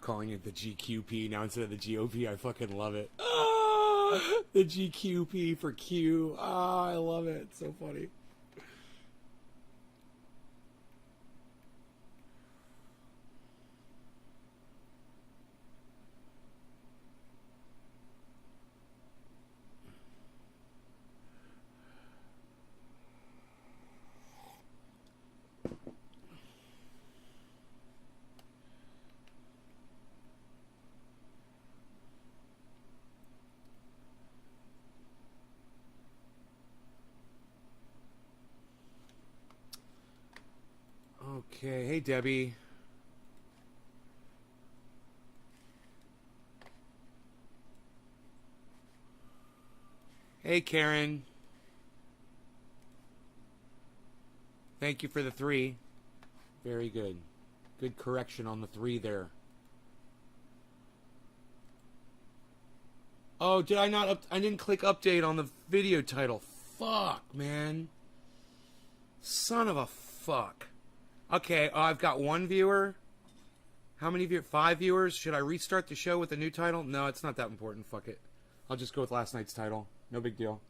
calling it the GQP now instead of the GOP. I fucking love it. Ah, the GQP for Q. Ah, I love it. It's so funny. Okay, hey Debbie. Hey Karen. Thank you for the 3. Very good. Good correction on the 3 there. Oh, did I not I didn't click update on the video title. Fuck, man. Son of a fuck. Okay, I've got 1 viewer. How many viewers? 5 viewers. Should I restart the show with a new title? No, it's not that important. Fuck it. I'll just go with last night's title. No big deal.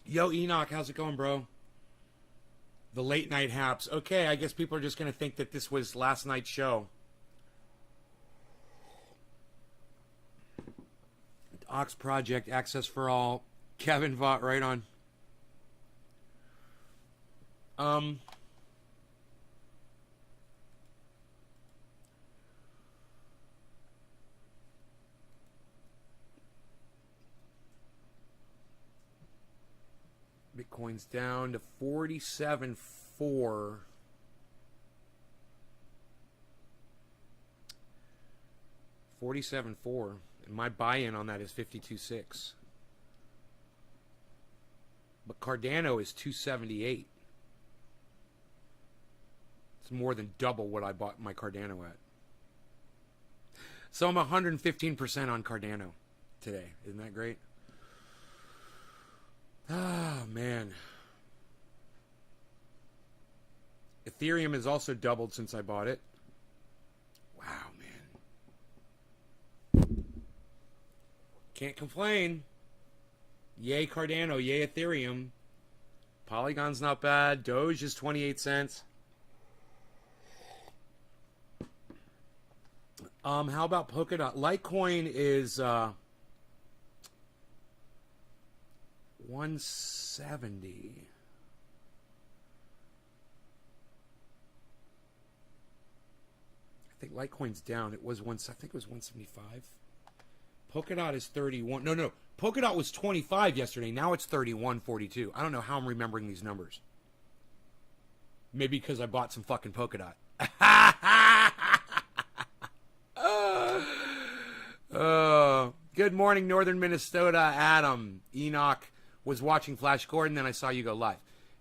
Yo, Enoch, how's it going, bro? The late night haps. Okay, I guess people are just going to think that this was last night's show. Ox Project, Access for All. Kevin Vaught, right on. Bitcoin's down to 47.4. $47.4. And my buy-in on that is 52.6. But Cardano is 278. It's more than double what I bought my Cardano at. So I'm 115% on Cardano today. Isn't that great? Ah, man. Ethereum has also doubled since I bought it. Wow, man. Can't complain. Yay Cardano, yay Ethereum. Polygon's not bad. Doge is 28 cents. How about Polkadot? Litecoin is 170. I think Litecoin's down. It was I think it was 175. Polkadot is 31. No. Polkadot was 25 yesterday. Now it's 31.42. I don't know how I'm remembering these numbers. Maybe because I bought some fucking Polkadot. Good morning, Northern Minnesota. Adam. Enoch was watching Flash Gordon, then I saw you go live.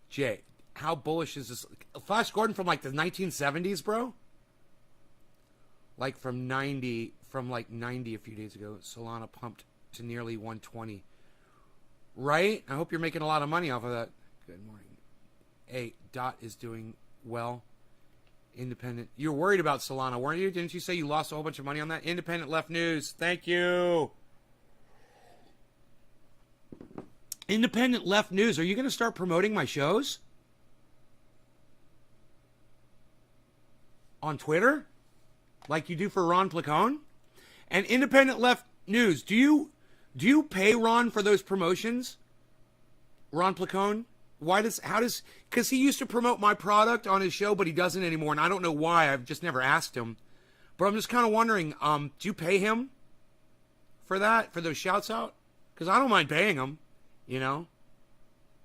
Jay, how bullish is this? Flash Gordon from like the 1970s, bro? Like from 90 a few days ago. Solana pumped to nearly 120. Right? I hope you're making a lot of money off of that. Good morning. Hey, Dot is doing well. Independent. You're worried about Solana, weren't you? Didn't you say you lost a whole bunch of money on that? Independent Left News. Thank you. Independent Left News. Are you going to start promoting my shows? On Twitter? Like you do for Ron Placone? And Independent Left News. Do you pay Ron for those promotions? Ron Placone? Because he used to promote my product on his show, but he doesn't anymore, and I don't know why. I've just never asked him. But I'm just kind of wondering, do you pay him for that, for those shouts out? Because I don't mind paying him, you know?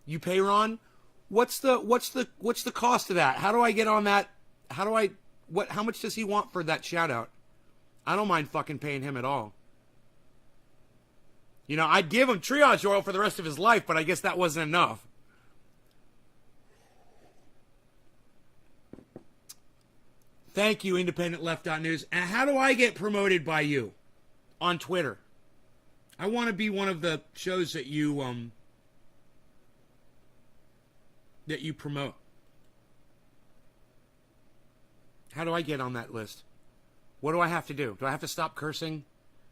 You pay Ron? What's the cost of that? How do I get on that? How much does he want for that shout out? I don't mind fucking paying him at all. You know, I'd give him triage oil for the rest of his life, but I guess that wasn't enough. Thank you, independentleft.news. And how do I get promoted by you on Twitter? I want to be one of the shows that you promote. How do I get on that list? What do I have to do? Do I have to stop cursing?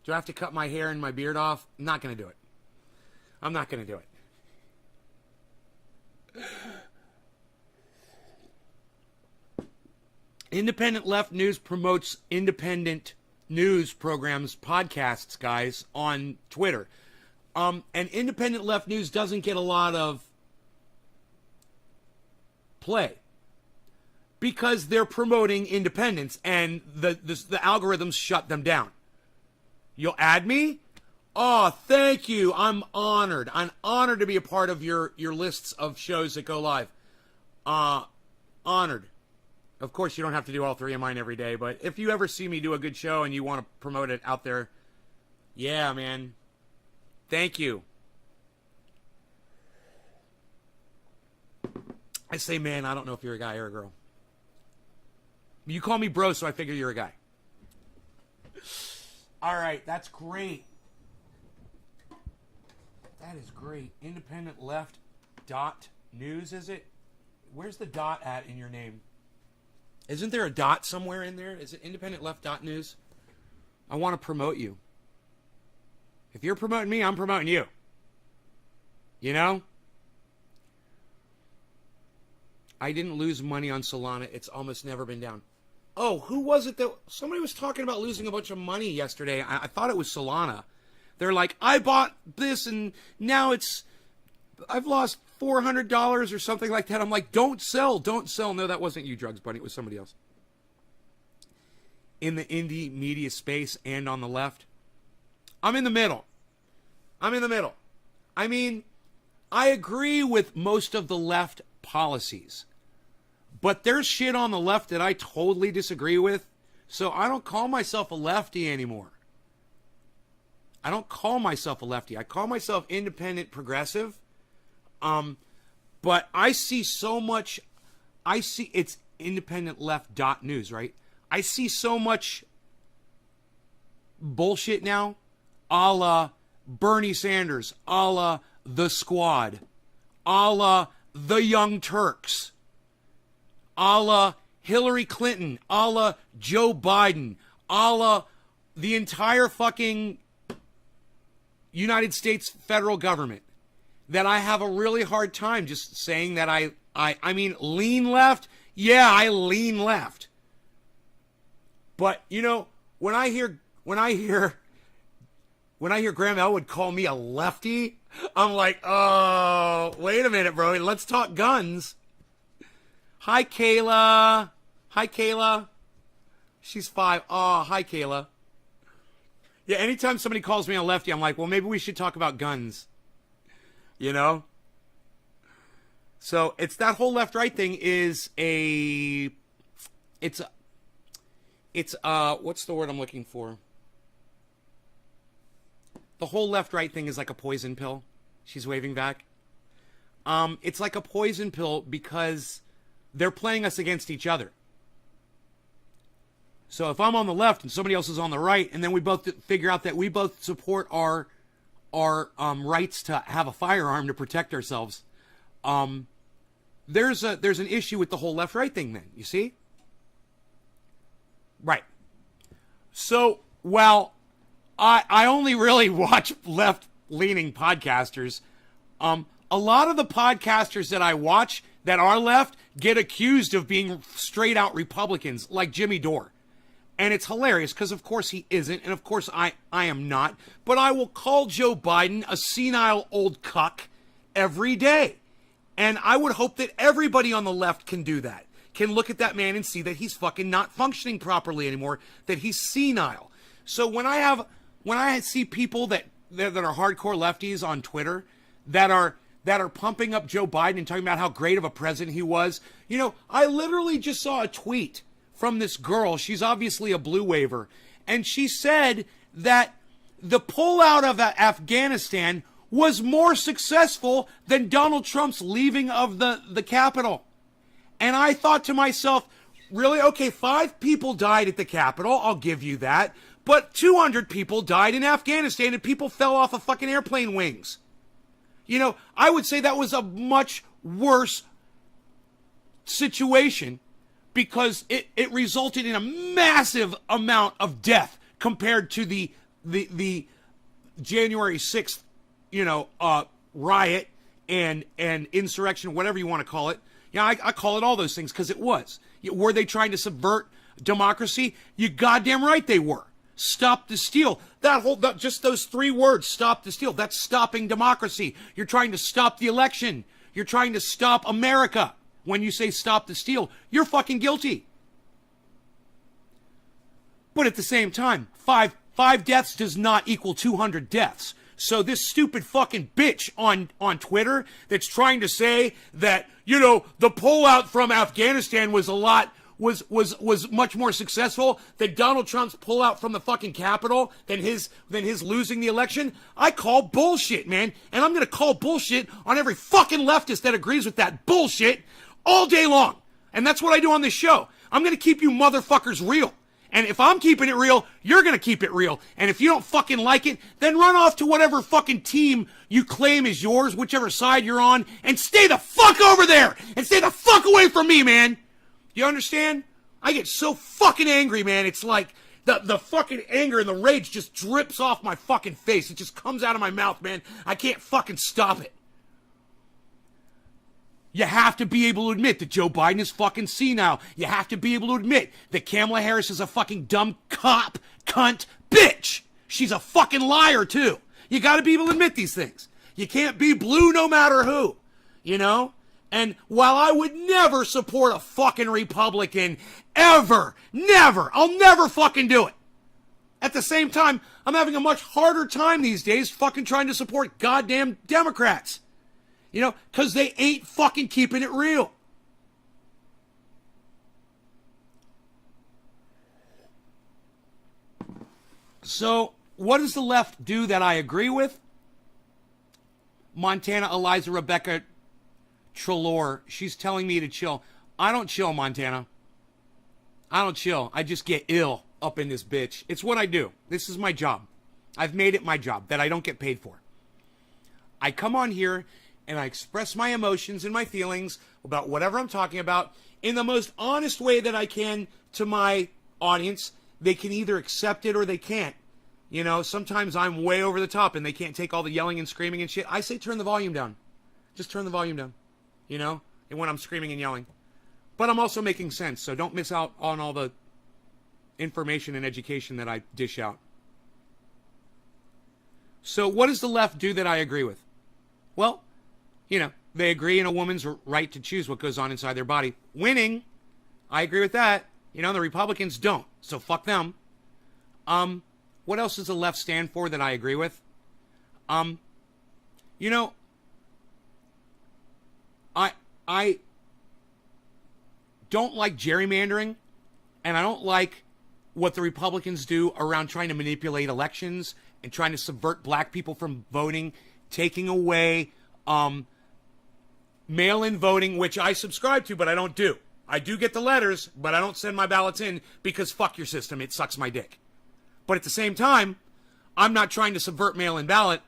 Do I have to cut my hair and my beard off? I'm not going to do it. I'm not going to do it. Independent Left News promotes independent news programs, podcasts, guys, on Twitter. And Independent Left News doesn't get a lot of play because they're promoting independence and the algorithms shut them down. You'll add me? Oh, thank you. I'm honored. I'm honored to be a part of your lists of shows that go live. Honored. Of course, you don't have to do all three of mine every day, but if you ever see me do a good show and you want to promote it out there, yeah, man. Thank you. I say, man, I don't know if you're a guy or a girl. You call me bro, so I figure you're a guy. All right, that's great. That is great. Independent Left dot news, is it? Where's the dot at in your name? Isn't there a dot somewhere in there? Is it independentleft.news? I want to promote you. If you're promoting me, I'm promoting you. You know? I didn't lose money on Solana. It's almost never been down. Oh, who was it that... Somebody was talking about losing a bunch of money yesterday. I thought it was Solana. They're like, I bought this and now I've lost $400 or something like that. I'm like, don't sell. No, that wasn't you, Drugs Buddy. It was somebody else. In the indie media space and on the left, I'm in the middle. I mean, I agree with most of the left policies, but there's shit on the left that I totally disagree with, so I don't call myself a lefty anymore. I don't call myself a lefty. I call myself independent progressive. But I see so much, it's independentleft.news, right? I see so much bullshit now, a la Bernie Sanders, a la The Squad, a la The Young Turks, a la Hillary Clinton, a la Joe Biden, a la the entire fucking United States federal government, that I have a really hard time just saying that I mean, lean left. Yeah, I lean left. But, you know, when I hear Graham Elwood call me a lefty, I'm like, oh, wait a minute, bro. Let's talk guns. Hi, Kayla. She's 5. Oh, hi, Kayla. Yeah, anytime somebody calls me a lefty, I'm like, well, maybe we should talk about guns. You know? So it's that whole left-right thing is it's what's the word I'm looking for? The whole left-right thing is like a poison pill. She's waving back. It's like a poison pill because they're playing us against each other. So if I'm on the left and somebody else is on the right, and then we both figure out that we both support our rights to have a firearm to protect ourselves, there's an issue with the whole left-right thing then, you see? Right. So, well, I only really watch left-leaning podcasters. A lot of the podcasters that I watch that are left get accused of being straight-out Republicans, like Jimmy Dore. And it's hilarious because, of course, he isn't. And, of course, I am not. But I will call Joe Biden a senile old cuck every day. And I would hope that everybody on the left can do that. Can look at that man and see that he's fucking not functioning properly anymore. That he's senile. So when I see people that are hardcore lefties on Twitter that are pumping up Joe Biden and talking about how great of a president he was. You know, I literally just saw a tweet from this girl. She's obviously a blue waiver. And she said that the pullout of Afghanistan was more successful than Donald Trump's leaving of the Capitol. And I thought to myself, Really? Okay, 5 people died at the Capitol. I'll give you that. But 200 people died in Afghanistan and people fell off of fucking airplane wings. You know, I would say that was a much worse situation because it resulted in a massive amount of death compared to the January 6th, riot and insurrection, whatever you want to call it. Yeah, I call it all those things because it was. Were they trying to subvert democracy? You goddamn right they were. Stop the steal. Just those 3 words, stop the steal. That's stopping democracy. You're trying to stop the election. You're trying to stop America. When you say stop the steal, you're fucking guilty. But at the same time, five deaths does not equal 200 deaths. So this stupid fucking bitch on Twitter that's trying to say that, the pullout from Afghanistan was was much more successful than Donald Trump's pullout from the fucking Capitol than his losing the election, I call bullshit, man. And I'm going to call bullshit on every fucking leftist that agrees with that bullshit all day long. And that's what I do on this show. I'm going to keep you motherfuckers real. And if I'm keeping it real, you're going to keep it real. And if you don't fucking like it, then run off to whatever fucking team you claim is yours, whichever side you're on, and stay the fuck over there! And stay the fuck away from me, man! You understand? I get so fucking angry, man. It's like the fucking anger and the rage just drips off my fucking face. It just comes out of my mouth, man. I can't fucking stop it. You have to be able to admit that Joe Biden is fucking senile. You have to be able to admit that Kamala Harris is a fucking dumb cop, cunt, bitch. She's a fucking liar, too. You got to be able to admit these things. You can't be blue no matter who, And while I would never support a fucking Republican, ever, never, I'll never fucking do it. At the same time, I'm having a much harder time these days fucking trying to support goddamn Democrats. Because they ain't fucking keeping it real. So, what does the left do that I agree with? Montana Eliza Rebecca Trelaw, she's telling me to chill. I don't chill, Montana. I don't chill. I just get ill up in this bitch. It's what I do. This is my job. I've made it my job that I don't get paid for. I come on here and I express my emotions and my feelings about whatever I'm talking about in the most honest way that I can to my audience. They can either accept it or they can't. Sometimes I'm way over the top and they can't take all the yelling and screaming and shit. I say turn the volume down. Just turn the volume down. And when I'm screaming and yelling. But I'm also making sense, so don't miss out on all the information and education that I dish out. So what does the left do that I agree with? Well, they agree in a woman's right to choose what goes on inside their body. Winning, I agree with that. The Republicans don't, so fuck them. What else does the left stand for that I agree with? I don't like gerrymandering, and I don't like what the Republicans do around trying to manipulate elections and trying to subvert black people from voting, taking away mail-in voting, which I subscribe to, but I don't do. I do get the letters, but I don't send my ballots in because fuck your system. It sucks my dick. But at the same time, I'm not trying to subvert mail-in ballot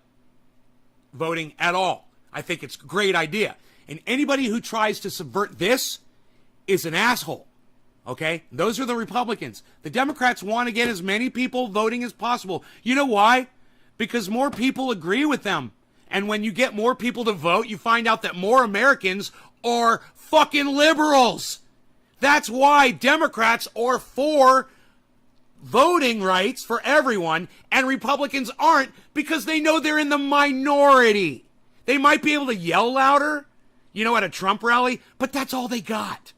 voting at all. I think it's a great idea. And anybody who tries to subvert this is an asshole. Okay? Those are the Republicans. The Democrats want to get as many people voting as possible. You know why? Because more people agree with them. And when you get more people to vote, you find out that more Americans are fucking liberals. That's why Democrats are for voting rights for everyone and Republicans aren't, because they know they're in the minority. They might be able to yell louder, at a Trump rally, but that's all they got.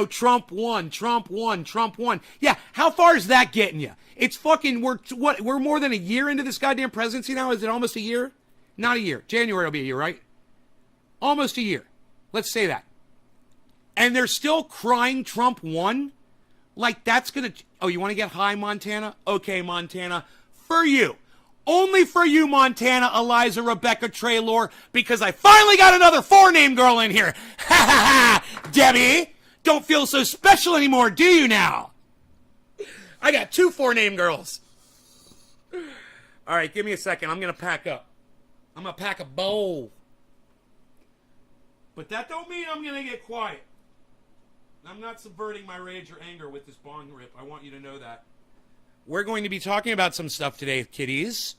Trump won, Trump won, Trump won. Yeah, how far is that getting you? It's fucking, we're more than a year into this goddamn presidency now? Is it almost a year? Not a year. January will be a year, right? Almost a year. Let's say that. And they're still crying Trump won? Like that's gonna, oh, you want to get high, Montana? Okay, Montana, for you. Only for you, Montana, Eliza Rebecca Trelaw, because I finally got another 4-name girl in here. Ha ha ha! Debbie! don't feel so special anymore, do you now? I got 2 4-name girls. All right, give me a second. I'm going to pack up. I'm going to pack a bowl. But that don't mean I'm going to get quiet. I'm not subverting my rage or anger with this bong rip. I want you to know that. We're going to be talking about some stuff today, kiddies.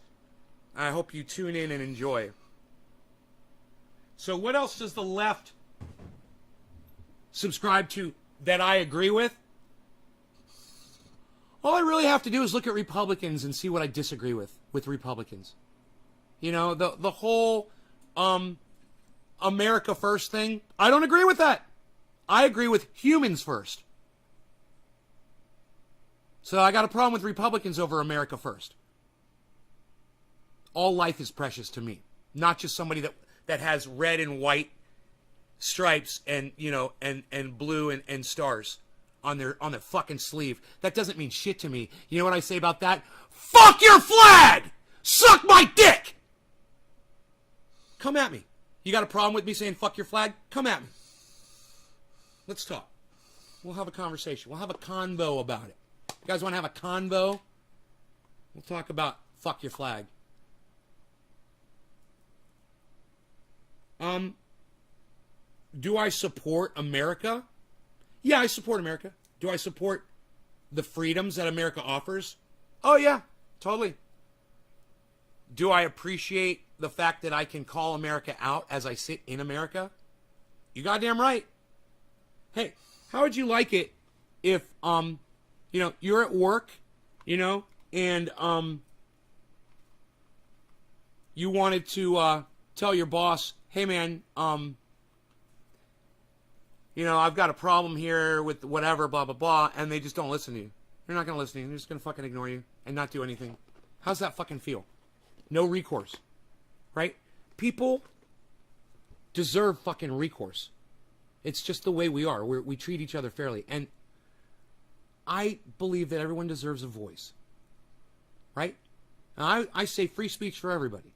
I hope you tune in and enjoy. So what else does the left subscribe to that I agree with? All I really have to do is look at Republicans and see what I disagree with Republicans. You know, the whole America first thing, I don't agree with that. I agree with humans first. So I got a problem with Republicans over America first. All life is precious to me. Not just somebody that has red and white stripes and, you know, and blue and stars on their fucking sleeve. That doesn't mean shit to me. You know what I say about that? Fuck your flag! Suck my dick! Come at me. You got a problem with me saying fuck your flag? Come at me. Let's talk. We'll have a conversation. We'll have a convo about it. You guys want to have a convo? We'll talk about fuck your flag. Do I support America? Yeah, I support America. Do I support the freedoms that America offers? Oh, yeah, totally. Do I appreciate the fact that I can call America out as I sit in America? You goddamn right. Hey, how would you like it if, you know, you're at work, you know, and, you wanted to, tell your boss, hey man, you know, I've got a problem here with whatever, blah, blah, blah, and they just don't listen to you. They're not going to listen to you. They're just going to fucking ignore you and not do anything. How's that fucking feel? No recourse, right? People deserve fucking recourse. It's just the way we are. We treat each other fairly. And I believe that everyone deserves a voice, right? And I say free speech for everybody.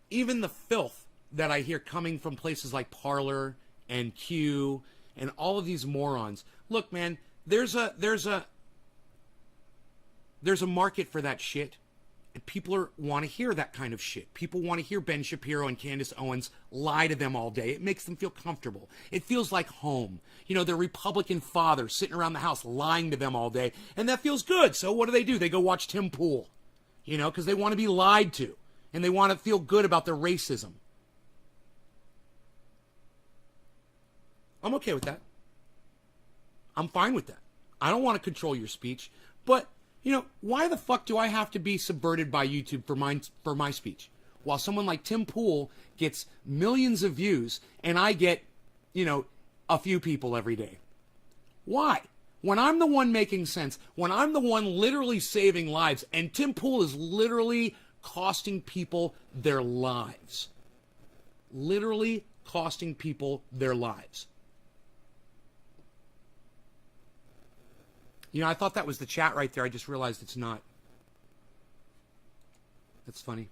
Even the filth that I hear coming from places like Parler and Q and all of these morons. Look, man, there's a market for that shit. And people want to hear that kind of shit. People want to hear Ben Shapiro and Candace Owens lie to them all day. It makes them feel comfortable. It feels like home. You know, their Republican father sitting around the house lying to them all day. And that feels good. So what do? They go watch Tim Pool. You know, because they want to be lied to. And they want to feel good about their racism. I'm okay with that. I'm fine with that. I don't want to control your speech. But, you know, why the fuck do I have to be subverted by YouTube for my speech? While someone like Tim Pool gets millions of views and I get, you know, a few people every day. Why? When I'm the one making sense, when I'm the one literally saving lives, and Tim Pool is literally costing people their lives. Literally costing people their lives. You know, I thought that was the chat right there. I just realized it's not. That's funny.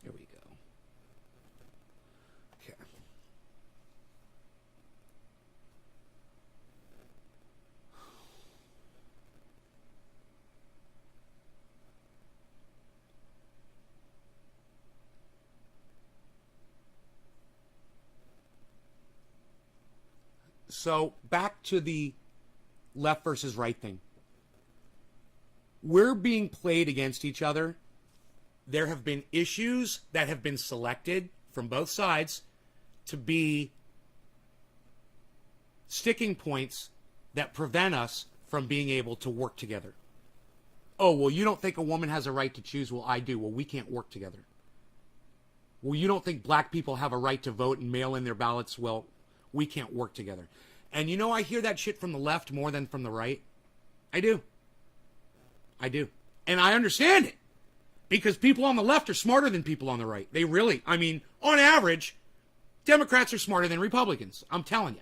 Here we go. Okay. So back to the left versus right thing. We're being played against each other. There have been issues that have been selected from both sides to be sticking points that prevent us from being able to work together. Oh, well, you don't think a woman has a right to choose? Well, I do. Well, we can't work together. Well, you don't think black people have a right to vote and mail in their ballots? Well, we can't work together. And you know, I hear that shit from the left more than from the right. I do. I do. And I understand it. Because people on the left are smarter than people on the right. They really, I mean, on average, Democrats are smarter than Republicans. I'm telling you.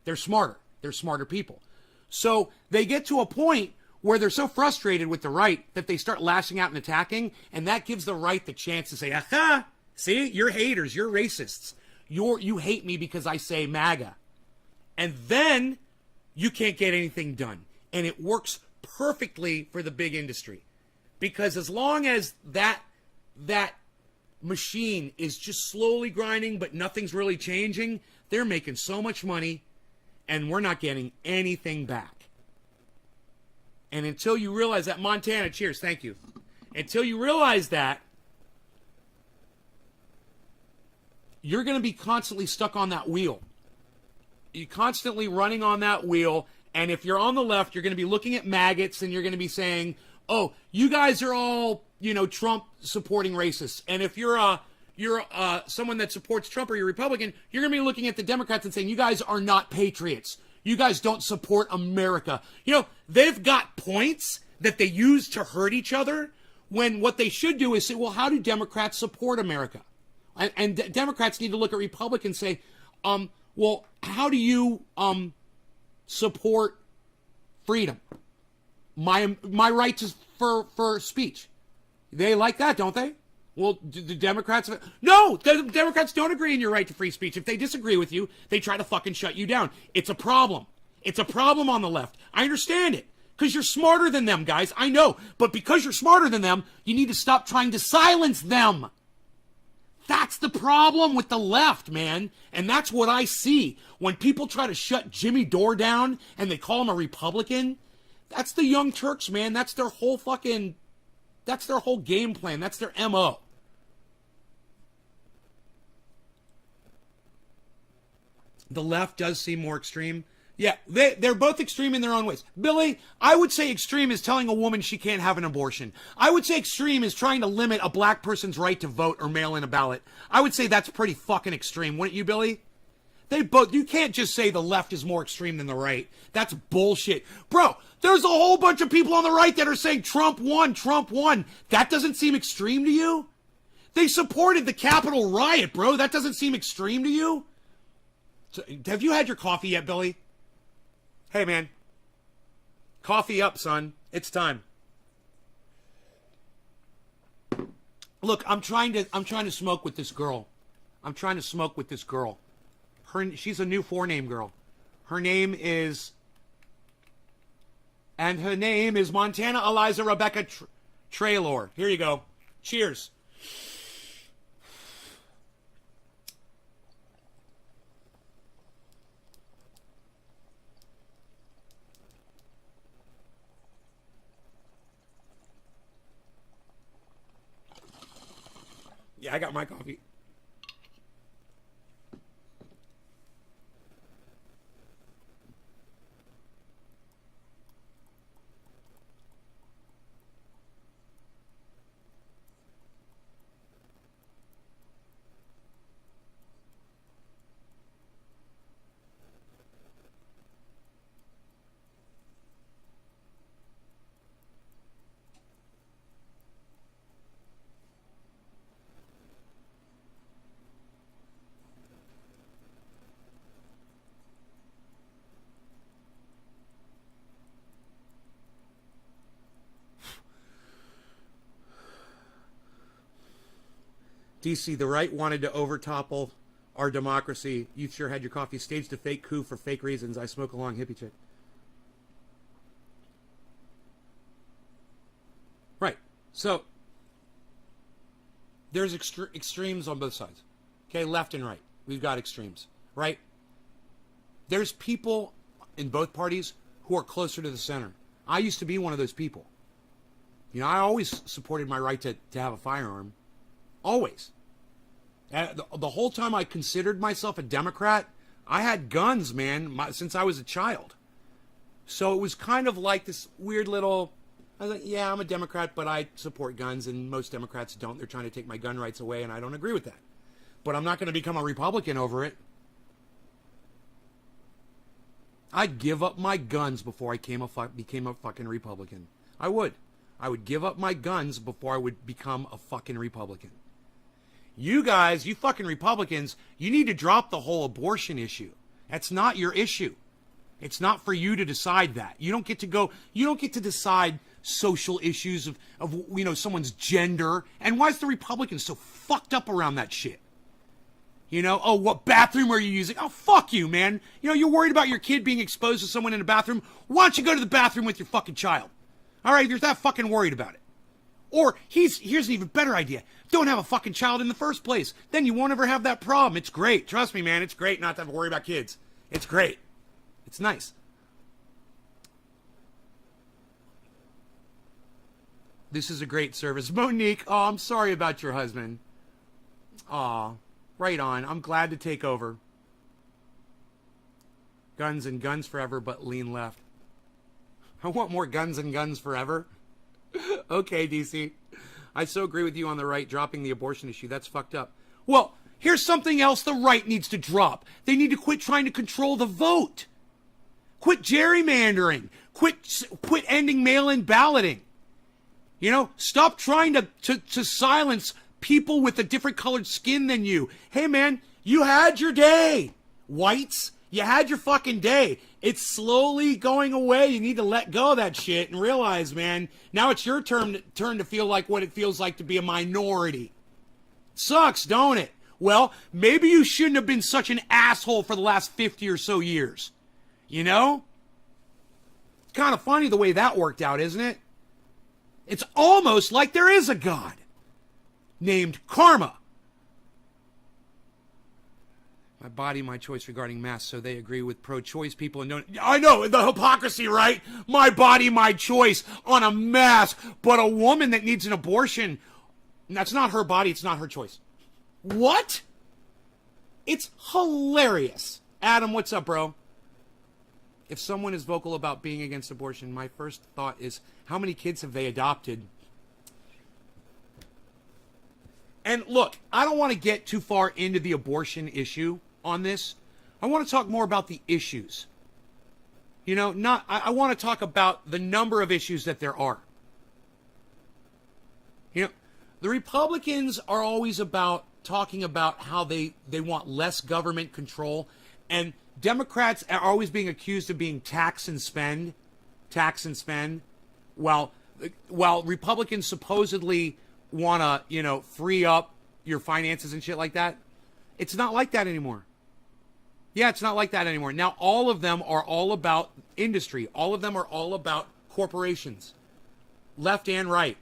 They're smarter. They're smarter people. So they get to a point where they're so frustrated with the right that they start lashing out and attacking, and that gives the right the chance to say, aha, see, you're haters, you're racists. You hate me because I say MAGA. And then you can't get anything done. And it works perfectly for the big industry. Because as long as that machine is just slowly grinding, but nothing's really changing, they're making so much money, and we're not getting anything back. And until you realize that, Montana, cheers, thank you. Until you realize that, you're going to be constantly stuck on that wheel. You're constantly running on that wheel, and if you're on the left, you're going to be looking at maggots, and you're going to be saying, oh, you guys are all, Trump supporting racists. And if you're someone that supports Trump or you're Republican, you're going to be looking at the Democrats and saying, you guys are not patriots. You guys don't support America. They've got points that they use to hurt each other, when what they should do is say, well, how do Democrats support America? And Democrats need to look at Republicans and say, well, how do you support freedom? My right for speech. They like that, don't they? Well, the Democrats... No! The Democrats don't agree in your right to free speech. If they disagree with you, they try to fucking shut you down. It's a problem. It's a problem on the left. I understand it. Because you're smarter than them, guys. I know. But because you're smarter than them, you need to stop trying to silence them. That's the problem with the left, man. And that's what I see. When people try to shut Jimmy Dore down and they call him a Republican, that's the Young Turks, man. That's their whole game plan. That's their MO. The left does seem more extreme. Yeah, they're both extreme in their own ways. Billy, I would say extreme is telling a woman she can't have an abortion. I would say extreme is trying to limit a black person's right to vote or mail in a ballot. I would say that's pretty fucking extreme, wouldn't you, Billy? You can't just say the left is more extreme than the right. That's bullshit. Bro, there's a whole bunch of people on the right that are saying Trump won, Trump won. That doesn't seem extreme to you? They supported the Capitol riot, bro. That doesn't seem extreme to you? So, have you had your coffee yet, Billy? Hey, man. Coffee up, son. It's time. Look, I'm trying to smoke with this girl. She's a new four-name girl. Her name is Montana Eliza Rebecca Traylor. Here you go. Cheers. Yeah, I got my coffee. DC, the right wanted to overtopple our democracy. You sure had your coffee. Staged a fake coup for fake reasons. I smoke along, hippie chick. Right. So, there's extremes on both sides. Okay, left and right. We've got extremes. Right? There's people in both parties who are closer to the center. I used to be one of those people. I always supported my right to have a firearm. Always. The whole time I considered myself a Democrat, I had guns, man, since I was a child. So it was kind of like this weird little, I was like, yeah, I'm a Democrat, but I support guns, and most Democrats don't. They're trying to take my gun rights away, and I don't agree with that. But I'm not going to become a Republican over it. I'd give up my guns before I became a fucking Republican. I would. I would give up my guns before I would become a fucking Republican. You guys, you fucking Republicans, you need to drop the whole abortion issue. That's not your issue. It's not for you to decide that. You don't get to decide social issues of someone's gender. And why is the Republicans so fucked up around that shit? Oh, what bathroom are you using? Oh, fuck you, man. You're worried about your kid being exposed to someone in a bathroom. Why don't you go to the bathroom with your fucking child? All right, you're that fucking worried about it. Or here's an even better idea. Don't have a fucking child in the first place. Then you won't ever have that problem. It's great. Trust me, man. It's great not to have to worry about kids. It's great. It's nice. This is a great service. Monique, oh, I'm sorry about your husband. Aw, right on. I'm glad to take over. Guns and guns forever, but lean left. I want more guns and guns forever. Okay, DC. I so agree with you on the right dropping the abortion issue. That's fucked up. Well, here's something else the right needs to drop. They need to quit trying to control the vote. Quit gerrymandering. Quit ending mail-in balloting. Stop trying to silence people with a different colored skin than you. Hey, man, you had your day, whites. You had your fucking day. It's slowly going away. You need to let go of that shit and realize, man, now it's your turn to feel like what it feels like to be a minority. Sucks, don't it? Well, maybe you shouldn't have been such an asshole for the last 50 or so years. It's kind of funny the way that worked out, isn't it? It's almost like there is a God named Karma. My body, my choice regarding masks, so they agree with pro-choice people and don't... I know, the hypocrisy, right? My body, my choice on a mask, but a woman that needs an abortion, that's not her body, it's not her choice. What? It's hilarious. Adam, what's up, bro? If someone is vocal about being against abortion, my first thought is, how many kids have they adopted? And look, I don't want to get too far into the abortion issue on this. I want to talk more about the issues. I want to talk about the number of issues that there are. The Republicans are always talking about how they want less government control, and Democrats are always being accused of being tax and spend, while Republicans supposedly want to, free up your finances and shit like that. It's not like that anymore. Yeah, it's not like that anymore. Now, all of them are all about industry. All of them are all about corporations, left and right.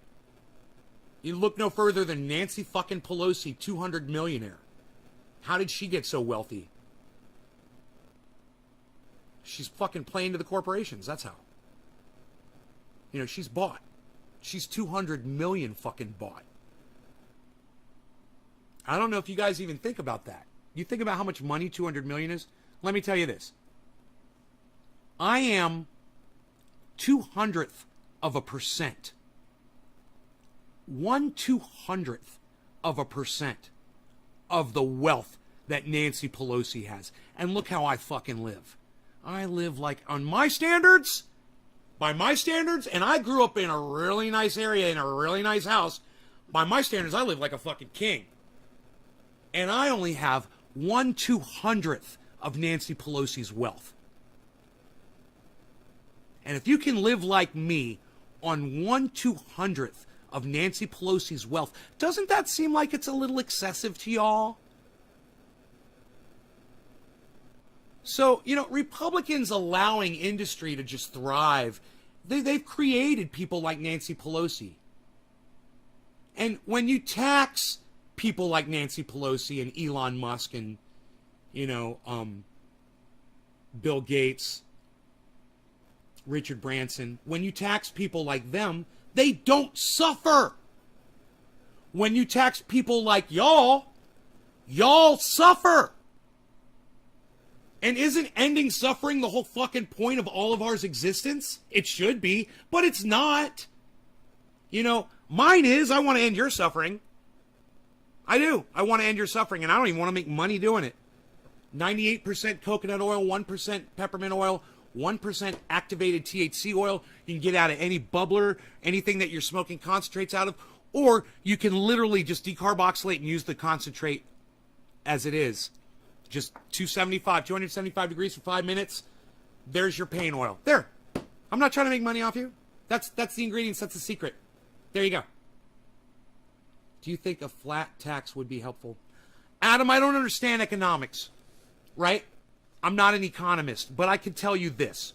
You look no further than Nancy fucking Pelosi, 200 millionaire. How did she get so wealthy? She's fucking playing to the corporations. That's how. She's bought. She's 200 million fucking bought. I don't know if you guys even think about that. You think about how much money 200 million is? Let me tell you this. I am 200th of a percent. 1/200th of a percent of the wealth that Nancy Pelosi has. And look how I fucking live. I live like, on my standards, by my standards, and I grew up in a really nice area in a really nice house. By my standards, I live like a fucking king. And I only have 1/200th of Nancy Pelosi's wealth. And if you can live like me on 1/200th of Nancy Pelosi's wealth, doesn't that seem like it's a little excessive to y'all? So, Republicans allowing industry to just thrive, they've created people like Nancy Pelosi. And when you tax people like Nancy Pelosi and Elon Musk and, Bill Gates, Richard Branson, when you tax people like them, they don't suffer. When you tax people like y'all suffer. And isn't ending suffering the whole fucking point of all of our existence? It should be, but it's not. Mine is, I want to end your suffering. I do. I want to end your suffering, and I don't even want to make money doing it. 98% coconut oil, 1% peppermint oil, 1% activated THC oil. You can get out of any bubbler, anything that you're smoking concentrates out of, or you can literally just decarboxylate and use the concentrate as it is. Just 275 degrees for 5 minutes. There's your pain oil. There. I'm not trying to make money off you. That's the ingredients. That's the secret. There you go. Do you think a flat tax would be helpful? Adam, I don't understand economics, right? I'm not an economist, but I can tell you this.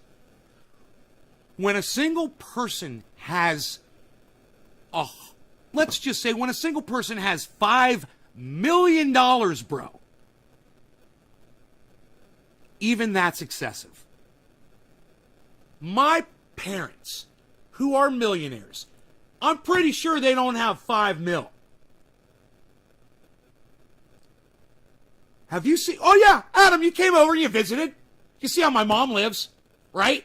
When a single person has, let's just say when a single person has $5 million, bro, even that's excessive. My parents, who are millionaires, I'm pretty sure they don't have 5 mil. Have you seen? Oh yeah, Adam, you came over and you visited. You see how my mom lives, right?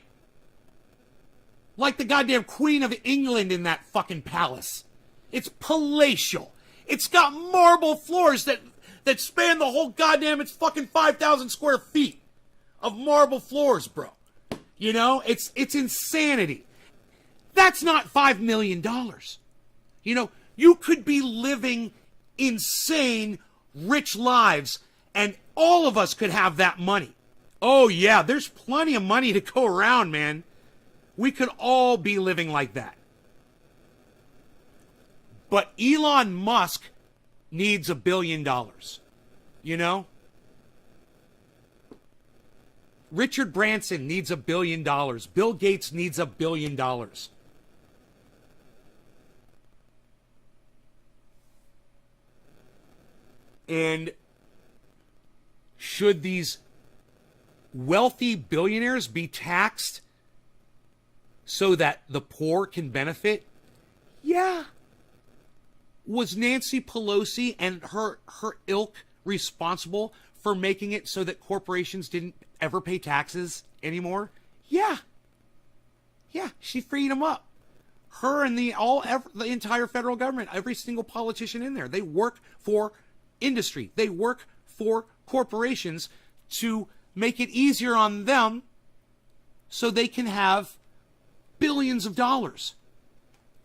Like the goddamn Queen of England in that fucking palace. It's palatial. It's got marble floors that span the whole goddamn, it's fucking 5,000 square feet of marble floors, bro. You know, it's insanity. That's not $5 million. You know, you could be living insane, rich lives, and all of us could have that money. Oh yeah, there's plenty of money to go around, man. We could all be living like that. But Elon Musk needs $1 billion. You know? Richard Branson needs $1 billion. Bill Gates needs $1 billion. And should these wealthy billionaires be taxed so that the poor can benefit? Yeah. Was Nancy Pelosi and her ilk responsible for making it so that corporations didn't ever pay taxes anymore? Yeah. Yeah, she freed them up. Her and the entire federal government, every single politician in there, they work for industry. They work for corporations to make it easier on them so they can have billions of dollars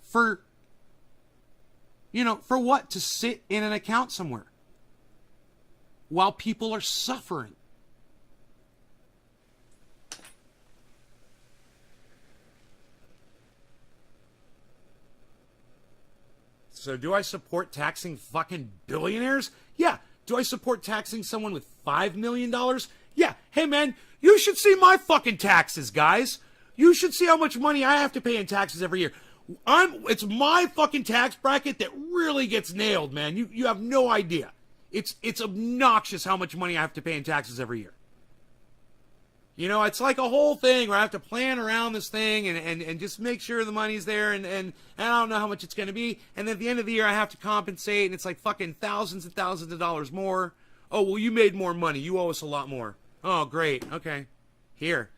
for, you know, for what? To sit in an account somewhere while people are suffering. So do I support taxing fucking billionaires? Yeah. Do I support taxing someone with $5 million? Yeah. Hey, man, you should see my fucking taxes, guys. You should see how much money I have to pay in taxes every year. It's my fucking tax bracket that really gets nailed, man. You have no idea. It's obnoxious how much money I have to pay in taxes every year. You know, it's like a whole thing where I have to plan around this thing and just make sure the money's there and I don't know how much it's going to be. And then at the end of the year, I have to compensate and it's like fucking thousands and thousands of dollars more. Oh, well, you made more money. You owe us a lot more. Oh, great. Okay. Here.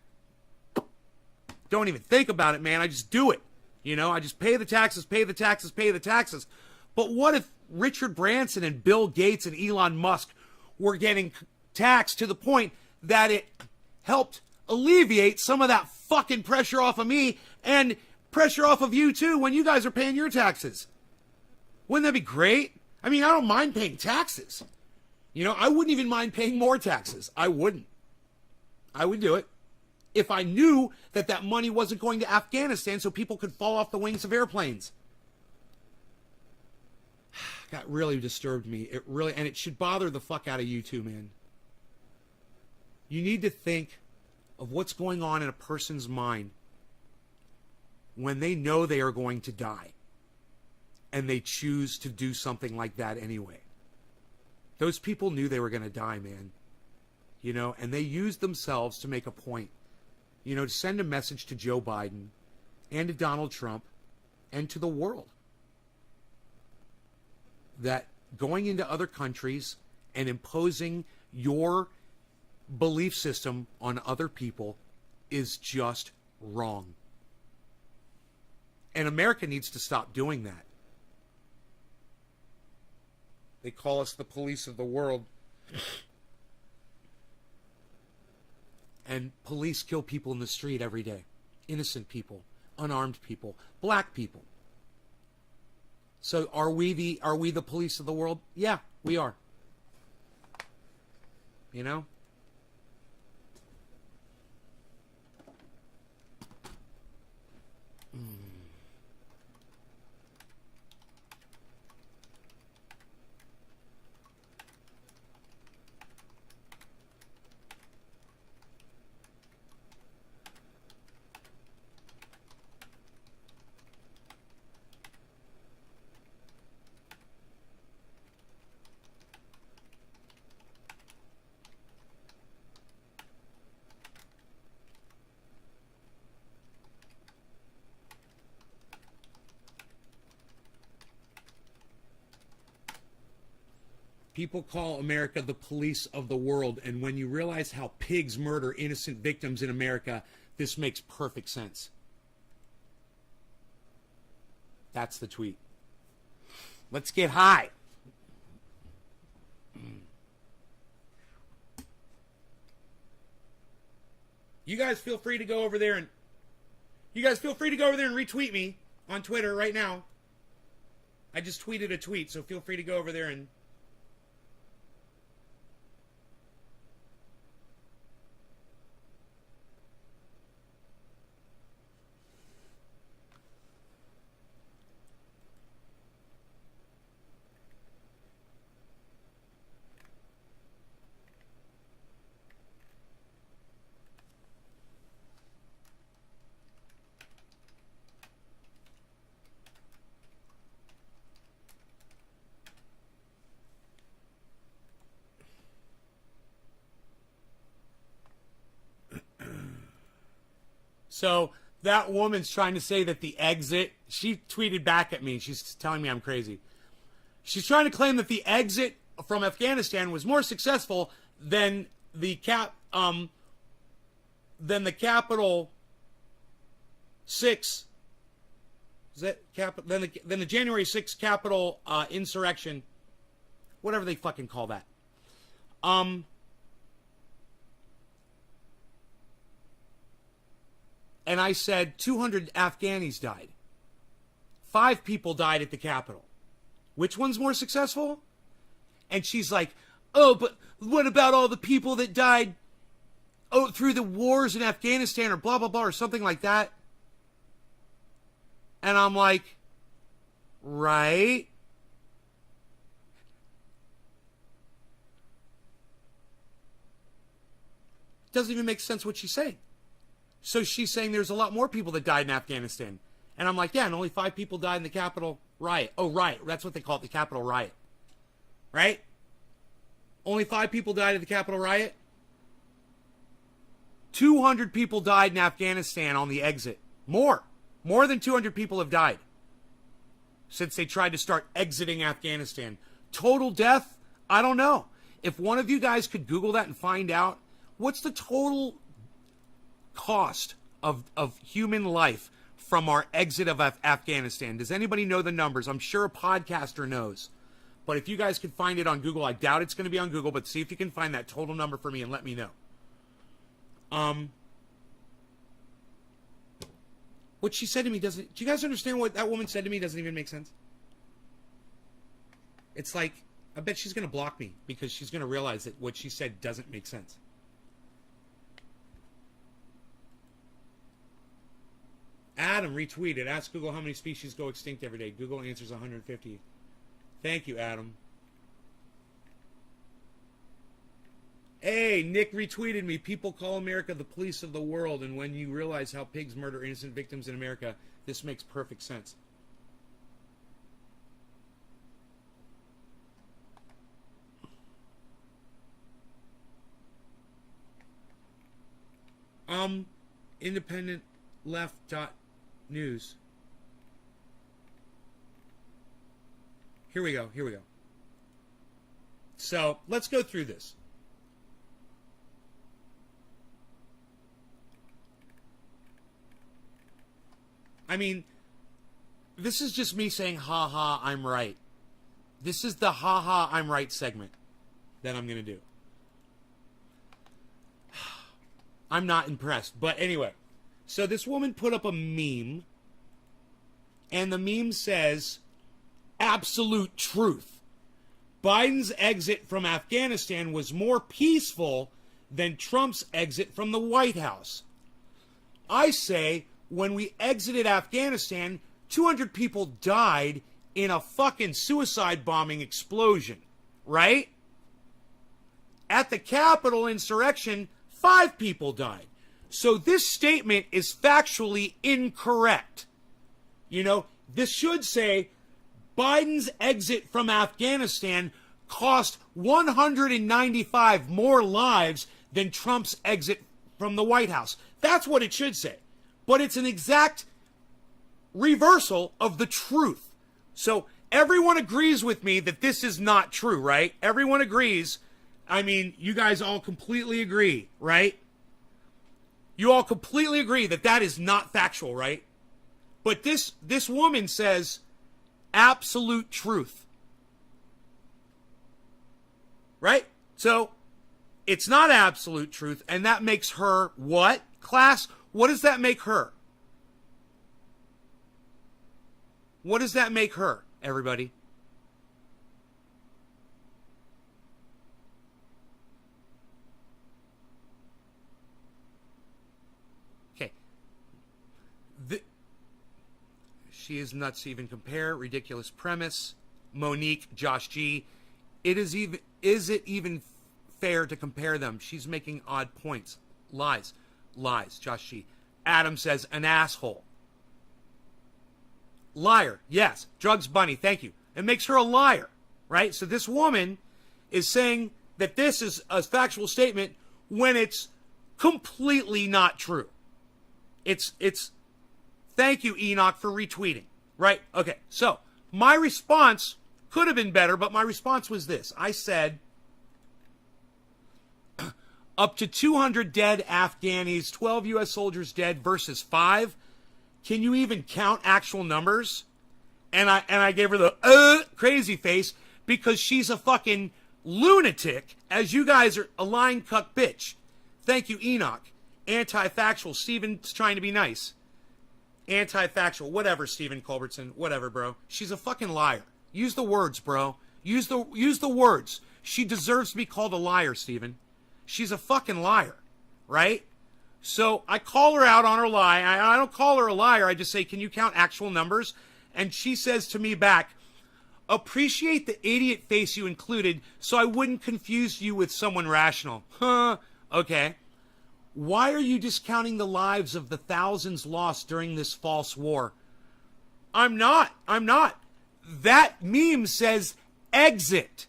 Don't even think about it, man. I just do it. You know, I just pay the taxes, pay the taxes, pay the taxes. But what if Richard Branson and Bill Gates and Elon Musk were getting taxed to the point that it helped alleviate some of that fucking pressure off of me and pressure off of you too when you guys are paying your taxes? Wouldn't that be great? I mean, I don't mind paying taxes. You know, I wouldn't even mind paying more taxes. I wouldn't. I would do it if I knew that that money wasn't going to Afghanistan so people could fall off the wings of airplanes. That really disturbed me. It really, and it should bother the fuck out of you too, man. You need to think of what's going on in a person's mind when they know they are going to die and they choose to do something like that anyway. Those people knew they were going to die, man. You know, and they used themselves to make a point. You know, to send a message to Joe Biden and to Donald Trump and to the world that going into other countries and imposing your belief system on other people is just wrong. And America needs to stop doing that. They call us the police of the world. And police kill people in the street every day. Innocent people, unarmed people, black people. So are we the police of the world? Yeah, we are. You know? People call America the police of the world, and when you realize how pigs murder innocent victims in America, this makes perfect sense. That's the tweet. Let's get high. You guys feel free to go over there and retweet me on Twitter right now. I just tweeted a tweet, so feel free to go over there and so that woman's trying to say that the exit, she tweeted back at me. She's telling me I'm crazy. She's trying to claim that the exit from Afghanistan was more successful than the Capital 6. Is that than the January 6th Capitol insurrection, whatever they fucking call that. And I said 200 Afghanis died. 5 people died at the Capitol. Which one's more successful? And she's like, oh, but what about all the people that died through the wars in Afghanistan or blah, blah, blah, or something like that? And I'm like, right? Doesn't even make sense what she's saying. So she's saying there's a lot more people that died in Afghanistan. And I'm like, yeah, and only 5 people died in the Capitol riot. Oh, right. That's what they call it, the Capitol riot. Right? Only 5 people died at the Capitol riot. 200 people died in Afghanistan on the exit. More than 200 people have died since they tried to start exiting Afghanistan. Total death? I don't know. If one of you guys could Google that and find out, what's the total cost of human life from our exit of Afghanistan? Does anybody know the numbers? I'm sure a podcaster knows. But if you guys can find it on Google, I doubt it's going to be on Google, but see if you can find that total number for me and let me know. What she said to me doesn't... Do you guys understand what that woman said to me doesn't even make sense? It's like, I bet she's going to block me because she's going to realize that what she said doesn't make sense. Adam retweeted, ask Google how many species go extinct every day. Google answers 150. Thank you, Adam. Hey, Nick retweeted me. People call America the police of the world, and when you realize how pigs murder innocent victims in America, this makes perfect sense. Independent left news. Here we go. So, let's go through this. I mean, this is just me saying, ha ha, I'm right. This is the ha ha, I'm right segment that I'm going to do. I'm not impressed. But anyway, so this woman put up a meme, and the meme says, absolute truth. Biden's exit from Afghanistan was more peaceful than Trump's exit from the White House. I say, when we exited Afghanistan, 200 people died in a fucking suicide bombing explosion, right? At the Capitol insurrection, 5 people died. So this statement is factually incorrect. You know, this should say Biden's exit from Afghanistan cost 195 more lives than Trump's exit from the White House. That's what it should say. But it's an exact reversal of the truth. So everyone agrees with me that this is not true, right? Everyone agrees. I mean, you guys all completely agree, right? You all completely agree that that is not factual, right? But this woman says absolute truth. Right? So, it's not absolute truth, and that makes her what? Class, what does that make her? What does that make her, everybody? Okay. She is nuts to even compare. Ridiculous premise. Monique, Josh G. Is it even fair to compare them? She's making odd points. Lies. Josh G. Adam says, an asshole. Liar. Yes. Drugs Bunny. Thank you. It makes her a liar, right? So this woman is saying that this is a factual statement when it's completely not true. It's thank you, Enoch, for retweeting, right? Okay. So my response could have been better, but my response was this. I said, up to 200 dead Afghanis, 12 U.S. soldiers dead versus 5. Can you even count actual numbers? And I gave her the crazy face because she's a fucking lunatic, as you guys are a lying cuck bitch. Thank you, Enoch. Anti-factual. Steven's trying to be nice. Anti-factual. Whatever, Steven Culbertson. Whatever, bro. She's a fucking liar. Use the words, bro. Use the words. She deserves to be called a liar, Steven. She's a fucking liar, right? So I call her out on her lie. I don't call her a liar. I just say, can you count actual numbers? And she says to me back, appreciate the idiot face you included so I wouldn't confuse you with someone rational. Huh, okay. Why are you discounting the lives of the thousands lost during this false war? I'm not. That meme says exit.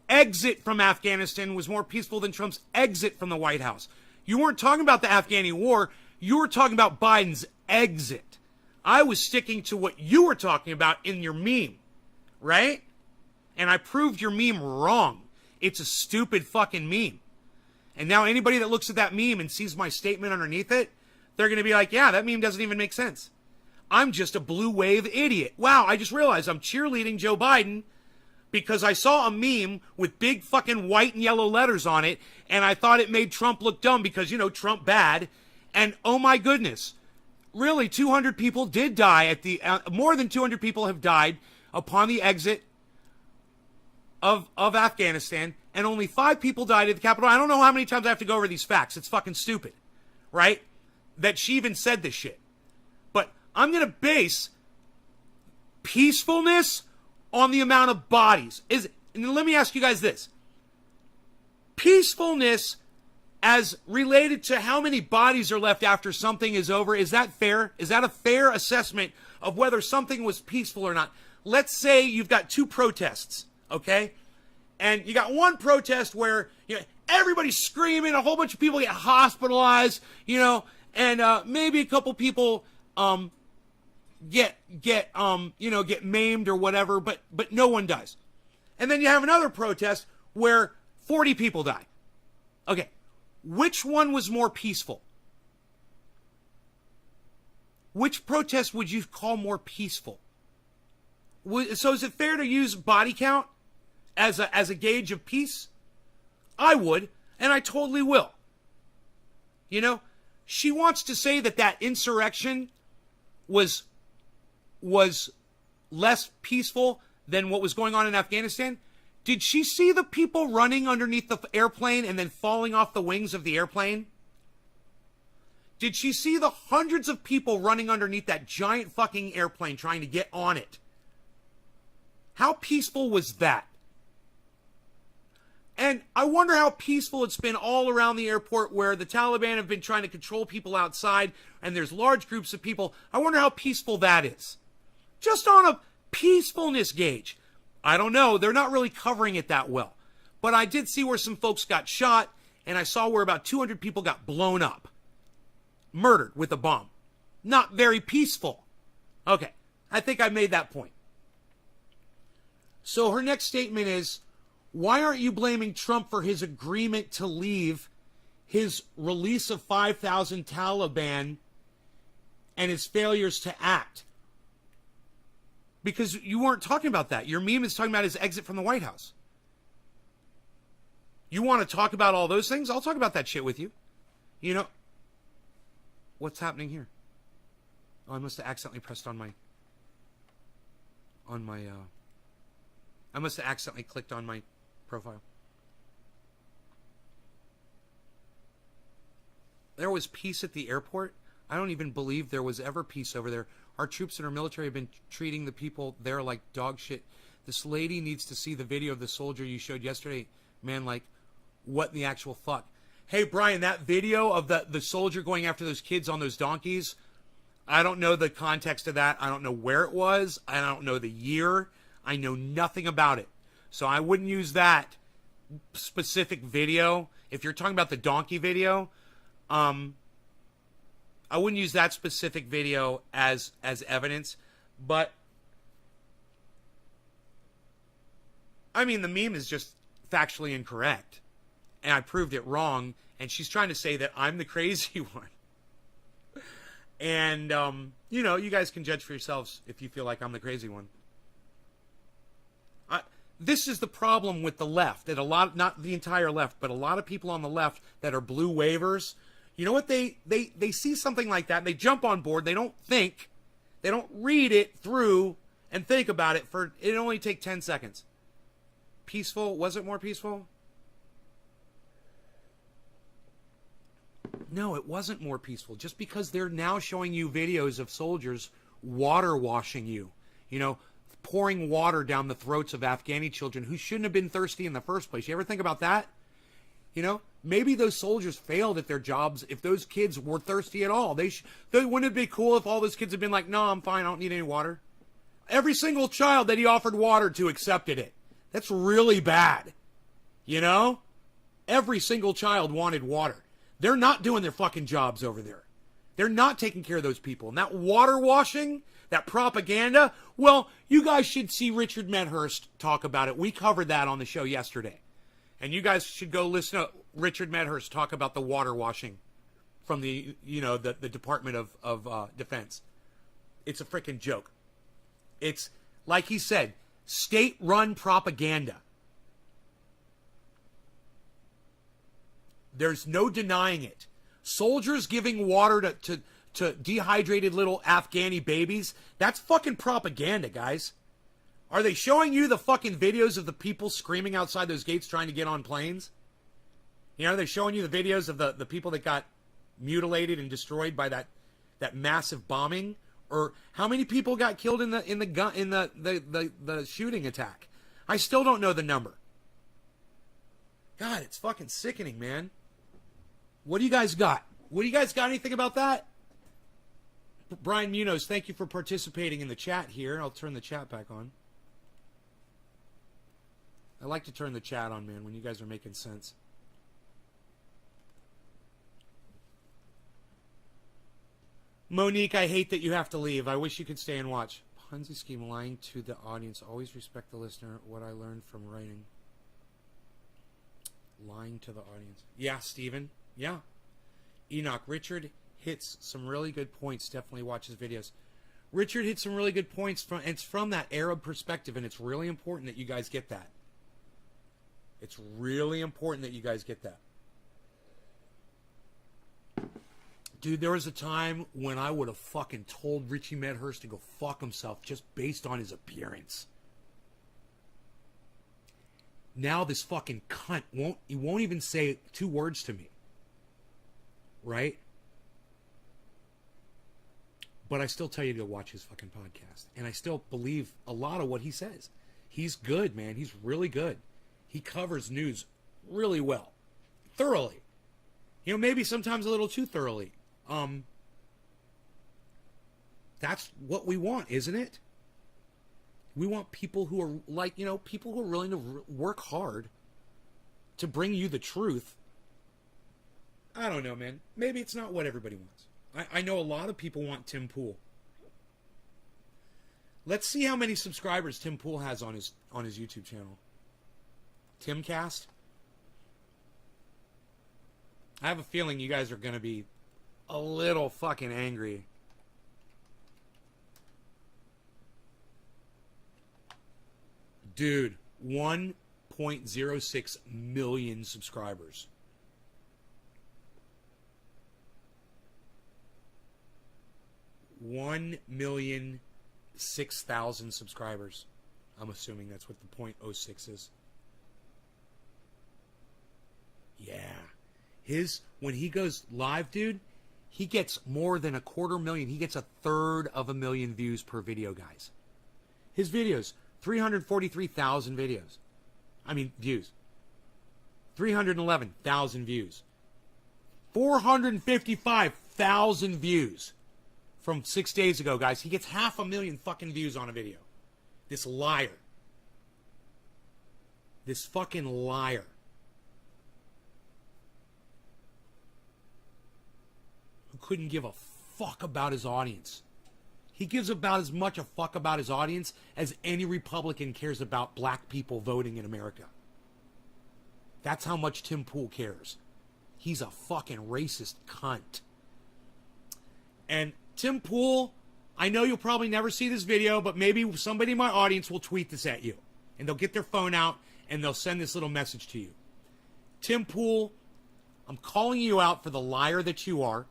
Exit from Afghanistan was more peaceful than Trump's exit from the White House. You weren't talking about the Afghani war. You were talking about Biden's exit. I was sticking to what you were talking about in your meme, right? And I proved your meme wrong. It's a stupid fucking meme. And now anybody that looks at that meme and sees my statement underneath it, they're going to be like, yeah, that meme doesn't even make sense. I'm just a blue wave idiot. Wow, I just realized I'm cheerleading Joe Biden because I saw a meme with big fucking white and yellow letters on it, and I thought it made Trump look dumb because, you know, Trump bad. And oh my goodness, really, 200 people did die at the, more than 200 people have died upon the exit of Afghanistan, and only 5 people died at the Capitol. I don't know how many times I have to go over these facts. It's fucking stupid, right? That she even said this shit. But I'm going to base peacefulness on the amount of bodies. And let me ask you guys this. Peacefulness as related to how many bodies are left after something is over, is that fair? Is that a fair assessment of whether something was peaceful or not? Let's say you've got 2 protests, okay? And you got one protest where, you know, everybody's screaming, a whole bunch of people get hospitalized, you know, and maybe a couple people get maimed or whatever, but no one dies. And then you have another protest where 40 people die. Okay, which one was more peaceful? Which protest would you call more peaceful? So is it fair to use body count as a gauge of peace? I would, and I totally will. You know, she wants to say that insurrection was less peaceful than what was going on in Afghanistan. Did she see the people running underneath the airplane and then falling off the wings of the airplane? Did she see the hundreds of people running underneath that giant fucking airplane trying to get on it? How peaceful was that? And I wonder how peaceful it's been all around the airport where the Taliban have been trying to control people outside and there's large groups of people. I wonder how peaceful that is. Just on a peacefulness gauge. I don't know. They're not really covering it that well. But I did see where some folks got shot, and I saw where about 200 people got blown up. Murdered with a bomb. Not very peaceful. Okay. I think I made that point. So her next statement is, why aren't you blaming Trump for his agreement to leave, his release of 5,000 Taliban, and his failures to act? Because you weren't talking about that. Your meme is talking about his exit from the White House. You want to talk about all those things? I'll talk about that shit with you. You know, what's happening here? Oh, I must have accidentally pressed on my, I must have accidentally clicked on my profile. There was peace at the airport. I don't even believe there was ever peace over there. Our troops and our military have been treating the people there like dog shit. This lady needs to see the video of the soldier you showed yesterday. Man, like, what the actual fuck? Hey, Brian, that video of the soldier going after those kids on those donkeys, I don't know the context of that. I don't know where it was. I don't know the year. I know nothing about it. So I wouldn't use that specific video. If you're talking about the donkey video, I wouldn't use that specific video as evidence. But, I mean, the meme is just factually incorrect. And I proved it wrong. And she's trying to say that I'm the crazy one. And, you know, you guys can judge for yourselves if you feel like I'm the crazy one. This is the problem with the left. That a lot, not the entire left, but a lot of people on the left that are blue wavers, you know what? They see something like that and they jump on board. They don't think. They don't read it through and think about it for, it only take 10 seconds. Peaceful? Was it more peaceful? No, it wasn't more peaceful. Just because they're now showing you videos of soldiers water washing you, you know, pouring water down the throats of Afghani children who shouldn't have been thirsty in the first place. You ever think about that? You know, maybe those soldiers failed at their jobs if those kids were thirsty at all. Wouldn't it be cool if all those kids had been like, no, I'm fine, I don't need any water? Every single child that he offered water to accepted it. That's really bad. You know? Every single child wanted water. They're not doing their fucking jobs over there. They're not taking care of those people. And that water washing, that propaganda, well, you guys should see Richard Medhurst talk about it. We covered that on the show yesterday. And you guys should go listen to Richard Medhurst talk about the water washing from the, you know, the Department of Defense. It's a freaking joke. It's, like he said, state-run propaganda. There's no denying it. Soldiers giving water to dehydrated little Afghani babies, that's fucking propaganda, guys. Are they showing you the fucking videos of the people screaming outside those gates trying to get on planes? You know, are they showing you the videos of the people that got mutilated and destroyed by that massive bombing? Or how many people got killed in the shooting attack? I still don't know the number. God, it's fucking sickening, man. What do you guys got? What do you guys got? Anything about that? Brian Munoz, thank you for participating in the chat here. I'll turn the chat back on. I like to turn the chat on, man, when you guys are making sense. Monique, I hate that you have to leave. I wish you could stay and watch. Ponzi scheme, lying to the audience. Always respect the listener. What I learned from writing. Lying to the audience. Yeah, Steven. Yeah. Enoch, Richard hits some really good points. Definitely watch his videos. Richard hits some really good points. It's from that Arab perspective, and it's really important that you guys get that. It's really important that you guys get that. Dude, there was a time when I would have fucking told Richie Medhurst to go fuck himself just based on his appearance. Now this fucking cunt won't even say 2 words to me. Right? But I still tell you to go watch his fucking podcast. And I still believe a lot of what he says. He's good, man. He's really good. He covers news really well. Thoroughly. You know, maybe sometimes a little too thoroughly. That's what we want, isn't it? We want people who are like, you know, people who are willing to work hard to bring you the truth. I don't know, man. Maybe it's not what everybody wants. I know a lot of people want Tim Pool. Let's see how many subscribers Tim Pool has on his YouTube channel. Timcast. I have a feeling you guys are going to be a little fucking angry. Dude, 1.06 million subscribers. $1,006,000 subscribers. I'm assuming that's what the 0.06 is. Yeah. When he goes live, dude, he gets more than 250,000. He gets 1/3 views per video, guys. His videos, 343,000 videos. Views. 311,000 views. 455,000 views from 6 days ago, guys. He gets 500,000 fucking views on a video. This liar. This fucking liar. Who couldn't give a fuck about his audience. He gives about as much a fuck about his audience as any Republican cares about black people voting in America. That's how much Tim Pool cares. He's a fucking racist cunt. And Tim Pool, I know you'll probably never see this video, but maybe somebody in my audience will tweet this at you. And they'll get their phone out and they'll send this little message to you. Tim Pool, I'm calling you out for the liar that you are.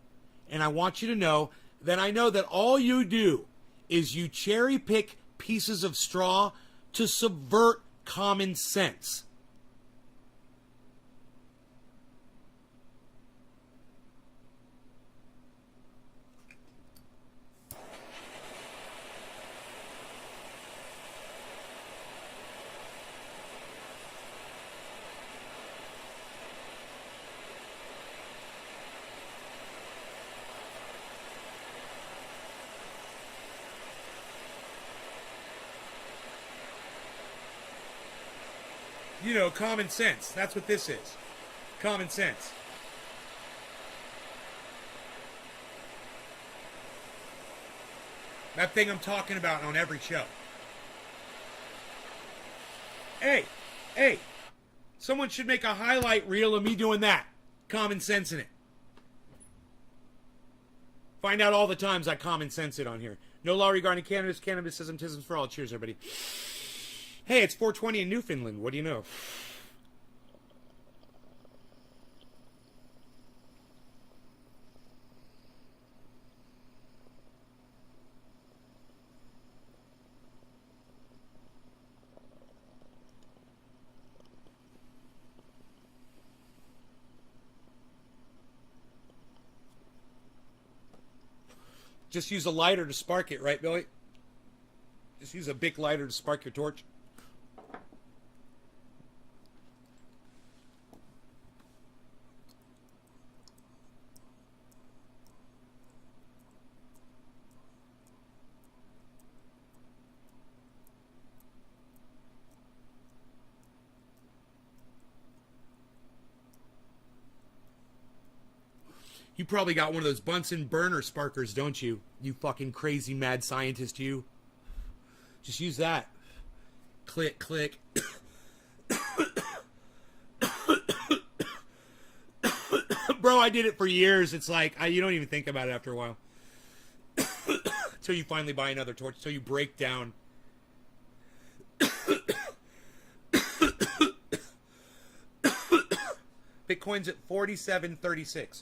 And I want you to know that I know that all you do is you cherry pick pieces of straw to subvert common sense. You know, common sense. That's what this is. Common sense. That thing I'm talking about on every show. Hey, someone should make a highlight reel of me doing that. Common sense in it. Find out all the times I common sense it on here. No law regarding cannabis, cannabisism for all. Cheers, everybody. Hey, it's 420 in Newfoundland. What do you know? Just use a lighter to spark it, right, Billy? Just use a big lighter to spark your torch. You probably got one of those Bunsen burner sparkers, don't you? You fucking crazy mad scientist, you. Just use that. Click, click. Bro, I did it for years. It's like, you don't even think about it after a while. Until you finally buy another torch. Until you break down. Bitcoin's at 47.36.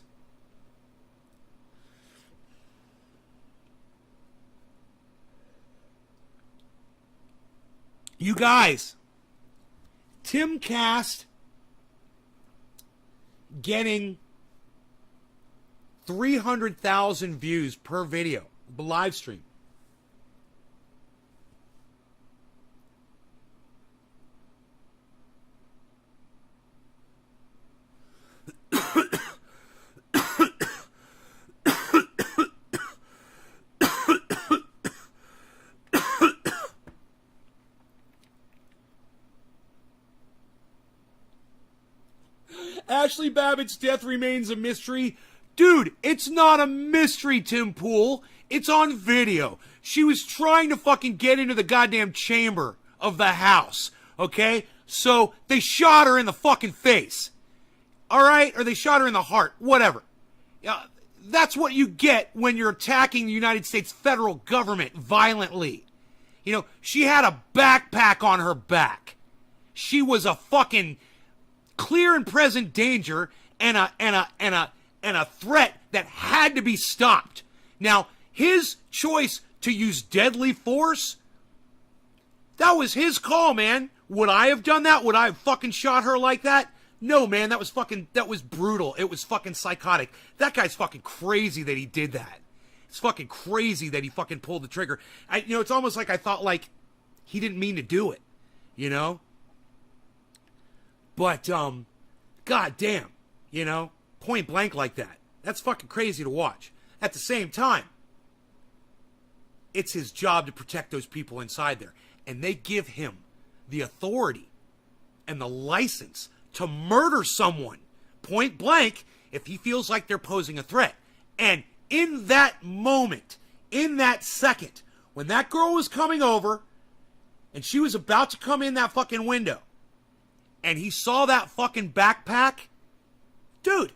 You guys, Timcast getting 300,000 views per video, live stream. Ashley Babbitt's death remains a mystery. Dude, it's not a mystery, Tim Pool. It's on video. She was trying to fucking get into the goddamn chamber of the house, okay? So they shot her in the fucking face, all right? Or they shot her in the heart, whatever. That's what you get when you're attacking the United States federal government violently. You know, she had a backpack on her back. She was a fucking clear and present danger and a threat that had to be stopped. Now, his choice to use deadly force, that was his call, man. Would I have done that? Would I have fucking shot her like that? No, man, that was brutal. It was fucking psychotic. That guy's fucking crazy that he did that. It's fucking crazy that he fucking pulled the trigger. It's almost like I thought like he didn't mean to do it, you know? But, goddamn, you know, point blank like that. That's fucking crazy to watch. At the same time, it's his job to protect those people inside there. And they give him the authority and the license to murder someone point blank if he feels like they're posing a threat. And in that moment, in that second, when that girl was coming over and she was about to come in that fucking window and he saw that fucking backpack, dude,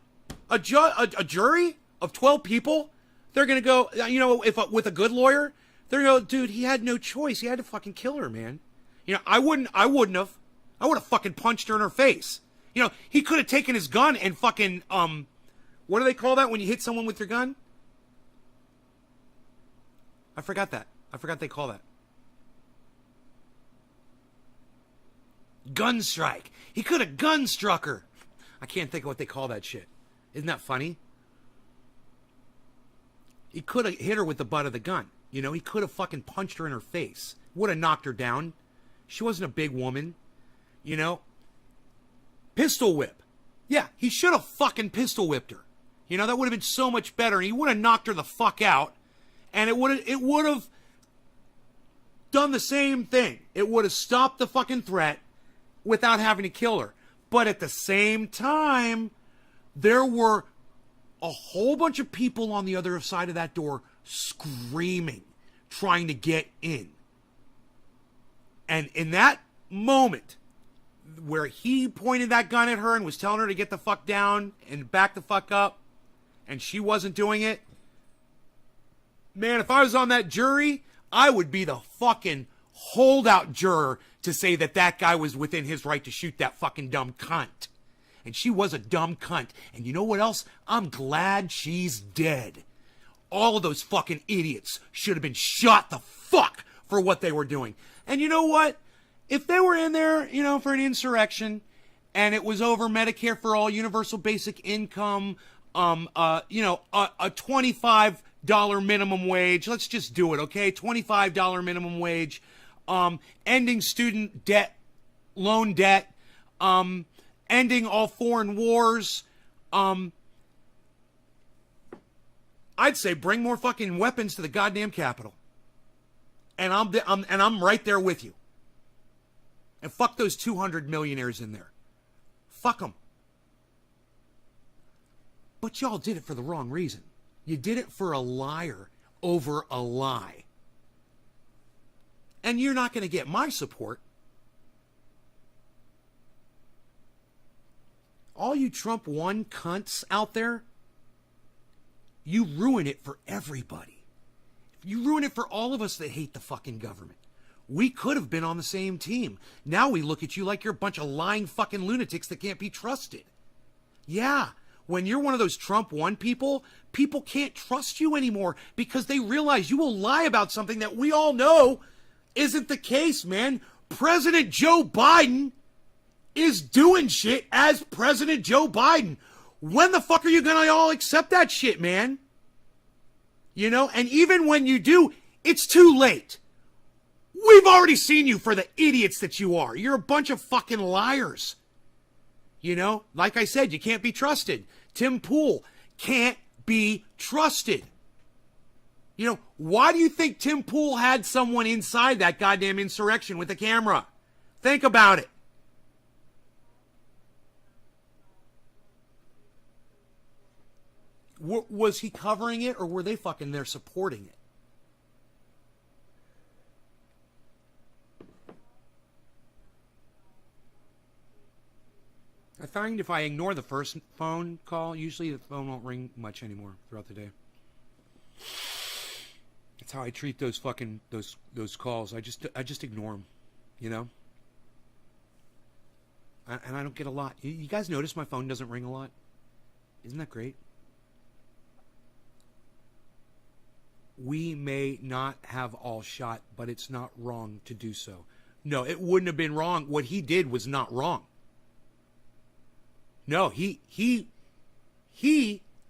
a jury of 12 people, they're going to go, you know, with a good lawyer, they're going to go, dude, he had no choice. He had to fucking kill her, man. You know, I wouldn't have. I would have fucking punched her in her face. You know, he could have taken his gun and fucking, what do they call that when you hit someone with your gun? I forgot that. I forgot they call that. Gun strike. He could have gun struck her. I can't think of what they call that shit. Isn't that funny? He could have hit her with the butt of the gun. You know, he could have fucking punched her in her face. Would have knocked her down. She wasn't a big woman. You know? Pistol whip. Yeah, he should have fucking pistol whipped her. You know, that would have been so much better. And he would have knocked her the fuck out. And it would have done the same thing. It would have stopped the fucking threat without having to kill her. But at the same time, there were a whole bunch of people on the other side of that door screaming, trying to get in. And in that moment, where he pointed that gun at her and was telling her to get the fuck down and back the fuck up, and she wasn't doing it, man, if I was on that jury, I would be the fucking holdout juror to say that that guy was within his right to shoot that fucking dumb cunt. And she was a dumb cunt. And you know what else? I'm glad she's dead. All of those fucking idiots should have been shot the fuck for what they were doing. And you know what? If they were in there, you know, for an insurrection, and it was over Medicare for all, universal basic income, you know, a $25 minimum wage. Let's just do it, okay? $25 minimum wage. Ending student debt, loan debt. Ending all foreign wars. I'd say bring more fucking weapons to the goddamn Capitol. And I'm right there with you. And fuck those 200 millionaires in there. Fuck them. But y'all did it for the wrong reason. You did it for a liar over a lie. And you're not going to get my support. All you Trump 1 cunts out there, you ruin it for everybody. You ruin it for all of us that hate the fucking government. We could have been on the same team. Now we look at you like you're a bunch of lying fucking lunatics that can't be trusted. Yeah, when you're one of those Trump 1 people, people can't trust you anymore because they realize you will lie about something that we all know isn't the case, man. President Joe Biden is doing shit as President Joe Biden. When the fuck are you gonna all accept that shit, man? You know, and even when you do, it's too late. We've already seen you for the idiots that you are. You're a bunch of fucking liars. You know, like I said, you can't be trusted. Tim Pool can't be trusted. You know, why do you think Tim Pool had someone inside that goddamn insurrection with a camera? Think about it. Was he covering it, or were they fucking there supporting it? I find if I ignore the first phone call, usually the phone won't ring much anymore throughout the day. That's how I treat those fucking those calls. I just ignore them, you know. And I don't get a lot. You guys notice my phone doesn't ring a lot? Isn't that great? We may not have all shot, but it's not wrong to do so. No, it wouldn't have been wrong. What he did was not wrong. No, he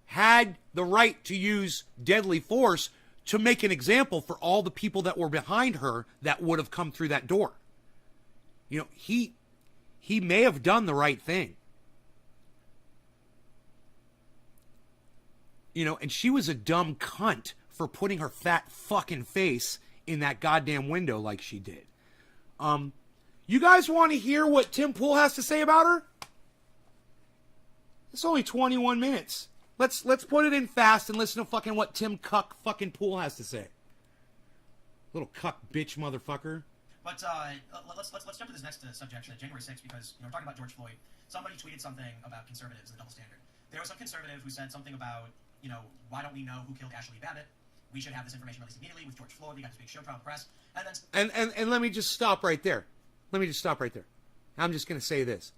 had the right to use deadly force to make an example for all the people that were behind her that would have come through that door. You know, he may have done the right thing. You know, and she was a dumb cunt for putting her fat fucking face in that goddamn window like she did. You guys want to hear what Tim Pool has to say about her? It's only 21 minutes. Let's put it in fast and listen to fucking what Tim Cuck fucking Pool has to say. Little cuck bitch motherfucker. But let's jump to this next subject, January 6th, because we're talking about George Floyd. Somebody tweeted something about conservatives and the double standard. There was some conservative who said something about, why don't we know who killed Ashley Babbitt? We should have this information released immediately with George Floyd. We got this big show trial in the press. And let me just stop right there. I'm just going to say this.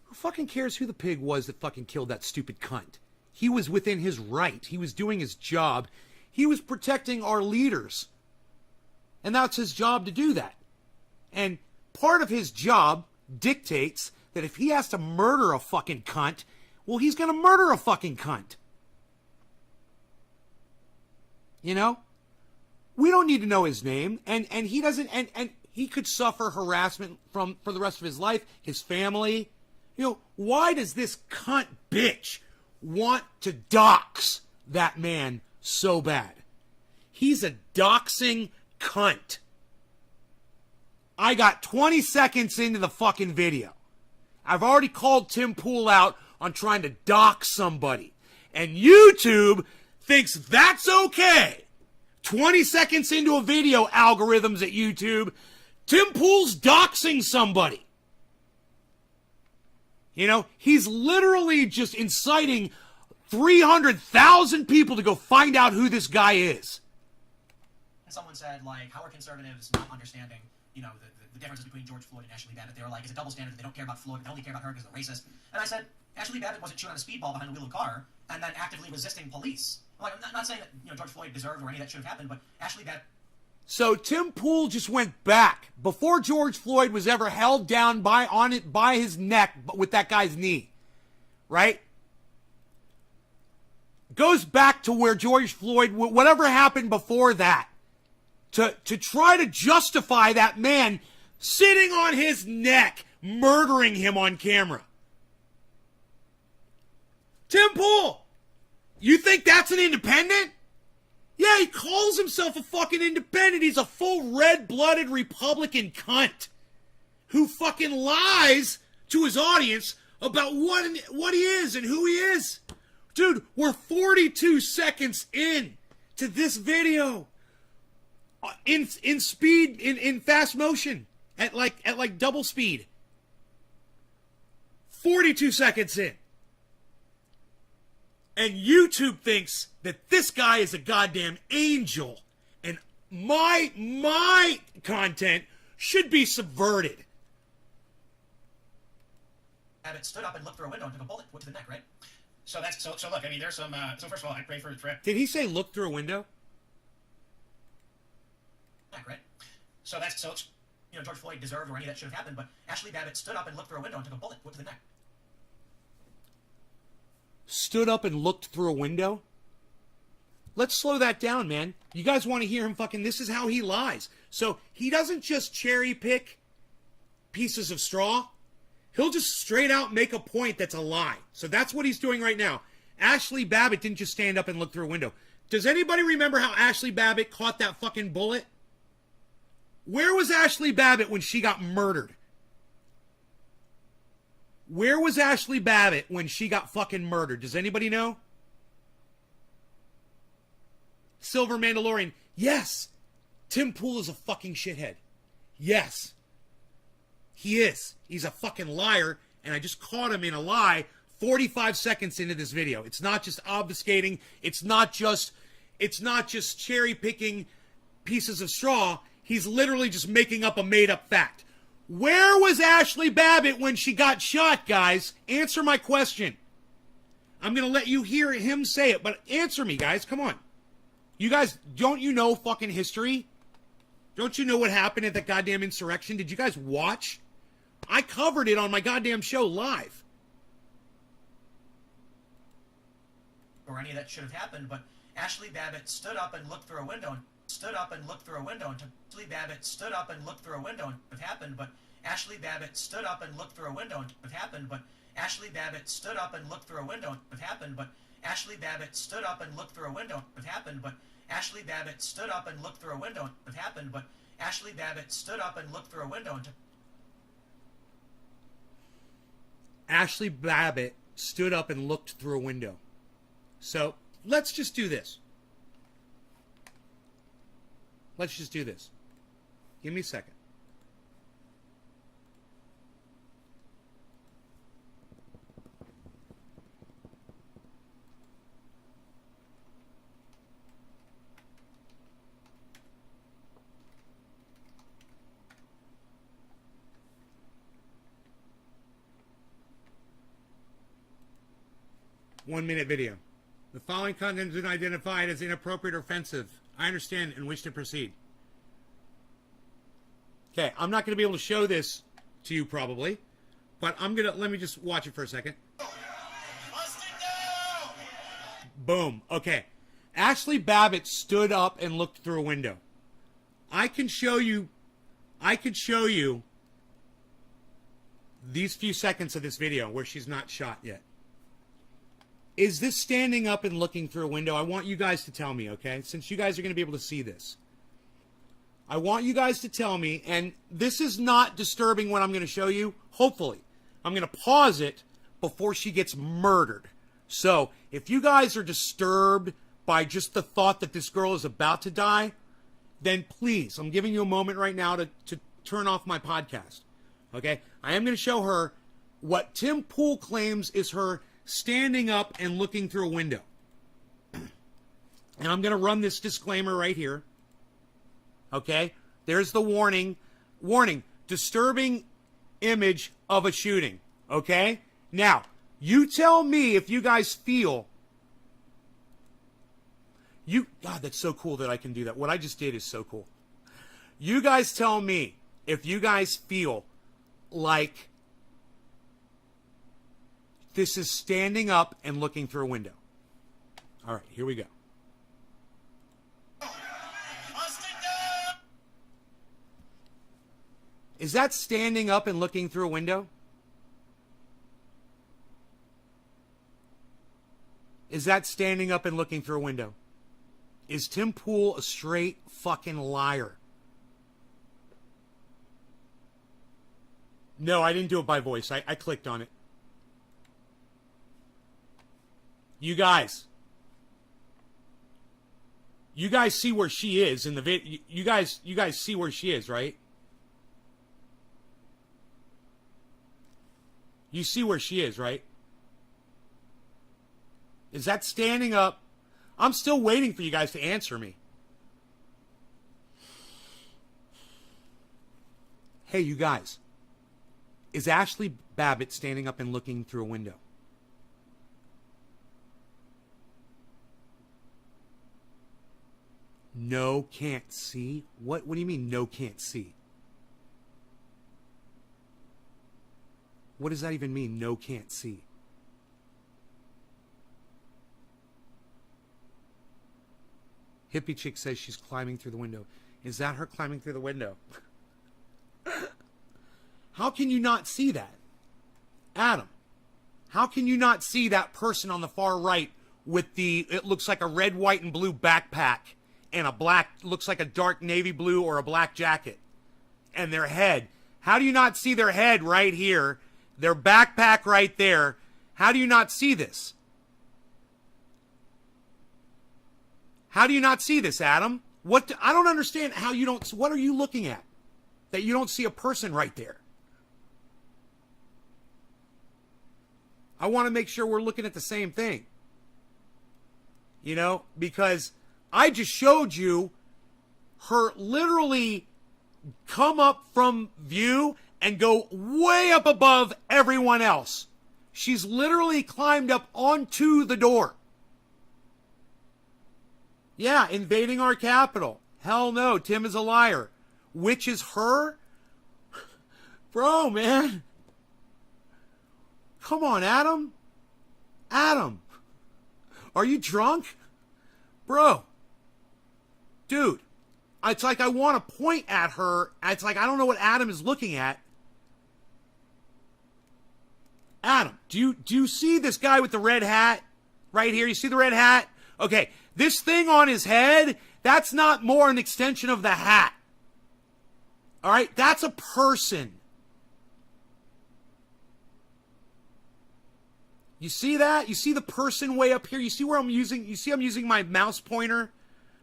Who fucking cares who the pig was that fucking killed that stupid cunt? He was within his right. He was doing his job. He was protecting our leaders. And that's his job to do that. And part of his job dictates that if he has to murder a fucking cunt, well, he's going to murder a fucking cunt. You know? We don't need to know his name. And he doesn't, and he could suffer harassment for the rest of his life, his family. You know, why does this cunt bitch want to dox that man so bad? He's a doxing cunt. I got 20 seconds into the fucking video. I've already called Tim Pool out on trying to dox somebody. And YouTube thinks that's okay. 20 seconds into a video, algorithms at YouTube, Tim Pool's doxing somebody. You know, he's literally just inciting 300,000 people to go find out who this guy is. And someone said, like, how are conservatives not understanding, the differences between George Floyd and Ashley Babbitt? They were like, it's a double standard. They don't care about Floyd. They only care about her because they're racist. And I said, Ashley Babbitt wasn't chewing on a speedball behind the wheel of a car and then actively resisting police. I'm not saying that George Floyd deserved or any of that should have happened, but Ashley Babbitt. So Tim Pool just went back before George Floyd was ever held down by his neck with that guy's knee, right? Goes back to where George Floyd, whatever happened before that, to try to justify that man sitting on his neck, murdering him on camera. Tim Pool, you think that's an independent? Yeah, he calls himself a fucking independent. He's a full red-blooded Republican cunt who fucking lies to his audience about what he is and who he is. Dude, we're 42 seconds in to this video in speed, in fast motion, at like double speed. 42 seconds in. And YouTube thinks that this guy is a goddamn angel and my content should be subverted. Babbitt stood up and looked through a window and took a bullet to the neck, right? So look, I mean, there's some, so first of all, I pray for the trip. Did he say look through a window? Neck, right? So George Floyd deserved or any of that should have happened, but Ashley Babbitt stood up and looked through a window and took a bullet to the neck. Stood up and looked through a window? Let's slow that down, man. You guys want to hear him fucking... This is how he lies. So he doesn't just cherry pick pieces of straw. He'll just straight out make a point that's a lie. So that's what he's doing right now. Ashley Babbitt didn't just stand up and look through a window. Does anybody remember how Ashley Babbitt caught that fucking bullet? Where was Ashley Babbitt when she got murdered? Where was Ashley Babbitt when she got fucking murdered? Does anybody know? Silver Mandalorian. Yes. Tim Pool is a fucking shithead. Yes. He is. He's a fucking liar, and I just caught him in a lie 45 seconds into this video. It's not just obfuscating. It's not just cherry picking pieces of straw. He's literally just making up a made up fact. Where was Ashley Babbitt when she got shot, guys? Answer my question. I'm going to let you hear him say it, but answer me, guys. Come on. You guys, don't you know fucking history? Don't you know what happened at that goddamn insurrection? Did you guys watch? I covered it on my goddamn show live. Or any of that should have happened, but Ashley Babbitt stood up and looked through a window and stood up and looked through a window and Ashley Babbitt stood up and looked through a window and it happened, but Ashley Babbitt stood up and looked through a window and it happened, but Ashley Babbitt stood up and looked through a window and it happened, but Ashley Babbitt stood up and looked through a window and it happened, but Ashley Babbitt stood up and looked through a window and it happened, but Ashley Babbitt stood up and looked through a window and Ashley Babbitt stood up and looked through a window. So let's just do this. Let's just do this. Give me a second. One-minute video. The following content has been identified as inappropriate or offensive. I understand and wish to proceed. Okay, I'm not going to be able to show this to you probably, but let me just watch it for a second. Boom. Okay. Ashley Babbitt stood up and looked through a window. I could show you these few seconds of this video where she's not shot yet. Is this standing up and looking through a window? I want you guys to tell me, okay? Since you guys are going to be able to see this. I want you guys to tell me, and this is not disturbing what I'm going to show you, hopefully. I'm going to pause it before she gets murdered. So, if you guys are disturbed by just the thought that this girl is about to die, then please, I'm giving you a moment right now to turn off my podcast. Okay? I am going to show her what Tim Pool claims is her standing up and looking through a window. And I'm going to run this disclaimer right here. Okay? There's the warning. Warning. Disturbing image of a shooting. Okay? Now, you tell me if you guys feel... God, that's so cool that I can do that. What I just did is so cool. You guys tell me if you guys feel like this is standing up and looking through a window. All right, here we go. Is that standing up and looking through a window? Is that standing up and looking through a window? Is Tim Pool a straight fucking liar? No, I didn't do it by voice. I clicked on it. You guys see where she is in the video. You guys see where she is, right? You see where she is, right? Is that standing up? I'm still waiting for you guys to answer me. Hey, you guys. Is Ashley Babbitt standing up and looking through a window? No, can't see? What do you mean, no, can't see? What does that even mean, no, can't see? Hippie chick says she's climbing through the window. Is that her climbing through the window? How can you not see that? Adam, how can you not see that person on the far right with it looks like a red, white, and blue backpack and a black, looks like a dark navy blue or a black jacket, and their head? How do you not see their head right here, their backpack right there? How do you not see this? How do you not see this, Adam? I don't understand how you don't. What are you looking at that you don't see a person right there? I want to make sure we're looking at the same thing. You know, because I just showed you her literally come up from view and go way up above everyone else. She's literally climbed up onto the door. Yeah, invading our capital. Hell no, Tim is a liar. Which is her? Bro, man. Come on, Adam. Adam. Are you drunk? Bro. Dude. It's like I want to point at her. It's like I don't know what Adam is looking at. Adam, do you see this guy with the red hat? Right here, you see the red hat? Okay, this thing on his head, that's not more an extension of the hat. All right, that's a person. You see that? You see the person way up here? You see where I'm using, I'm using my mouse pointer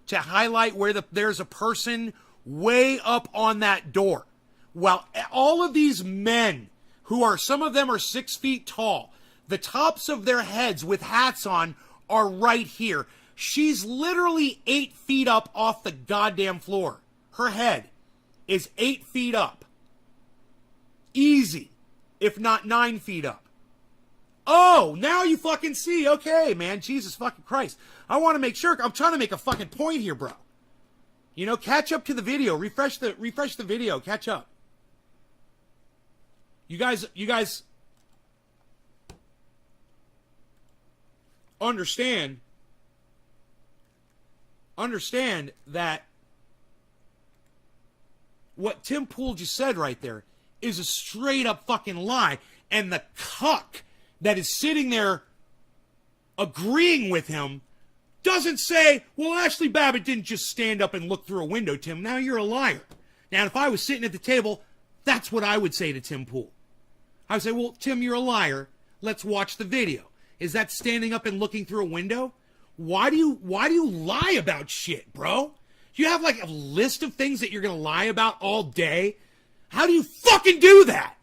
to highlight where there's a person way up on that door. Well, all of these men who are, some of them are 6 feet tall, the tops of their heads with hats on are right here. She's literally 8 feet up off the goddamn floor. Her head is 8 feet up. Easy, if not 9 feet up. Oh, now you fucking see. Okay, man. Jesus fucking Christ. I want to make sure. I'm trying to make a fucking point here, bro. You know, catch up to the video. Refresh the video. Catch up. You guys understand that what Tim Pool just said right there is a straight up fucking lie. And the cuck that is sitting there agreeing with him doesn't say, well, Ashley Babbitt didn't just stand up and look through a window, Tim. Now you're a liar. Now, if I was sitting at the table, that's what I would say to Tim Pool. I would say, well, Tim, you're a liar. Let's watch the video. Is that standing up and looking through a window? Why do you lie about shit, bro? Do you have like a list of things that you're going to lie about all day? How do you fucking do that?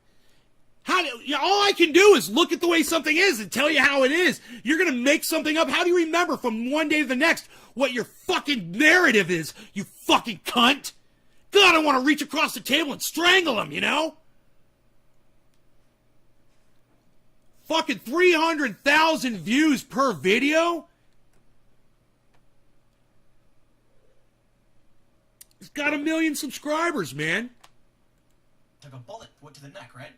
All I can do is look at the way something is and tell you how it is. You're going to make something up. How do you remember from one day to the next what your fucking narrative is, you fucking cunt? God, I want to reach across the table and strangle him, you know? Fucking 300,000 views per video? He's got 1 million subscribers, man. Took a bullet, went to the neck, right?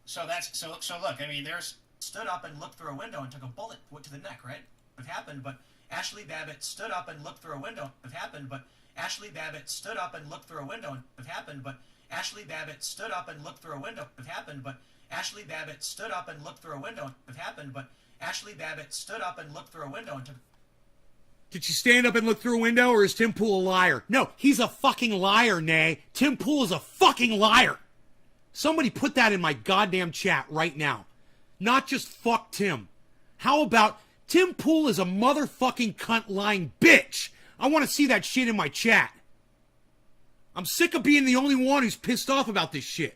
So look, I mean, there's stood up and looked through a window and took a bullet, went to the neck, right? It happened, but Ashley Babbitt stood up and looked through a window. It happened, but Ashley Babbitt stood up and looked through a window. It happened, but Ashley Babbitt stood up and looked through a window. It happened, but Ashley Babbitt stood up and looked through a window. It happened, but Ashley Babbitt stood up and looked through a window and took. Did she stand up and look through a window, or is Tim Pool a liar? No, he's a fucking liar, Nay. Tim Pool is a fucking liar. Somebody put that in my goddamn chat right now. Not just fuck Tim. How about Tim Pool is a motherfucking cunt lying bitch? I want to see that shit in my chat. I'm sick of being the only one who's pissed off about this shit.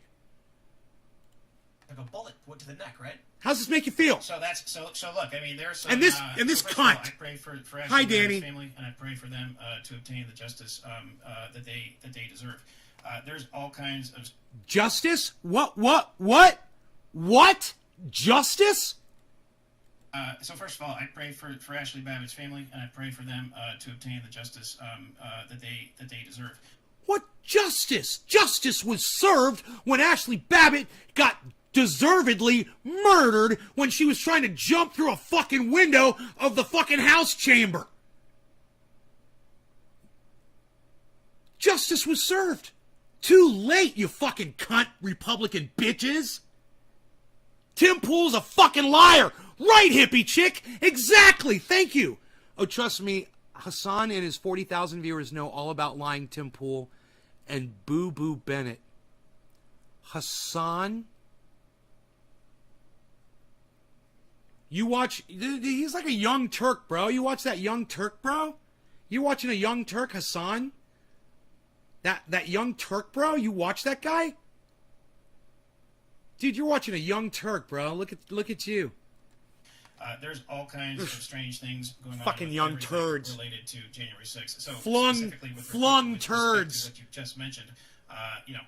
Took a bullet, went to the neck, right? How's this make you feel? So look, I mean, there's some, and this cunt. All, I pray for Hi, Danny. family, and I pray for them to obtain the justice that they deserve. There's all kinds of justice. What? Justice? So first of all, I pray for Ashley Babbitt's family, and I pray for them to obtain the justice that they deserve. What justice? Justice was served when Ashley Babbitt got deservedly murdered when she was trying to jump through a fucking window of the fucking House chamber. Justice was served. Too late, you fucking cunt Republican bitches. Tim Pool's a fucking liar. Right, hippie chick? Exactly. Thank you. Oh, trust me, Hassan and his 40,000 viewers know all about lying Tim Pool and Boo Boo Bennett. Hassan? You watch... He's like a young Turk, bro. You watch that young Turk, bro? You watching a young Turk, Hassan? That young Turk, bro? You watch that guy? Dude, you're watching a young Turk, bro. Look at you. There's all kinds of strange things going on. Fucking with young everything turds. related to January 6th. So Flung specifically with respect to turds. what you just mentioned, you know,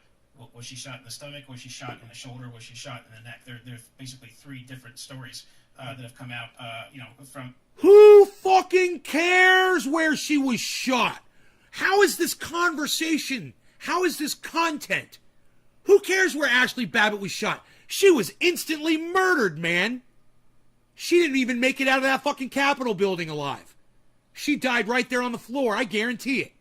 was she shot in the stomach? Was she shot in the shoulder? Was she shot in the neck? There's basically 3 different stories that have come out. You know, from Who fucking cares where she was shot? How is this conversation? How is this content? Who cares where Ashley Babbitt was shot? She was instantly murdered, man. She didn't even make it out of that fucking Capitol building alive. She died right there on the floor, I guarantee it.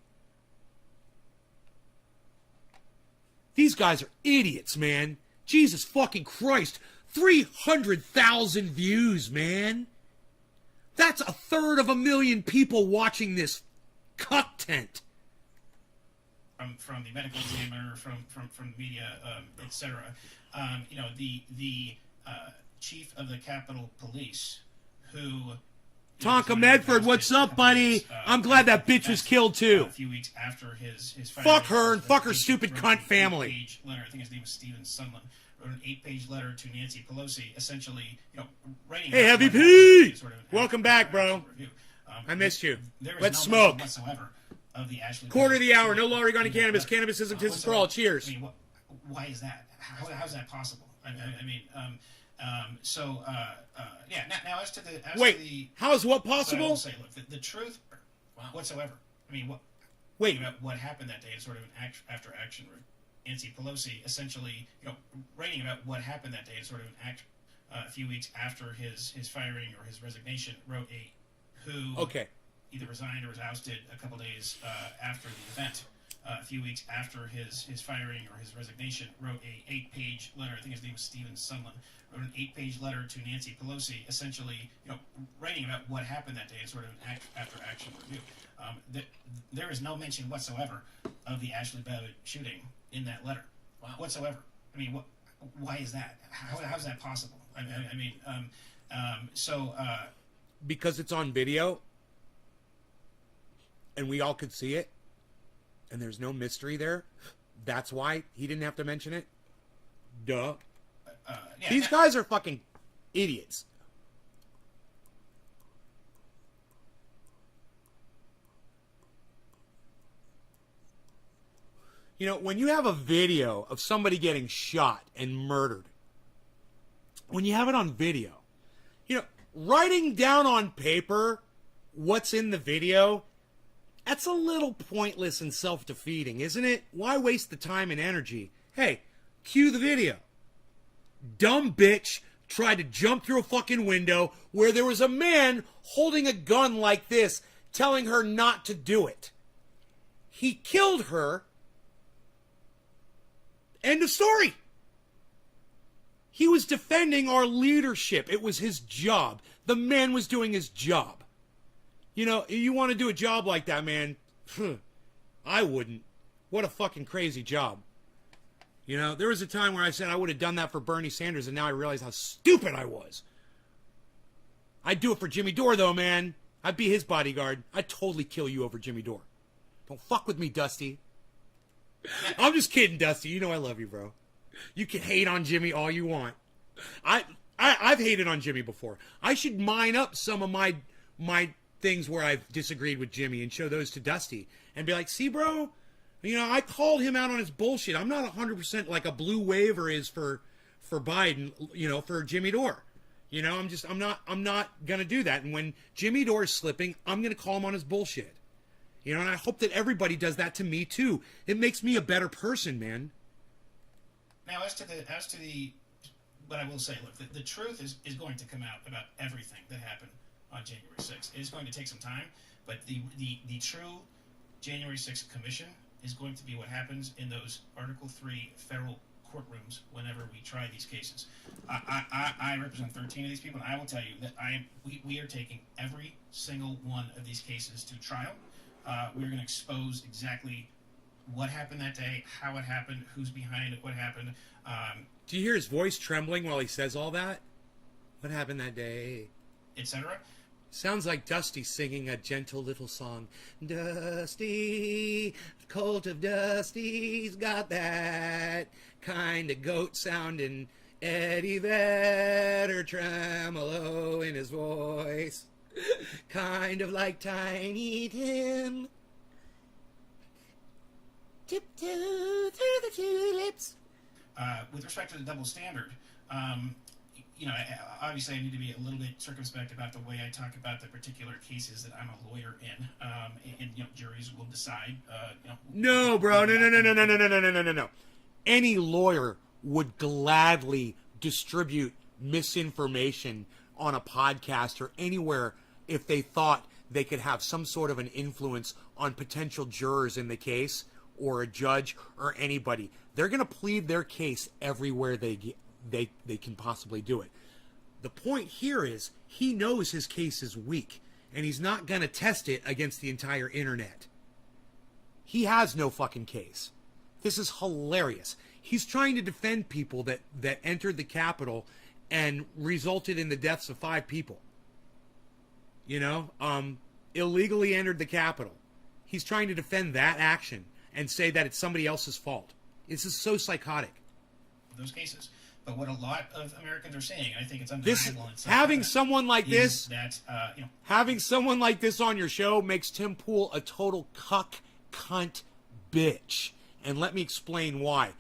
These guys are idiots, man. Jesus fucking Christ. 300,000 views, man. That's 1/3 people watching this cuck tent. From the medical examiner, from the media, etc. You know, the chief of the Capitol Police, who Tonka Medford, what's up, buddy? I'm glad that bitch was killed too. A few weeks after his fuck her and fuck her stupid cunt family. Letter, I think his name was Stephen Sunland. Wrote an 8-page letter to Nancy Pelosi, essentially, you know, writing. Hey, Heavy P! Welcome back, bro. I missed you. Let's smoke. Whatsoever of the Ashley Quarter of the hour. No longer regarding cannabis. Cannabis isn't for all. Cheers. I mean, why is that? How is that possible? I mean, yeah. Now as to the how is what possible? I will say, look, the truth whatsoever. I mean, what happened that day is sort of an after action. Nancy Pelosi, essentially, you know, writing about what happened that day is sort of an a few weeks after his firing or his resignation, wrote either resigned or was ousted a couple days after the event. A few weeks after his firing or his resignation, wrote a 8-page letter. I think his name was Stephen Sunland. Wrote an 8-page letter to Nancy Pelosi, essentially, you know, writing about what happened that day is sort of an after-action review. There is no mention whatsoever of the Ashley Babbitt shooting in that letter, whatsoever. I mean, why is that? How is that possible? Because it's on video, and we all could see it, and there's no mystery there. That's why he didn't have to mention it. Duh. These guys are fucking idiots. You know, when you have a video of somebody getting shot and murdered, when you have it on video, you know, writing down on paper what's in the video, that's a little pointless and self-defeating, isn't it? Why waste the time and energy? Hey, cue the video. Dumb bitch tried to jump through a fucking window where there was a man holding a gun like this, telling her not to do it. He killed her. End of story. He was defending our leadership. It was his job. The man was doing his job. You know, you want to do a job like that, man? I wouldn't. What a fucking crazy job. You know, there was a time where I said I would have done that for Bernie Sanders, and now I realize how stupid I was. I'd do it for Jimmy Dore, though, man. I'd be his bodyguard. I'd totally kill you over Jimmy Dore. Don't fuck with me, Dusty. I'm just kidding, Dusty. You know I love you, bro. You can hate on Jimmy all you want. I've hated on Jimmy before. I should mine up some of my things where I've disagreed with Jimmy and show those to Dusty and be like, see, bro, you know, I called him out on his bullshit. I'm not 100% like a blue waiver is for Biden, you know, for Jimmy Dore. You know, I'm not gonna do that. And when Jimmy Dore is slipping, I'm gonna call him on his bullshit. You know, and I hope that everybody does that to me too. It makes me a better person, man. Now, as to the, what I will say, look, the truth is going to come out about everything that happened on January 6th. It is going to take some time, but the true January 6th commission is going to be what happens in those Article 3 federal courtrooms whenever we try these cases. I represent 13 of these people, and I will tell you that we are taking every single one of these cases to trial. We're going to expose exactly what happened that day, how it happened, who's behind it, what happened. Do you hear his voice trembling while he says all that? What happened that day? Etc. Sounds like Dusty singing a gentle little song. Dusty, colt of Dusty's got that kind of goat sounding Eddie Vedder tremolo in his voice, kind of like Tiny Tim. Tiptoe through the tulips. With respect to the double standard, obviously I need to be a little bit circumspect about the way I talk about the particular cases that I'm a lawyer in, and juries will decide. No, bro, no. Any lawyer would gladly distribute misinformation on a podcast or anywhere if they thought they could have some sort of an influence on potential jurors in the case or a judge or anybody. They're going to plead their case everywhere they can possibly do it. The point here is he knows his case is weak, and he's not going to test it against the entire internet. He has no fucking case. This is hilarious. He's trying to defend people that entered the Capitol and resulted in the deaths of 5 people. Illegally entered the Capitol. He's trying to defend that action and say that it's somebody else's fault. This is so psychotic. Those cases. But what a lot of Americans are saying, I think it's undeniable. Having someone like this, that, having someone like this on your show makes Tim Pool a total cunt bitch. And let me explain why.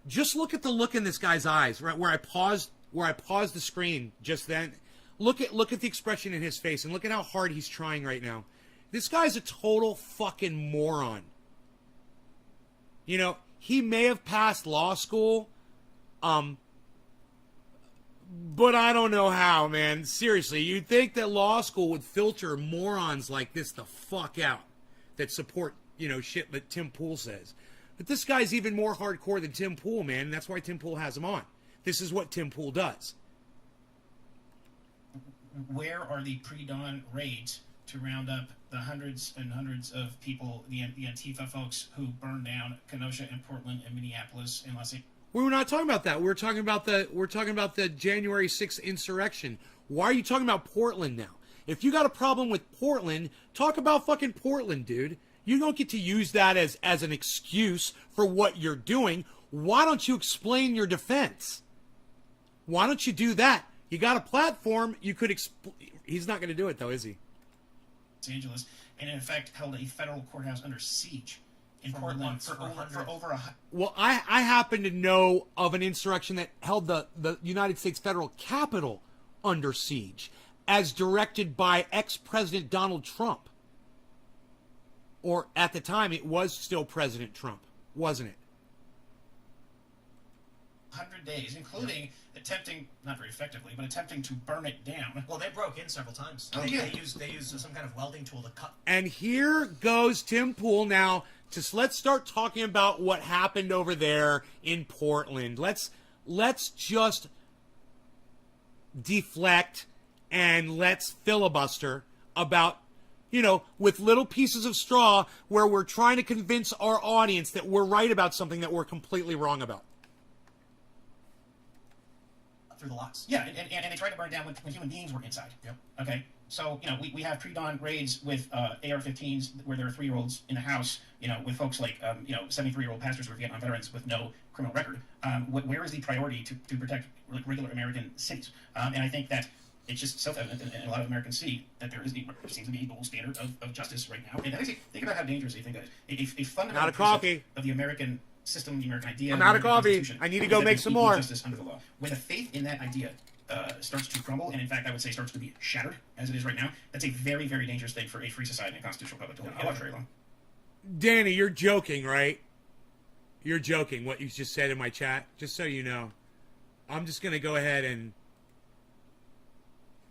Just look at the look in this guy's eyes, right where I paused the screen just then. Look at the expression in his face and look at how hard he's trying right now. This guy's a total fucking moron. He may have passed law school, but I don't know how, man. Seriously, you'd think that law school would filter morons like this the fuck out that support, shit that Tim Pool says. But this guy's even more hardcore than Tim Pool, man, and that's why Tim Pool has him on. This is what Tim Pool does. Where are the pre-dawn raids to round up the hundreds and hundreds of people, the Antifa folks who burned down Kenosha and Portland and Minneapolis and Los Angeles? We were not talking about that. We're talking about the January 6th insurrection. Why are you talking about Portland now? If you got a problem with Portland, talk about fucking Portland, dude. You don't get to use that as an excuse for what you're doing. Why don't you explain your defense? Why don't you do that? You got a platform. You could He's not going to do it, though, is he? Los Angeles, and in effect held a federal courthouse under siege in Portland for over a... Well, I happen to know of an insurrection that held the United States federal Capitol under siege, as directed by ex-President Donald Trump. Or at the time, it was still President Trump, wasn't it? 100 days, including attempting, not very effectively, but attempting to burn it down. Well, they broke in several times. Oh, They yeah. used some kind of welding tool to cut. And here goes Tim Pool now. Let's start talking about what happened over there in Portland. Let's just deflect and let's filibuster about, with little pieces of straw where we're trying to convince our audience that we're right about something that we're completely wrong about. Through the locks. Yeah, and they tried to burn it down when human beings were inside. Yep. Okay, so we have pre-dawn raids with AR-15s where there are 3-year-olds in the house. With folks like 73-year-old pastors who are Vietnam veterans with no criminal record. Where is the priority to protect regular American cities? And I think that it's just self-evident, and a lot of Americans see that there seems to be a gold standard of justice right now. And I think about how dangerous I think that is. A fundamental Not a coffee. of the American system, the American idea. I'm out of the American coffee. Constitution I need to is go that make there's some equal more. Justice under the law. When the faith in that idea starts to crumble, and in fact I would say starts to be shattered, as it is right now, that's a very, very dangerous thing for a free society and constitutional republic to hold together very long. Danny, you're joking, right? You're joking what you just said in my chat, just so you know. I'm just going to go ahead and...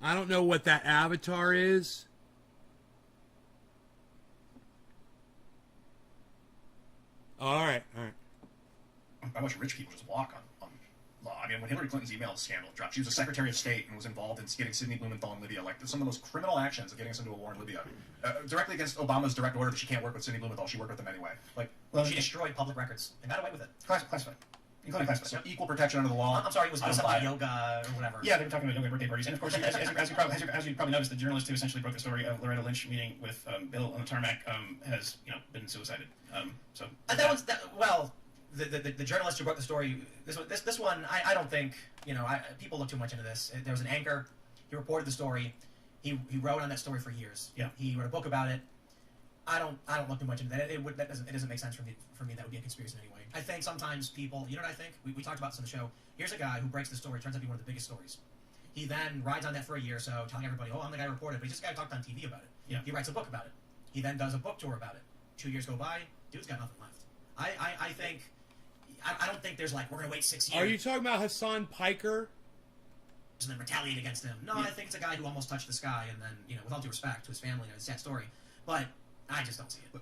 I don't know what that avatar is. All right. How much rich people just walk on law. I mean, when Hillary Clinton's email scandal dropped, she was a Secretary of State and was involved in getting Sidney Blumenthal in Libya, like some of the most criminal actions of getting us into a war in Libya, directly against Obama's direct order that she can't work with Sidney Blumenthal. She worked with him anyway. Well, she destroyed public records and got away with it. Classified. Including classified. So equal protection under the law. I'm sorry, it was I don't something buy it. yoga or whatever. Yeah, they were talking about yoga birthday parties, and of course, as you probably noticed, the journalist who essentially broke the story of Loretta Lynch meeting with Bill on the tarmac has been suicided. And the journalist who broke the story, this one, I don't think, people look too much into this. There was an anchor, he reported the story, he wrote on that story for years. Yeah. He wrote a book about it. I don't look too much into that. It doesn't make sense for me. That would be a conspiracy in any way. I think sometimes people, you know what I think? We talked about this on the show. Here's a guy who breaks the story, turns out to be one of the biggest stories. He then rides on that for a year or so, telling everybody, oh, I'm the guy who reported it, but he's just a guy who talked on TV about it. Yeah. He writes a book about it. He then does a book tour about it. 2 years go by, dude's got nothing left. I think, I don't think there's like, we're going to wait 6 years. Are you talking about Hassan Piker? And then retaliate against him. No, I think it's a guy who almost touched the sky, and then, with all due respect to his family, it's a sad story. But I just don't see it.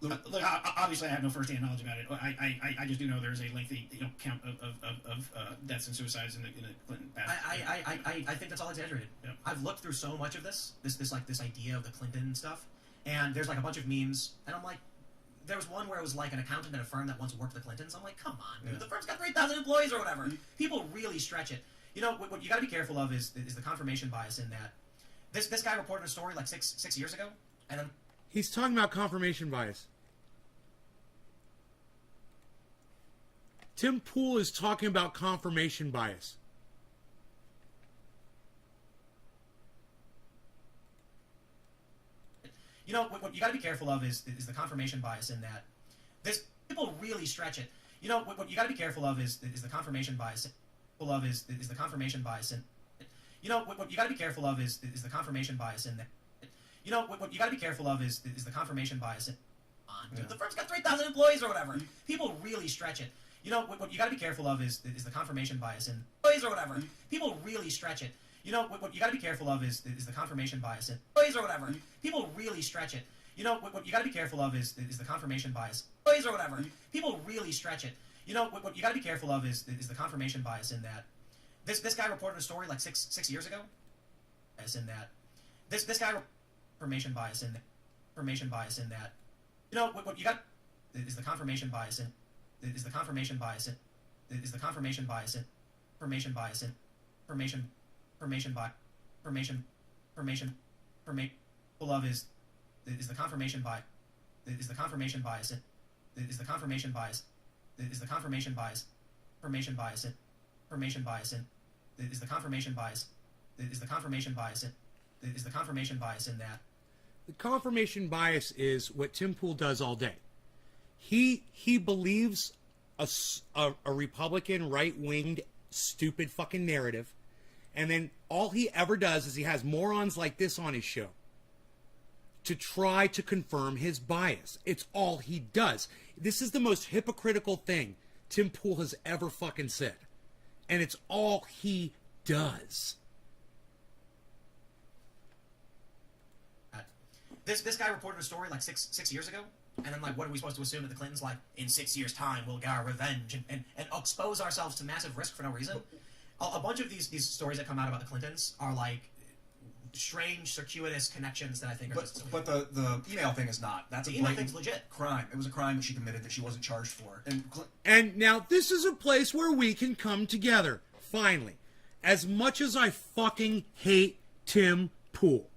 Look, obviously, I have no first-hand knowledge about it. I just do know there's a lengthy count of deaths and suicides in the Clinton past. I think that's all exaggerated. Yeah. I've looked through so much of this idea of the Clinton stuff, and there's like a bunch of memes, and I'm like, there was one where it was like an accountant at a firm that once worked for the Clintons. I'm like, come on, dude, the firm's got 3,000 employees or whatever. People really stretch it. What you got to be careful of is the confirmation bias in that this guy reported a story like six years ago, and then He's talking about confirmation bias. Tim Pool is talking about confirmation bias. What you got to be careful of is the confirmation bias in that people really stretch it. What you got to be careful of is the confirmation bias. Is the confirmation bias in what you got to be careful of is the confirmation bias in that. What you got to be careful of is the confirmation bias in. Dude, the firm's got 3,000 employees or whatever. People really stretch it. What you got to be careful of is the confirmation bias in employees or whatever. People really stretch it. What you got to be careful of is the confirmation bias in employees or whatever. People really stretch it. What you got to be careful of is the confirmation bias employees or whatever. People really stretch it. What you got to be careful of is the confirmation bias in that this guy reported a story like six years ago. As in that this guy confirmation bias in that what you got is the confirmation bias in is the confirmation bias in is the confirmation bias in information bias in information by information love is the confirmation bias is the confirmation bias in is the confirmation bias is the confirmation bias information bias in information bias in is the confirmation bias is the confirmation bias in is the confirmation bias in that. The confirmation bias is what Tim Pool does all day. He believes a Republican right-winged stupid fucking narrative, and then all he ever does is he has morons like this on his show to try to confirm his bias. It's all he does. This is the most hypocritical thing Tim Pool has ever fucking said, and it's all he does. This guy reported a story like six years ago, and then like, what are we supposed to assume that the Clintons like in 6 years' time will get our revenge and expose ourselves to massive risk for no reason? A bunch of these stories that come out about the Clintons are like strange, circuitous connections that I think are. But the email thing is not. That's the a email blatant thing's legit crime. It was a crime that she committed that she wasn't charged for. And now this is a place where we can come together. Finally, as much as I fucking hate Tim Pool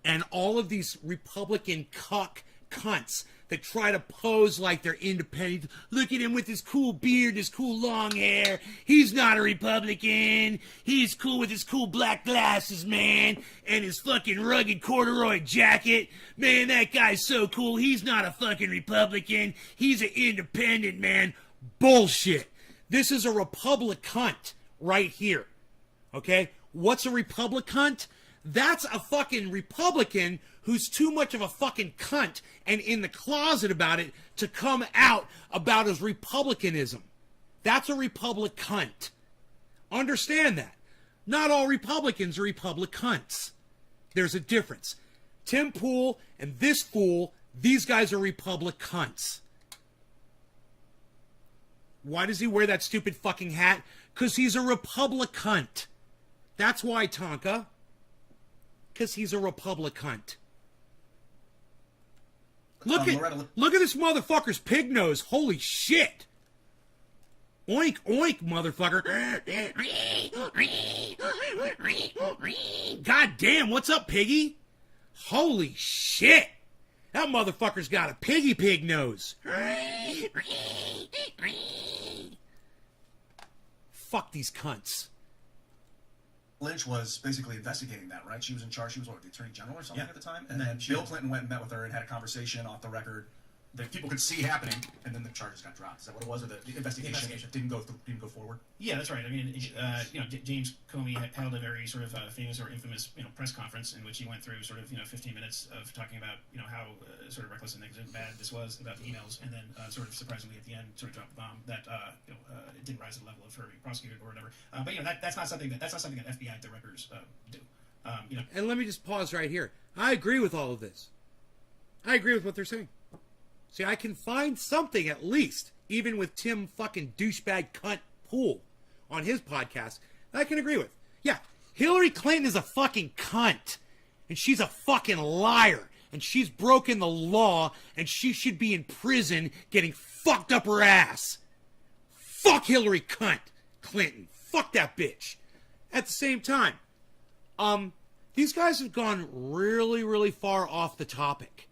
and all of these Republican cunts that try to pose like they're independent. Look at him with his cool beard, his cool long hair. He's not a Republican. He's cool with his cool black glasses, man, and his fucking rugged corduroy jacket. Man, that guy's so cool. He's not a fucking Republican. He's an independent, man. Bullshit. This is a Republic cunt right here. Okay? What's a Republic cunt? That's a fucking Republican who's too much of a fucking cunt and in the closet about it to come out about his Republicanism. That's a Republic cunt. Understand that. Not all Republicans are Republic cunts. There's a difference. Tim Pool and this fool, these guys are Republic cunts. Why does he wear that stupid fucking hat? Because he's a Republic cunt. That's why, Tonka. Because he's a Republic cunt. Look at this motherfucker's pig nose. Holy shit. Oink, oink, motherfucker. God damn, what's up, piggy? Holy shit. That motherfucker's got a piggy pig nose. fuck these cunts. Lynch was basically investigating that, right? She was in charge. She was what, the Attorney General or something Yeah. at the time? And then Bill Clinton went and met with her and had a conversation off the record that people could see happening, and then the charges got dropped. Is that what it was, or the investigation didn't go forward? Yeah, that's right. I mean, James Comey had held a very sort of famous or infamous, press conference in which he went through sort of, 15 minutes of talking about, how sort of reckless and negligent bad this was about the emails, and then sort of surprisingly at the end sort of dropped the bomb that it didn't rise to the level of her being prosecuted or whatever. But that's not something that FBI directors do. And let me just pause right here. I agree with all of this. I agree with what they're saying. See, I can find something at least, even with Tim fucking douchebag cunt Poole on his podcast, that I can agree with. Yeah, Hillary Clinton is a fucking cunt. And she's a fucking liar. And she's broken the law. And she should be in prison getting fucked up her ass. Fuck Hillary Clinton. Fuck that bitch. At the same time, these guys have gone really, really far off the topic.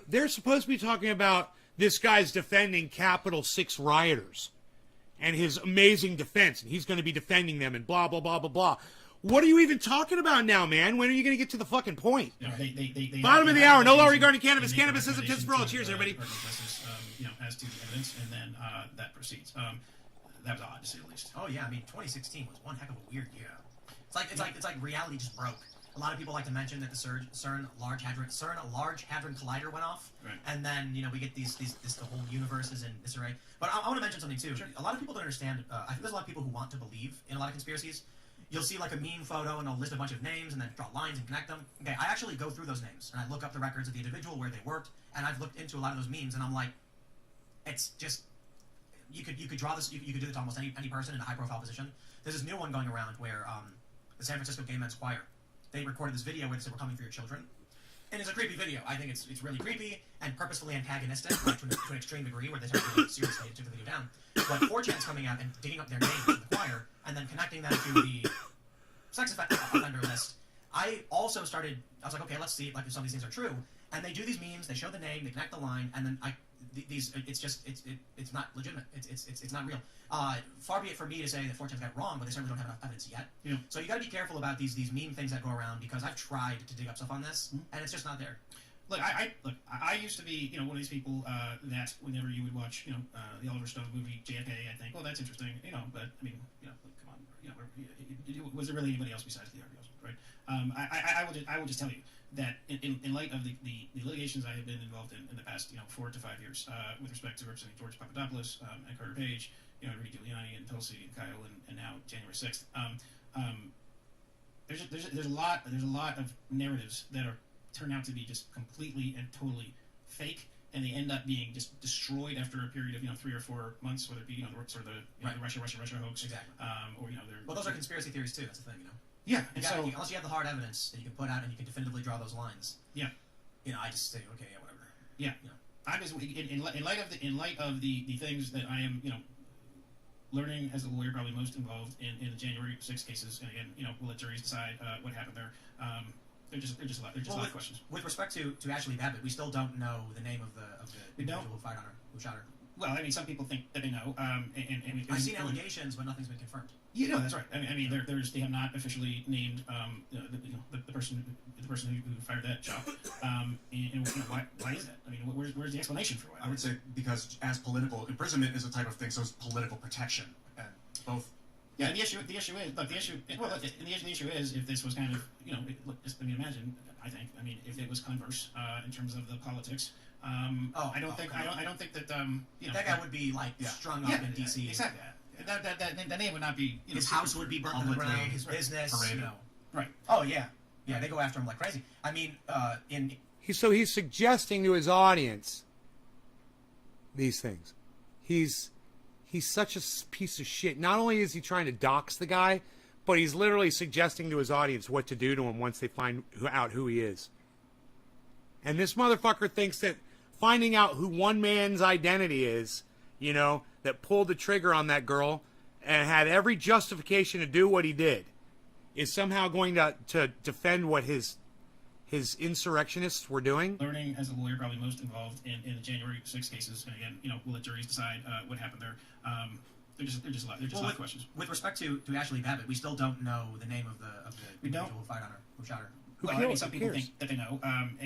They're supposed to be talking about this guy's defending Capitol 6 rioters and his amazing defense, and he's going to be defending them and blah, blah, blah, blah, blah. What are you even talking about now, man? When are you going to get to the fucking point? Bottom of the hour, no law regarding cannabis. Cannabis isn't just for all. Cheers, everybody. As to the evidence, and then that proceeds. That was odd, to say the least. Oh yeah, I mean, 2016 was one heck of a weird year. It's like reality just broke. A lot of people like to mention that the CERN Large Hadron Collider went off, right. And then we get the whole universe is in disarray. But I want to mention something too. Sure. A lot of people don't understand. I think there's a lot of people who want to believe in a lot of conspiracies. You'll see like a meme photo and they'll list a bunch of names and then draw lines and connect them. Okay, I actually go through those names and I look up the records of the individual where they worked, and I've looked into a lot of those memes and I'm like, it's just you could draw this. You could do it to almost any person in a high profile position. There's this new one going around where the San Francisco Gay Men's Choir. They recorded this video where they said, "We're coming for your children." And it's a creepy video. I think it's really creepy and purposefully antagonistic, like to an extreme degree, where they start to seriously took the video down. But 4chan's coming out and digging up their names in the choir and then connecting that to the sex offender list. I was like, okay, let's see if some of these things are true. And they do these memes, they show the name, they connect the line, and then it's not legitimate. It's not real. Far be it for me to say that 4chan's got it wrong, but they certainly don't have enough evidence yet. Yeah. So you got to be careful about these meme things that go around, because I've tried to dig up stuff on this, and it's just not there. Look, I used to be, one of these people that whenever you would watch, the Oliver Stone movie JFK, I'd think, well, that's interesting, but I mean, come on, was there really anybody else besides the RBOs, right? I will just tell you that in light of the litigations I have been involved in the past, 4 to 5 years, with respect to representing George Papadopoulos and Carter Page, Rudy Giuliani and Tulsi and Kyle and now January 6th, there's a lot of narratives that turn out to be just completely and totally fake, and they end up being just destroyed after a period of 3 or 4 months, whether it be the Russia hoax, exactly, or well, those are conspiracy theories too. That's the thing, Yeah, and so unless you have the hard evidence that you can put out and you can definitively draw those lines, yeah, I just say okay, yeah, whatever. Yeah, I just in light of the things that I am learning as a lawyer, probably most involved in the January 6 cases, and again, we'll let juries decide what happened there. There's just a lot of questions. With respect to Ashley Babbitt, we still don't know the name of the individual who fired on her, who shot her. Well, I mean, some people think that they know, and I've seen allegations, but nothing's been confirmed. Yeah, no, that's right. I mean, they have not officially named the person who fired that shot. And why is that? I mean, where's the explanation for why? I would say because as political imprisonment is a type of thing, so is political protection, and both. Yeah, and the issue is if this was kind of imagine. I mean, if it was converse in terms of the politics. I don't think that that guy would be strung up in DC. Exactly. That name would not be. His house would be burnt to the ground. His business. Right. Oh yeah. Yeah, they go after him like crazy. I mean, he's suggesting to his audience these things. He's such a piece of shit. Not only is he trying to dox the guy, but he's literally suggesting to his audience what to do to him once they find out who he is. And this motherfucker thinks that finding out who one man's identity is, that pulled the trigger on that girl and had every justification to do what he did, is somehow going to defend what his insurrectionists were doing. Learning as a lawyer, probably most involved in the January 6 cases, and again, we'll let juries decide what happened there. They're just a lot of questions. With respect to Ashley Babbitt, we still don't know the name of the We don't. individual who fired on her, who shot her. Well, I mean, some people think that they know, and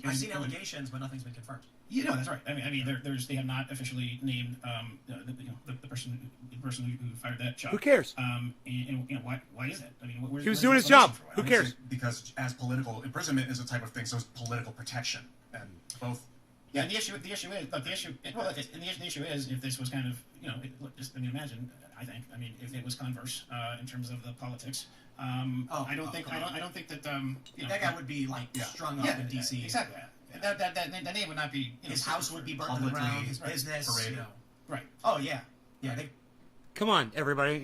I've seen allegations, but nothing's been confirmed. You know, that's right. I mean, they have not officially named the person who fired that shot. Who cares? And why is that? I mean, He was doing his job. Who cares? Because as political imprisonment is a type of thing, so is political protection, and both. Yeah, and the issue is if this was kind of imagine. I mean, if it was converse in terms of the politics. I don't think that that guy would be like strung up in DC. Exactly. That name would not be. His house would be burned to the ground. His business. Paraded. Right. Oh yeah. Come on, everybody.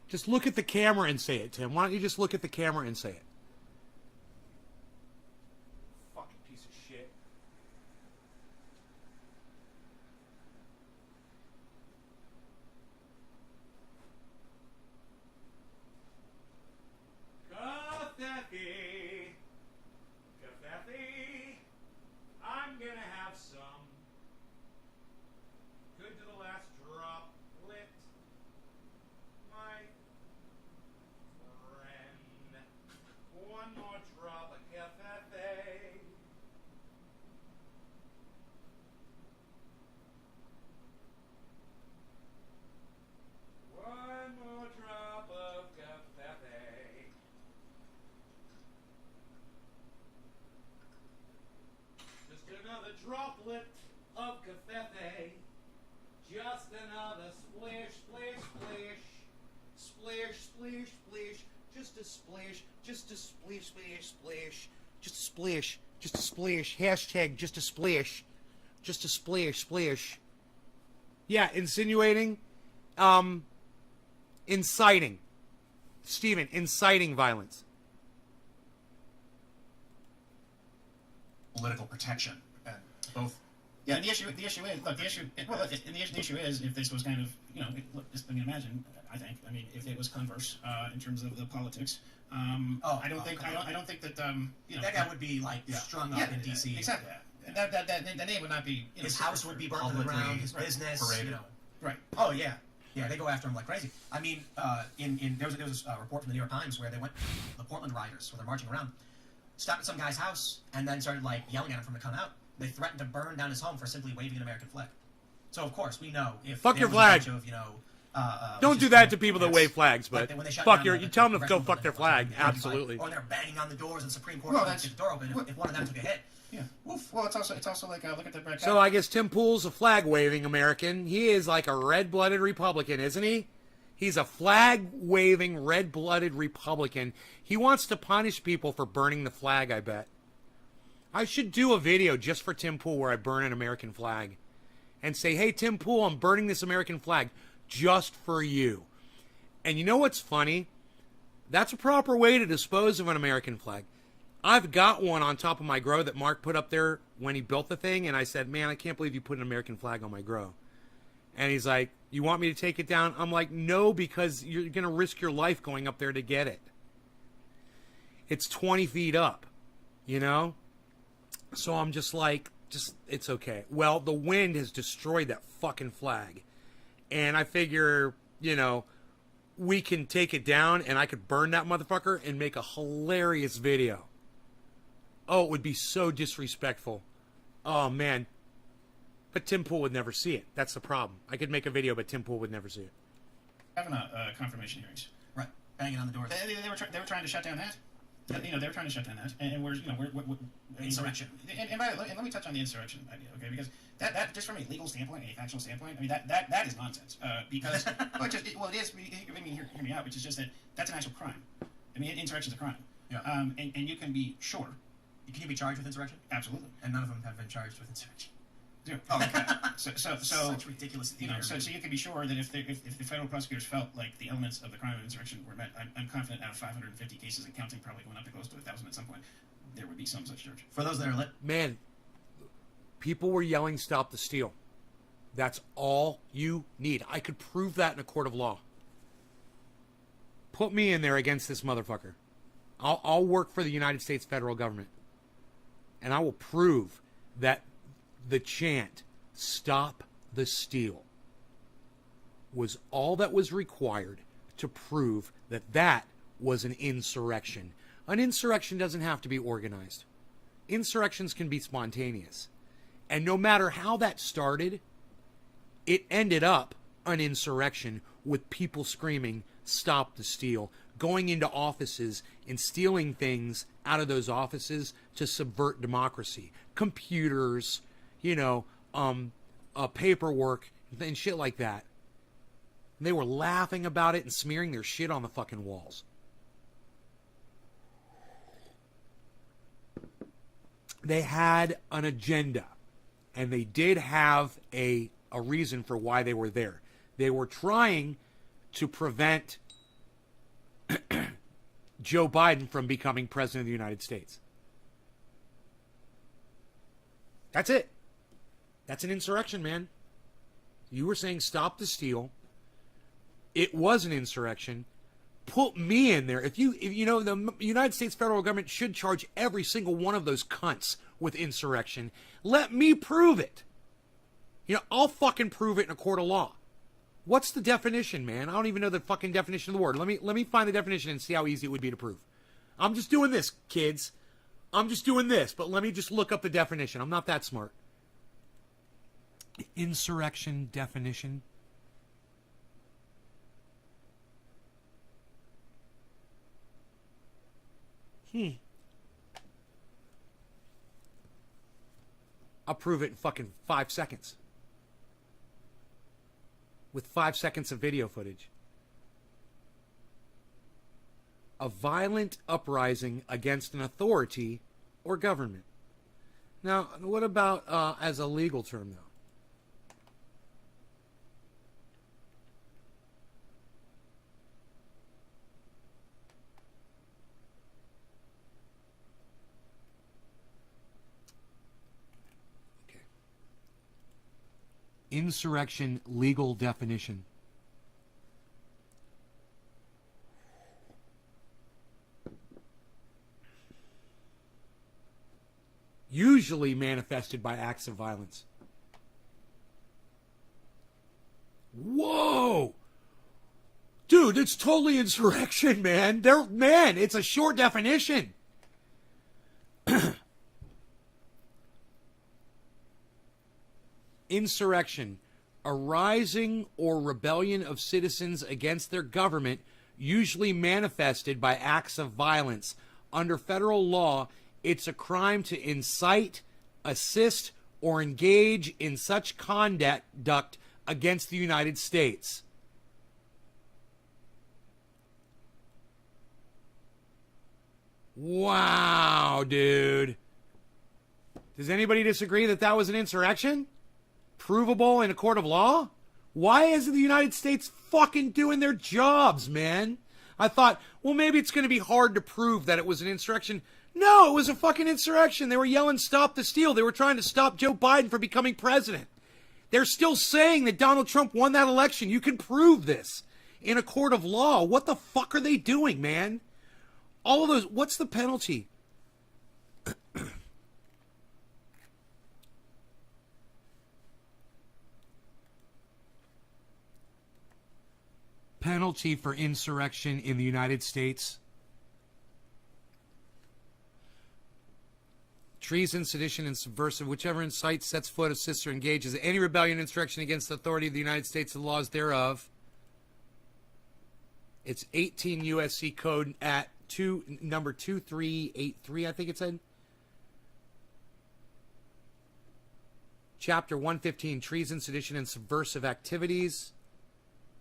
Just look at the camera and say it, Tim. Why don't you just look at the camera and say it? Fucking piece of shit. Kathy, I'm gonna have some. Good to the last drop. Lit. My friend. One more drop of cafe. One more drop of cafe. Just another droplet of cafe. Just another splish, splish, splish. Splish, splish, splish. Just a splish. Just a splish, splish, splish. Just a splish. Just a splish. Hashtag just a splish. Just a splish, splish. Yeah, insinuating. Inciting. Steven, inciting violence. Political protection, and both. Yeah, and the issue is if this was kind of imagine. I mean, if it was converse in terms of the politics. I don't think that that guy would be like strung up in DC. Exactly. That name would not be. His house would be burned to the ground. His business. Paraded. Right. Oh yeah. Yeah, they go after him like crazy. I mean, there was a report from the New York Times where they went, the Portland rioters, where they're marching around, stopped at some guy's house and then started like yelling at him for him to come out. They threatened to burn down his home for simply waving an American flag. So of course we know if fuck there your was flag. A bunch of, don't do that to people that wave flags, but like when they shut fuck down your. the You tell them to go referendum fuck their flag. like, Absolutely. or they're banging on the doors and the Supreme Court Well, won't get the door open. If one of them took a hit, Yeah. Oof. Well, it's also like look at the Brett. So I guess Tim Pool's a flag-waving American. He is like a red-blooded Republican, isn't he? He's a flag-waving, red-blooded Republican. He wants to punish people for burning the flag, I bet. I should do a video just for Tim Pool where I burn an American flag. And say, hey, Tim Pool, I'm burning this American flag just for you. And you know what's funny? That's a proper way to dispose of an American flag. I've got one on top of my grow that Mark put up there when he built the thing. And I said, man, I can't believe you put an American flag on my grow. And he's like, you want me to take it down? I'm like, no, because you're going to risk your life going up there to get it. It's 20 feet up, you know? So I'm just like, it's okay. Well, the wind has destroyed that fucking flag. And I figure, we can take it down and I could burn that motherfucker and make a hilarious video. Oh, it would be so disrespectful. Oh, man. But Tim Pool would never see it. That's the problem. I could make a video, but Tim Pool would never see it. Having confirmation hearings. right, banging on the doors. They were trying to shut down that. They were trying to shut down that, and we're Insurrection. And let me touch on the insurrection idea, okay? Because that just from a legal standpoint, a factual standpoint, I mean that is nonsense. Because it is. I mean, hear me out, which is just that that's an actual crime. I mean, insurrection is a crime. Yeah. And you can be sure. Can you be charged with insurrection? Absolutely. And none of them have been charged with insurrection. Zero. Oh, okay. So Such ridiculous. so you can be sure that if the federal prosecutors felt like the elements of the crime of insurrection were met, I'm confident out of 550 cases and counting, probably going up to close to 1,000 at some point, there would be some such charge. For those that are lit. Man, people were yelling, stop the steal. That's all you need. I could prove that in a court of law. Put me in there against this motherfucker. I'll work for the United States federal government. And I will prove that the chant, stop the steal, was all that was required to prove that that was an insurrection. An insurrection doesn't have to be organized. Insurrections can be spontaneous. And no matter how that started, it ended up an insurrection with people screaming, "Stop the steal," going into offices and stealing things out of those offices to subvert democracy. Computers, paperwork, and shit like that. And they were laughing about it and smearing their shit on the fucking walls. They had an agenda, and they did have a reason for why they were there. They were trying to prevent Joe Biden from becoming president of the United States. That's it. That's an insurrection, man. You were saying stop the steal. It was an insurrection. Put me in there. If you know, the United States federal government should charge every single one of those cunts with insurrection. Let me prove it. I'll fucking prove it in a court of law. What's the definition, man? I don't even know the fucking definition of the word. Let me find the definition and see how easy it would be to prove. I'm just doing this, kids. I'm just doing this, but let me just look up the definition. I'm not that smart. Insurrection definition. I'll prove it in fucking 5 seconds. With 5 seconds of video footage. A violent uprising against an authority or government. Now, what about as a legal term, though? Insurrection legal definition. Usually manifested by acts of violence. Whoa! Dude, it's totally insurrection, man. It's a short definition. Insurrection, a rising or rebellion of citizens against their government, usually manifested by acts of violence. Under federal law, it's a crime to incite, assist, or engage in such conduct against the United States. Wow, dude. Does anybody disagree that that was an insurrection? Provable in a court of law? Why isn't the United States fucking doing their jobs, man? I thought, well, maybe it's going to be hard to prove that it was an insurrection. No, it was a fucking insurrection. They were yelling, "Stop the steal." They were trying to stop Joe Biden from becoming president. They're still saying that Donald Trump won that election. You can prove this in a court of law. What the fuck are they doing, man? All of those, what's the penalty? Penalty for insurrection in the United States? Treason, sedition, and subversive, whichever incites, sets foot, assists, or engages any rebellion, insurrection against the authority of the United States and the laws thereof. It's 18 U.S.C. Code at number 2383, I think it said. Chapter 115, treason, sedition, and subversive activities.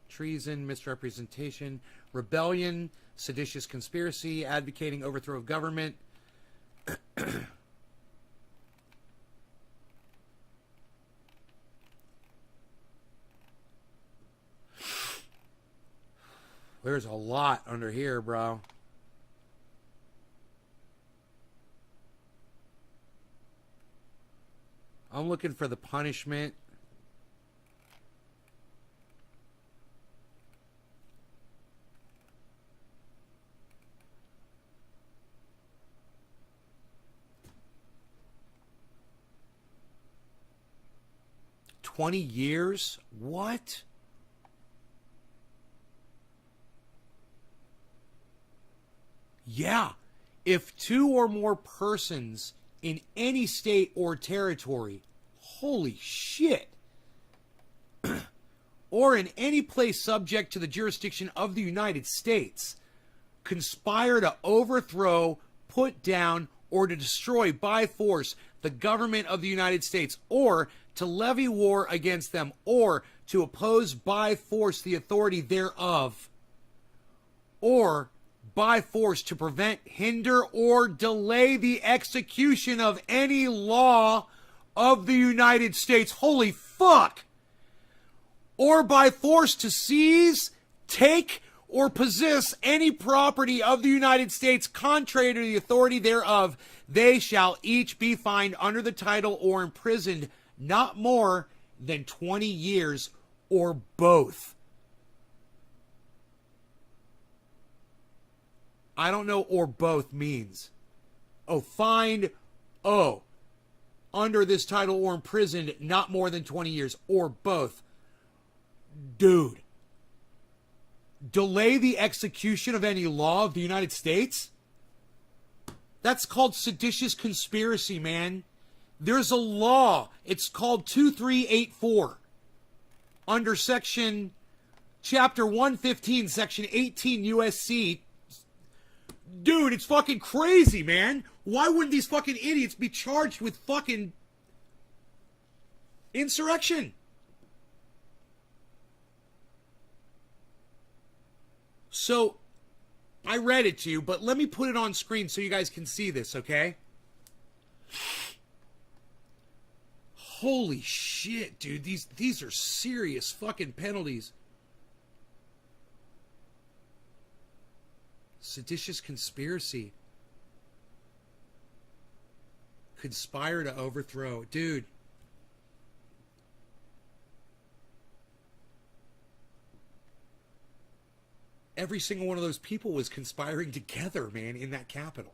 Treason, misrepresentation, rebellion, seditious conspiracy, advocating overthrow of government. There's a lot under here, bro. I'm looking for the punishment. $20 years? What? Yeah. If 2 or more persons in any state or territory, holy shit, or in any place subject to the jurisdiction of the United States, conspire to overthrow, put down, or to destroy by force the government of the United States, or to levy war against them, or to oppose by force the authority thereof, or by force to prevent, hinder, or delay the execution of any law of the United States. Holy fuck! Or by force to seize, take, or possess any property of the United States contrary to the authority thereof, they shall each be fined under the title or imprisoned not more than 20 years or both. I don't know or both means. Oh, fined, oh, under this title or imprisoned not more than 20 years or both. Dude. Delay the execution of any law of the United States? That's called seditious conspiracy, man. There's a law. It's called 2384. Under section, chapter 115, section 18 USC. Dude, it's fucking crazy, man. Why wouldn't these fucking idiots be charged with fucking insurrection? So, I read it to you, but let me put it on screen so you guys can see this, okay? Holy shit, dude. These are serious fucking penalties. Seditious conspiracy. Conspire to overthrow. Dude. Every single one of those people was conspiring together, man, in that capital.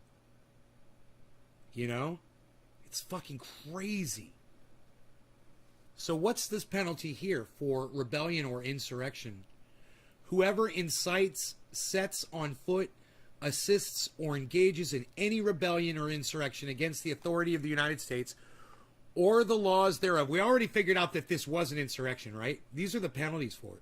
You know? It's fucking crazy. So what's this penalty here for rebellion or insurrection? Whoever incites, sets on foot, assists, or engages in any rebellion or insurrection against the authority of the United States or the laws thereof. We already figured out that this was an insurrection, right? These are the penalties for it.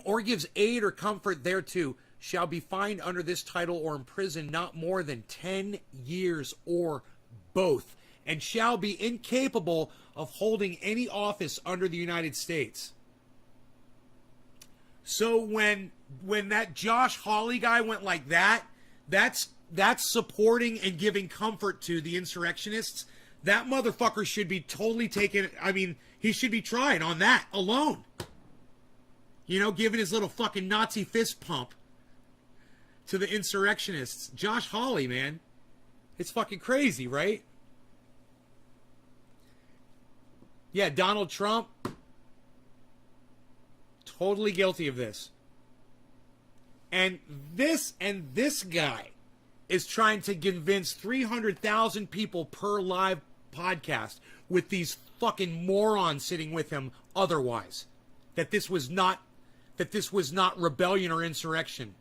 Or gives aid or comfort thereto, shall be fined under this title or imprisoned not more than 10 years or both, and shall be incapable of holding any office under the United States. So when that Josh Hawley guy went like that, that's supporting and giving comfort to the insurrectionists. That motherfucker should be totally taken. I mean, he should be tried on that alone. You know, giving his little fucking Nazi fist pump to the insurrectionists. Josh Hawley, man. It's fucking crazy, right? Yeah, Donald Trump. Totally guilty of this. And this guy is trying to convince 300,000 people per live podcast with these fucking morons sitting with him otherwise. That this was not rebellion or insurrection.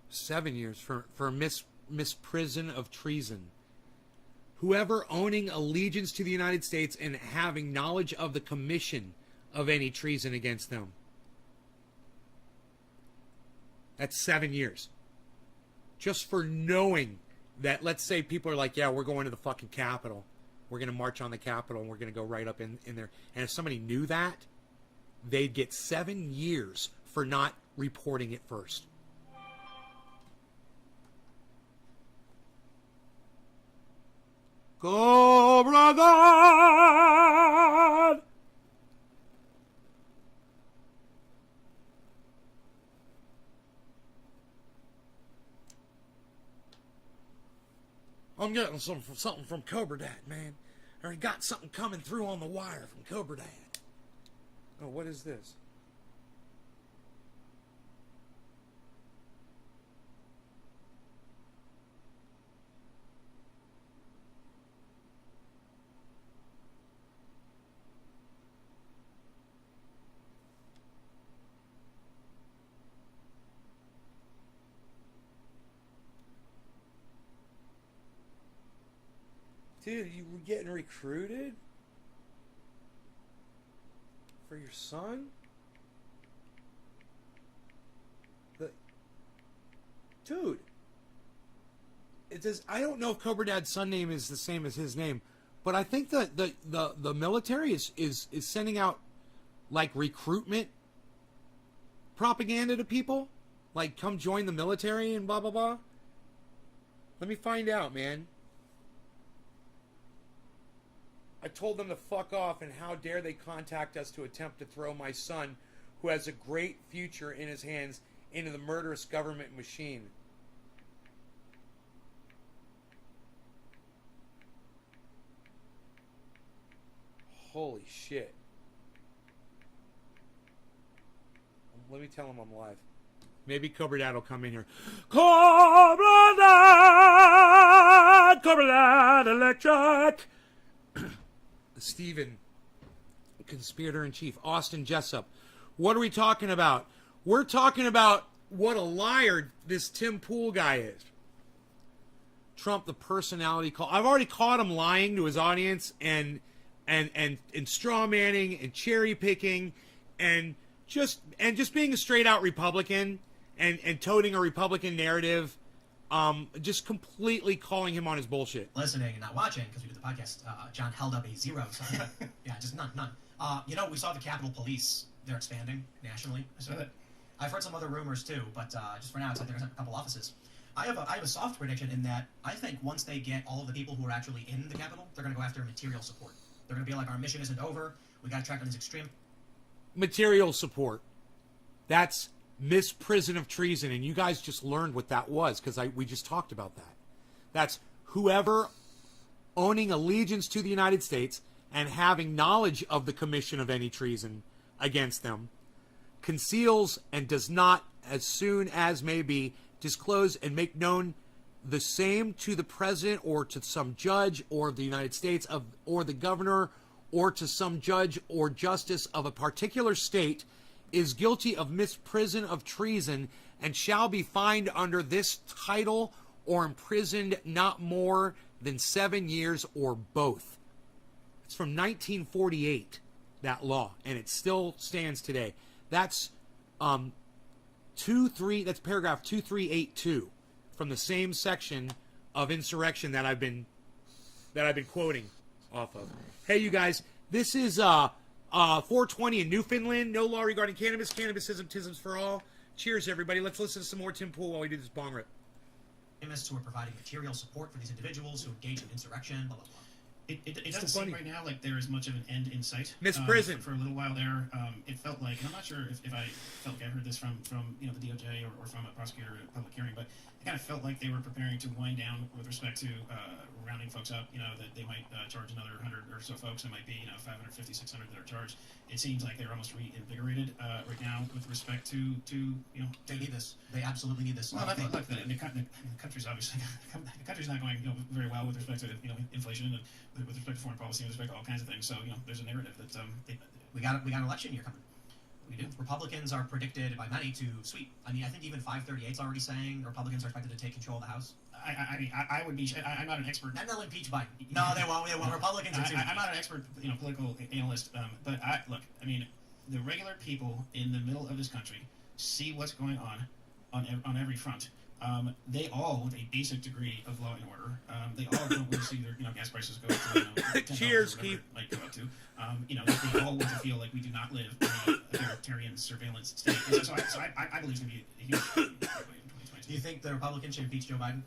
Seven years for misprison of treason. Whoever owning allegiance to the United States and having knowledge of the commission of any treason against them. That's 7 years. Just for knowing that, let's say people are like, yeah, we're going to the fucking Capitol. We're going to march on the Capitol and we're going to go right up in there. And if somebody knew that, they'd get 7 years for not reporting it first. Cobra God! I'm getting something from Cobra Dad, man. I already got something coming through on the wire from Cobra Dad. Oh, what is this? Dude, you were getting recruited for your son? Dude, it says, I don't know if Cobra Dad's son name is the same as his name, but I think that the military is sending out like recruitment propaganda to people, like come join the military and blah blah blah. Let me find out, man. I told them to fuck off, and how dare they contact us to attempt to throw my son, who has a great future in his hands, into the murderous government machine. Holy shit. Let me tell him I'm live. Maybe Cobra Dad will come in here. Cobra Dad! Cobra Dad Electric! Steven, Conspirator-in-Chief. Austin Jessup. What are we talking about? We're talking about what a liar this Tim Pool guy is. Trump, the personality call. I've already caught him lying to his audience and straw manning and cherry picking and just being a straight out Republican and toting a Republican narrative. Just completely calling him on his bullshit. Listening and not watching, because we did the podcast, John held up a 0. So yeah, just none. You know, we saw the Capitol Police. They're expanding nationally. I saw that. I've heard some other rumors too, but just for now, it's like they're going to have a couple offices. I have a soft prediction in that I think once they get all of the people who are actually in the Capitol, they're going to go after material support. They're going to be like, our mission isn't over. We got to track on these extreme material support. That's misprison of treason, and you guys just learned what that was because we just talked about that. That's whoever owning allegiance to the United States and having knowledge of the commission of any treason against them conceals and does not, as soon as may be, disclose and make known the same to the president or to some judge or the United States or the governor or to some judge or justice of a particular state is guilty of misprison of treason and shall be fined under this title or imprisoned not more than 7 years or both. It's from 1948, that law, and it still stands today. That's that's paragraph 2382 from the same section of insurrection that I've been quoting off of. Hey, you guys, this is 420 in Newfoundland. No law regarding cannabis. Cannabisism, tisms for all. Cheers, everybody. Let's listen to some more Tim Pool while we do this bong rip. Who are providing material support for these individuals who engage in insurrection, blah, blah, blah. It doesn't seem right now like there is much of an end in sight. Misprison. For a little while there, it felt like, and I'm not sure if I felt like I heard this from the DOJ or from a prosecutor at a public hearing, but it kind of felt like they were preparing to wind down with respect to rounding folks up. That they might charge another 100 or so folks. It might be 550, 600 that are charged. It seems like they're almost reinvigorated right now with respect to They need this. They absolutely need this. Well, I think look, the country's obviously the country's not going very well with respect to inflation and with respect to foreign policy, with respect to all kinds of things. So there's a narrative that we got an election year coming. We do. Republicans are predicted by many to sweep. I mean, I think even 538 is already saying Republicans are expected to take control of the House. I would be. I'm not an expert. And they'll impeach Biden. No, they won't. Republicans. I'm not an expert, political analyst. But look. I mean, the regular people in the middle of this country see what's going on every front. They all, with a basic degree of law and order, they all don't want to see their gas prices go to Cheers, Keith. Might go up to. They all want to feel like we do not live in a authoritarian surveillance state. So I believe it's going to be a huge in 2022. Do you think the Republicans should impeach Joe Biden?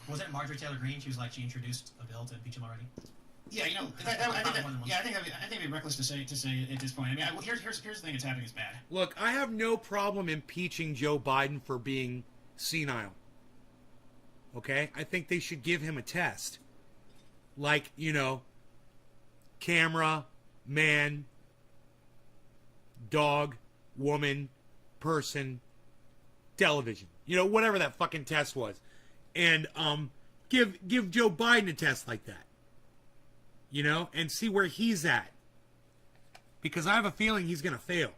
Wasn't it Marjorie Taylor Greene? She was like, she introduced a bill to impeach him already. Yeah, I think it'd be reckless to say at this point. I mean, here's the thing that's happening is bad. Look, I have no problem impeaching Joe Biden for being senile. Okay? I think they should give him a test. Like, camera, man, dog, woman, person, television. Whatever that fucking test was. And give Joe Biden a test like that. And see where he's at. Because I have a feeling he's going to fail.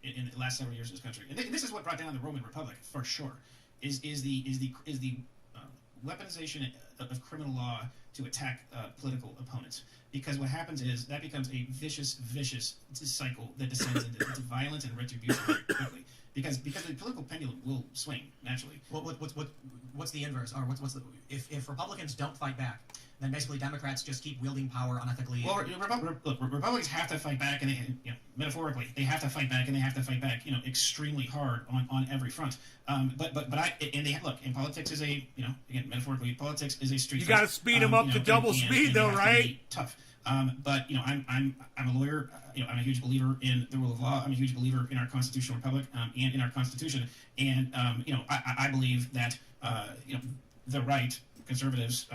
In the last several years of this country. And this is what brought down the Roman Republic, for sure. is the weaponization of criminal law to attack political opponents. Because what happens is that becomes a vicious cycle that descends into violence and retribution very quickly. Because the political pendulum will swing naturally. What's the inverse? Or what's the if Republicans don't fight back, then basically Democrats just keep wielding power unethically. Well, look, Republicans have to fight back, and metaphorically, they have to fight back, and they have to fight back, extremely hard on every front. Look, in politics is again, metaphorically, politics is a street. You got to speed them up to double speed, though, right? Tough. I'm a lawyer. I'm a huge believer in the rule of law. I'm a huge believer in our constitutional republic and in our constitution. And I believe that the right, conservatives,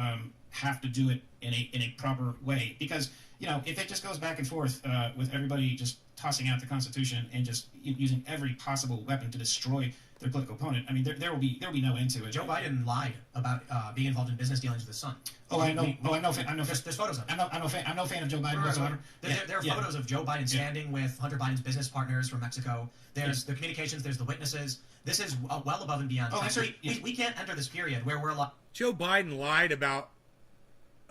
have to do it in a proper way, because if it just goes back and forth with everybody just tossing out the Constitution and just using every possible weapon to destroy their political opponent, I mean, there will be no end to it. Joe Biden lied about being involved in business dealings with his son. I'm no fan. There's photos of it. I'm no fan of Joe Biden whatsoever. There are photos of Joe Biden standing with Hunter Biden's business partners from Mexico. There's the communications. There's the witnesses. This is well above and beyond. We can't enter this period where we're Joe Biden lied about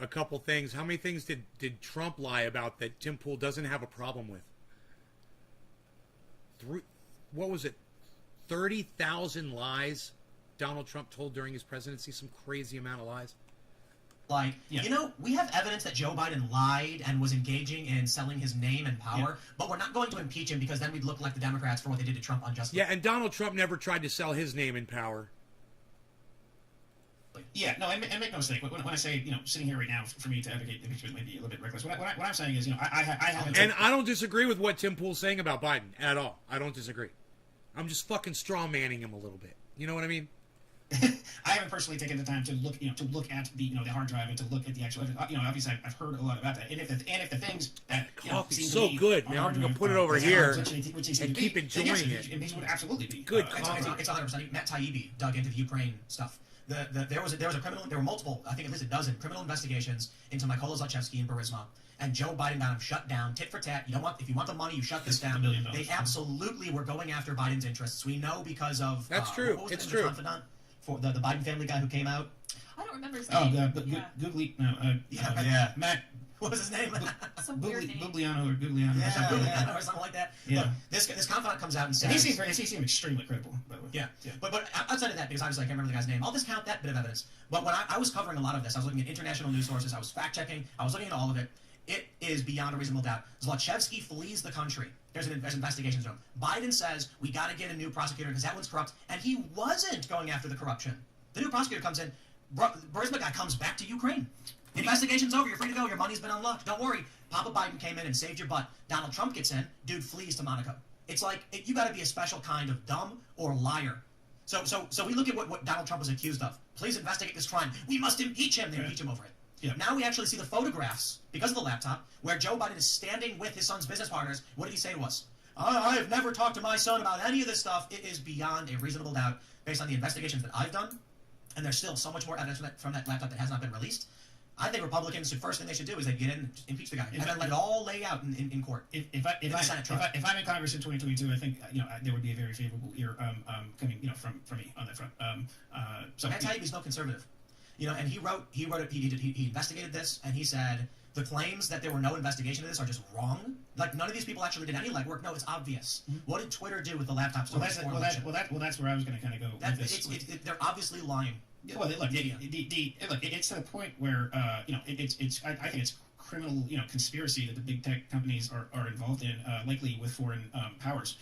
a couple things. How many things did Trump lie about that Tim Pool doesn't have a problem with? What was it? 30,000 lies Donald Trump told during his presidency. Some crazy amount of lies. We have evidence that Joe Biden lied and was engaging in selling his name and power, but we're not going to impeach him because then we'd look like the Democrats for what they did to Trump unjustly. Yeah, and Donald Trump never tried to sell his name and power. Yeah, no, and make no mistake. When I say, sitting here right now, for me to advocate impeachment may be a little bit reckless. What I'm saying is, I haven't... And I don't disagree with what Tim Pool's saying about Biden at all. I don't disagree. I'm just fucking straw manning him a little bit. You know what I mean? I haven't personally taken the time to look at the the hard drive and to look at the actual obviously I've heard a lot about that, and if the things that coffee's so good, man. I'm gonna put it over here and keep enjoying it. These would absolutely be good. It's 100%. Matt Taibbi dug into the Ukraine stuff. There was a criminal. There were multiple, I think at least a dozen criminal investigations into Mykola Zlochevsky and Burisma, and Joe Biden got him shut down, tit for tat. If you want the money, you shut this down. They absolutely were going after Biden's interests. We know because of that's true. What was it's the true. Confidant for the Biden family guy who came out. I don't remember his name. Googly. Matt. What was his name? Some weird name. Gugliano or something like that. Yeah. Look, this confidant comes out and says... And he seemed extremely credible, by the way. Yeah. But outside of that, because obviously I can't remember the guy's name, I'll discount that bit of evidence. But when I was covering a lot of this, I was looking at international news sources, I was fact-checking, I was looking at all of it. It is beyond a reasonable doubt. Zlochevsky flees the country. There's investigations on him. Biden says, we got to get a new prosecutor because that one's corrupt. And he wasn't going after the corruption. The new prosecutor comes in. Burisma guy comes back to Ukraine. The investigation's over. You're free to go. Your money's been unlocked. Don't worry. Papa Biden came in and saved your butt. Donald Trump gets in. Dude flees to Monaco. It's like you got to be a special kind of dumb or liar. So we look at what Donald Trump was accused of. Please investigate this crime. We must impeach him. They impeach him over it. Yeah. Now we actually see the photographs, because of the laptop, where Joe Biden is standing with his son's business partners. What did he say to us? I have never talked to my son about any of this stuff. It is beyond a reasonable doubt, based on the investigations that I've done, and there's still so much more evidence from that laptop that has not been released. I think Republicans, the first thing they should do is they get in and impeach the guy, and then let it all lay out in court. If I'm in Congress in 2022, I think there would be a very favorable ear coming from me on that front. So Matt Taibbi's no conservative. And he investigated this, and he said the claims that there were no investigation of this are just wrong. Like, none of these people actually did any legwork. No, it's obvious. Mm-hmm. What did Twitter do with the laptops? That's where I was going to kind of go with this. They're obviously lying. Well, look, it's to the point where I think it's criminal conspiracy that the big tech companies are involved in, likely with foreign powers,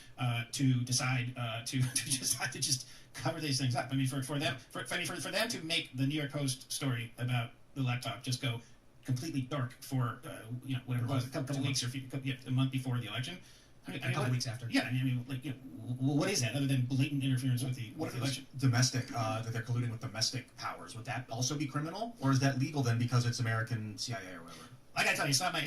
to decide to just cover these things up. I mean, for them to make the New York Post story about the laptop just go completely dark for whatever it was, a couple weeks or a month before the election. A couple weeks after. Yeah, what is that other than blatant interference with the election? Domestic, that they're colluding with domestic powers. Would that also be criminal, or is that legal then because it's American CIA or whatever? I gotta tell you, it's not my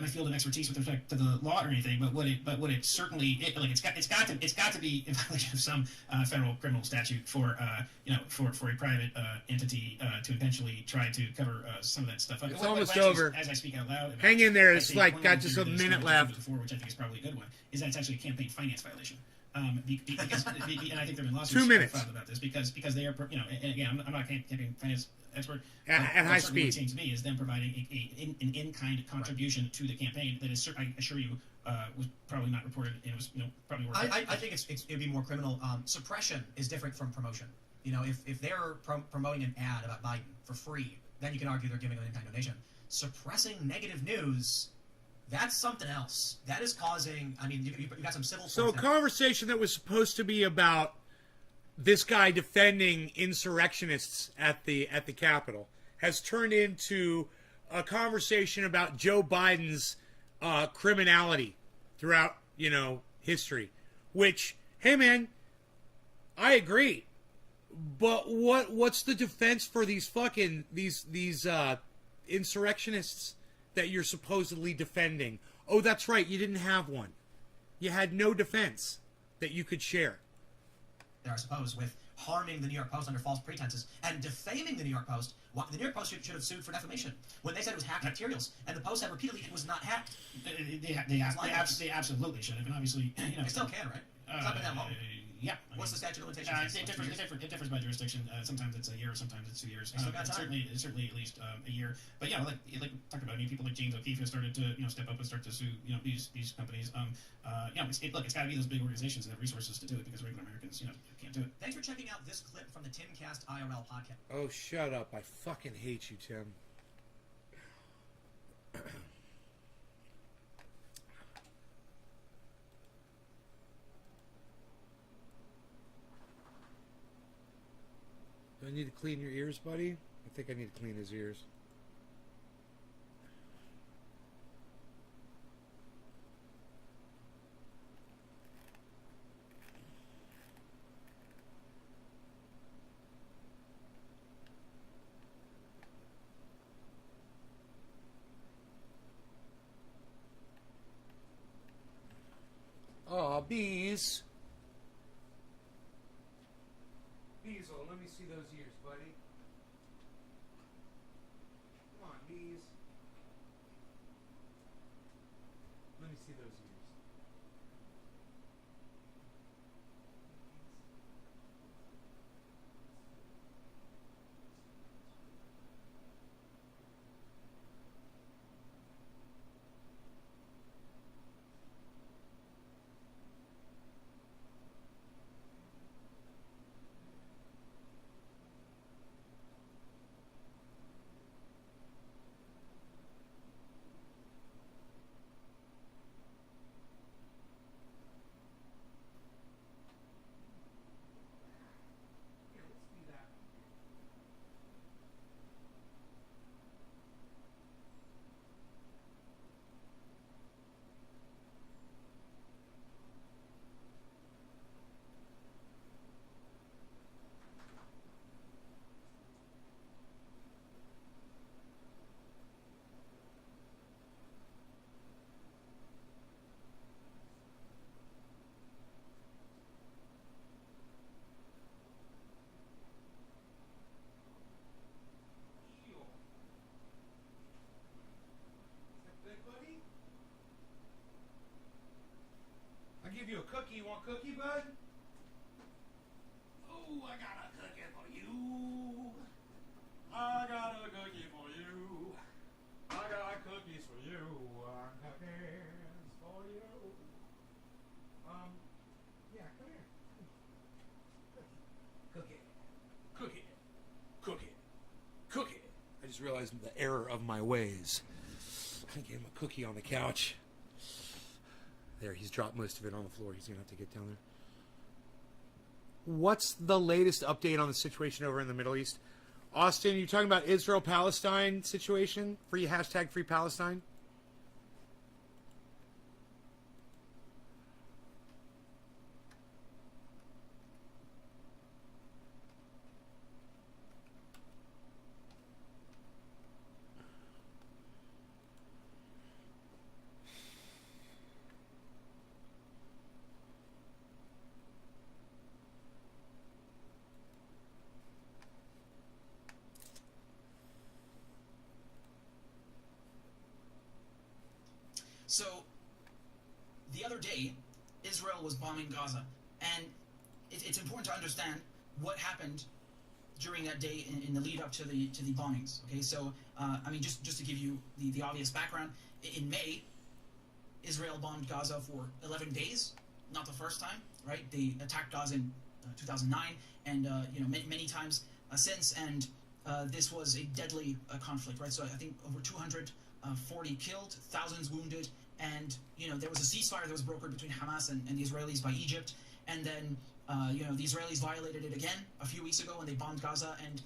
field of expertise with respect to the law or anything, but what it certainly it's got to be in violation of some federal criminal statute for a private entity to intentionally try to cover some of that stuff. It's almost over. As I speak out loud, hang in there. It's like got just a minute left. Before, which I think is probably a good one, is that it's actually a campaign finance violation. Because and I think there have been lawsuits 2 minutes. filed about this because they are, and again, I'm not a campaign finance expert. At high certainly speed. what it seems to me is them providing an in-kind contribution to the campaign that is, I assure you, was probably not reported. And it was probably worth. I think it'd be more criminal. Suppression is different from promotion. If they're promoting an ad about Biden for free, then you can argue they're giving an in-kind donation. Suppressing negative news, that's something else. That is causing. I mean, you got some civil. So a conversation that was supposed to be about this guy defending insurrectionists at the Capitol has turned into a conversation about Joe Biden's criminality throughout history. Which, hey man, I agree, but what's the defense for these fucking these insurrectionists that you're supposedly defending? Oh, that's right, you didn't have one. You had no defense that you could share. I suppose, with harming the New York Post under false pretenses and defaming the New York Post. The New York Post should have sued for defamation when they said it was hacked materials, and the Post said repeatedly it was not hacked. They absolutely should have, and obviously, They still can, right? It's not been that long. Yeah. What's the statute of limitations? It differs by jurisdiction. Sometimes it's a year, sometimes it's 2 years. Still got time. Certainly at least a year. But yeah, like talked about, people like James O'Keefe have started to step up and start to sue these companies. It's got to be those big organizations that have resources to do it because regular Americans can't do it. Thanks for checking out this clip from the Timcast IRL podcast. Oh, shut up! I fucking hate you, Tim. Do I need to clean your ears, buddy? I think I need to clean his ears. Aw, bees. Beezle, let me see those ears, buddy. Come on, bees. Let me see those ears. Here, let's do that. Sure. Is that good, buddy? I'll give you a cookie. You want cookie, bud? Oh, I got a cookie for you. I got a cookie for you. I got cookies for you. Cookies for you. Yeah, come here. Cookie. Cookie. Cookie. Cookie. I just realized the error of my ways. I gave him a cookie on the couch. There, he's dropped most of it on the floor. He's going to have to get down there. What's the latest update on the situation over in the Middle East? Austin, you talking about Israel-Palestine situation? Free Palestine? So, the other day, Israel was bombing Gaza. And it's important to understand what happened during that day in the lead up to the bombings. Okay, so I mean, just to give you the obvious background, in May, Israel bombed Gaza for 11 days. Not the first time, right? They attacked Gaza in 2009, and many times since. And this was a deadly conflict, right? So I think over 240 killed, thousands wounded, and there was a ceasefire that was brokered between Hamas and the Israelis by Egypt, and then the Israelis violated it again a few weeks ago when they bombed Gaza, and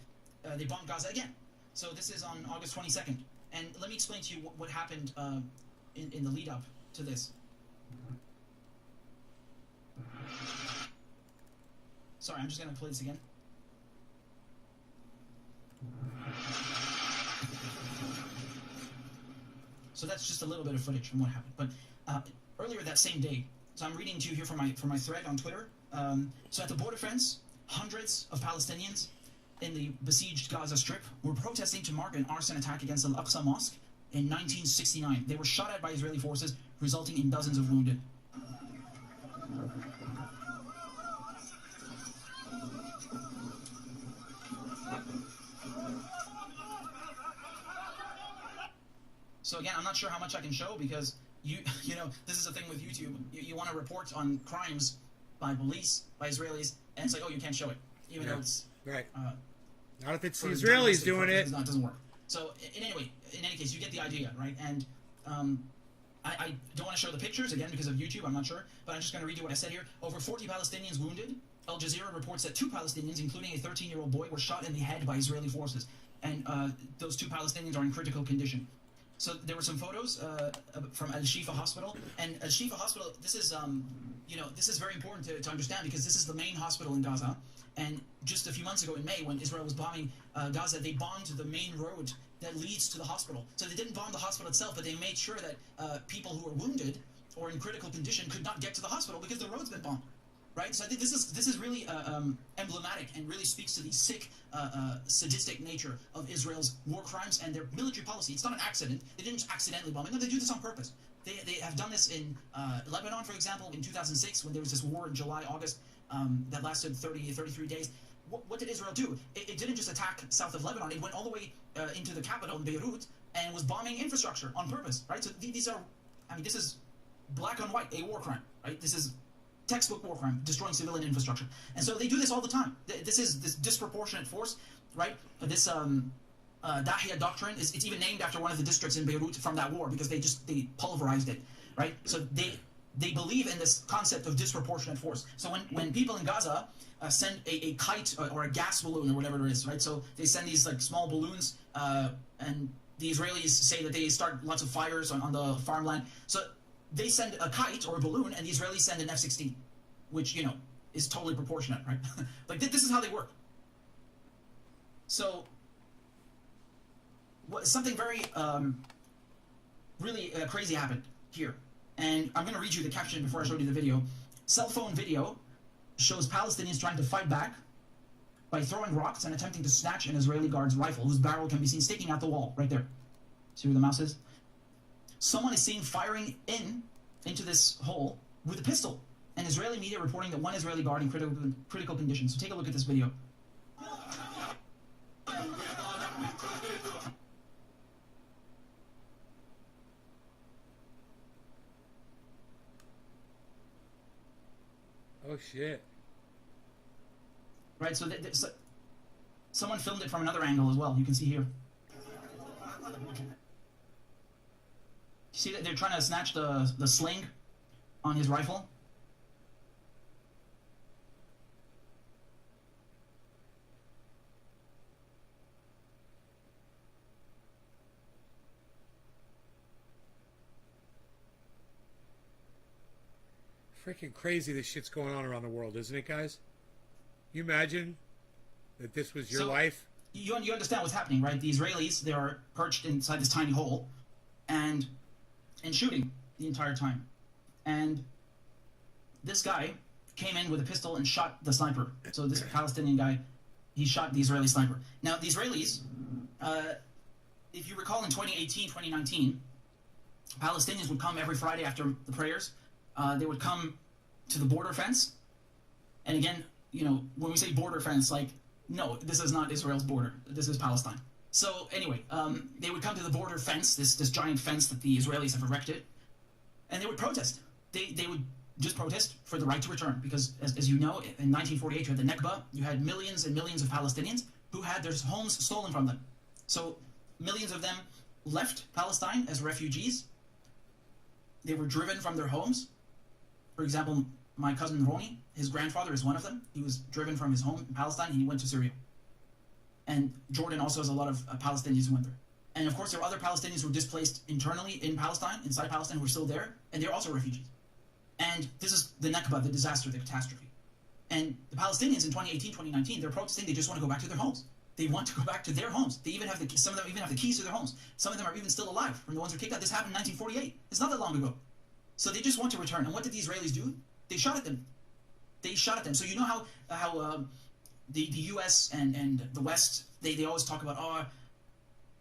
they bombed Gaza again. So this is on August 22nd, and let me explain to you what happened in the lead up to this. Sorry, I'm just going to play this again. So that's just a little bit of footage from what happened. But earlier that same day, so I'm reading to you here from my thread on Twitter. So at the border fence, hundreds of Palestinians in the besieged Gaza Strip were protesting to mark an arson attack against Al-Aqsa Mosque in 1969. They were shot at by Israeli forces, resulting in dozens of wounded. So again, I'm not sure how much I can show because this is the thing with YouTube. You want to report on crimes by police, by Israelis, and it's like, oh, you can't show it, even though it's right. Not if it's the for Israelis domestic doing purposes, it. it doesn't work. So in any case, you get the idea, right? And I don't want to show the pictures again because of YouTube. I'm not sure, but I'm just going to read you what I said here. Over 40 Palestinians wounded. Al Jazeera reports that 2 Palestinians, including a 13-year-old boy, were shot in the head by Israeli forces, and those 2 Palestinians are in critical condition. So there were some photos from Al Shifa Hospital, and Al Shifa Hospital. This is this is very important to understand because this is the main hospital in Gaza. And just a few months ago in May, when Israel was bombing Gaza, they bombed the main road that leads to the hospital. So they didn't bomb the hospital itself, but they made sure that people who are wounded or in critical condition could not get to the hospital because the road's been bombed. Right, so I think this is really emblematic and really speaks to the sick, sadistic nature of Israel's war crimes and their military policy. It's not an accident. They didn't just accidentally bomb it. No, they do this on purpose. They have done this in Lebanon, for example, in 2006 when there was this war in July, August that lasted 33 days. What did Israel do? It didn't just attack south of Lebanon. It went all the way into the capital in Beirut and was bombing infrastructure on purpose. Right, so these are, this is black on white, a war crime. Right, this is textbook war crime, destroying civilian infrastructure. And so they do this all the time. This is this disproportionate force, right? This Dahia doctrine, it's even named after one of the districts in Beirut from that war because they pulverized it, right? So they believe in this concept of disproportionate force. So when people in Gaza send a kite or a gas balloon or whatever it is, right? So they send these like small balloons and the Israelis say that they start lots of fires on the farmland. So they send a kite or a balloon, and the Israelis send an F-16, which, is totally proportionate, right? Like, this is how they work. So, something very, really crazy happened here. And I'm going to read you the caption before I show you the video. Cell phone video shows Palestinians trying to fight back by throwing rocks and attempting to snatch an Israeli guard's rifle, whose barrel can be seen sticking out the wall, right there. See where the mouse is? Someone is seen firing into this hole with a pistol. And Israeli media reporting that one Israeli guard in critical condition. So take a look at this video. Oh shit! Right. So someone filmed it from another angle as well. You can see here. See that they're trying to snatch the sling on his rifle? Freaking crazy this shit's going on around the world, isn't it, guys? You imagine that this was your life? You understand what's happening, right? The Israelis, they are perched inside this tiny hole and shooting the entire time. And this guy came in with a pistol and shot the sniper. So this Palestinian guy, he shot the Israeli sniper. Now, the Israelis, if you recall in 2018, 2019, Palestinians would come every Friday after the prayers. They would come to the border fence And again, when we say border fence, like, no, this is not Israel's border. This is Palestine. So anyway, they would come to the border fence, this giant fence that the Israelis have erected, and they would protest. They would just protest for the right to return, because as you know, in 1948 you had the Nakba, you had millions and millions of Palestinians who had their homes stolen from them. So millions of them left Palestine as refugees. They were driven from their homes. For example, my cousin Roni, his grandfather is one of them. He was driven from his home in Palestine and he went to Syria. And Jordan also has a lot of Palestinians who went there. And of course, there are other Palestinians who were displaced internally in Palestine, inside Palestine, who are still there, and they're also refugees. And this is the Nakba, the disaster, the catastrophe. And the Palestinians in 2018, 2019, they're protesting. They just want to go back to their homes. They want to go back to their homes. They even have some of them even have the keys to their homes. Some of them are even still alive from the ones who kicked out. This happened in 1948. It's not that long ago. So they just want to return. And what did the Israelis do? They shot at them. They shot at them. So you know how the U.S. and the West, they always talk about,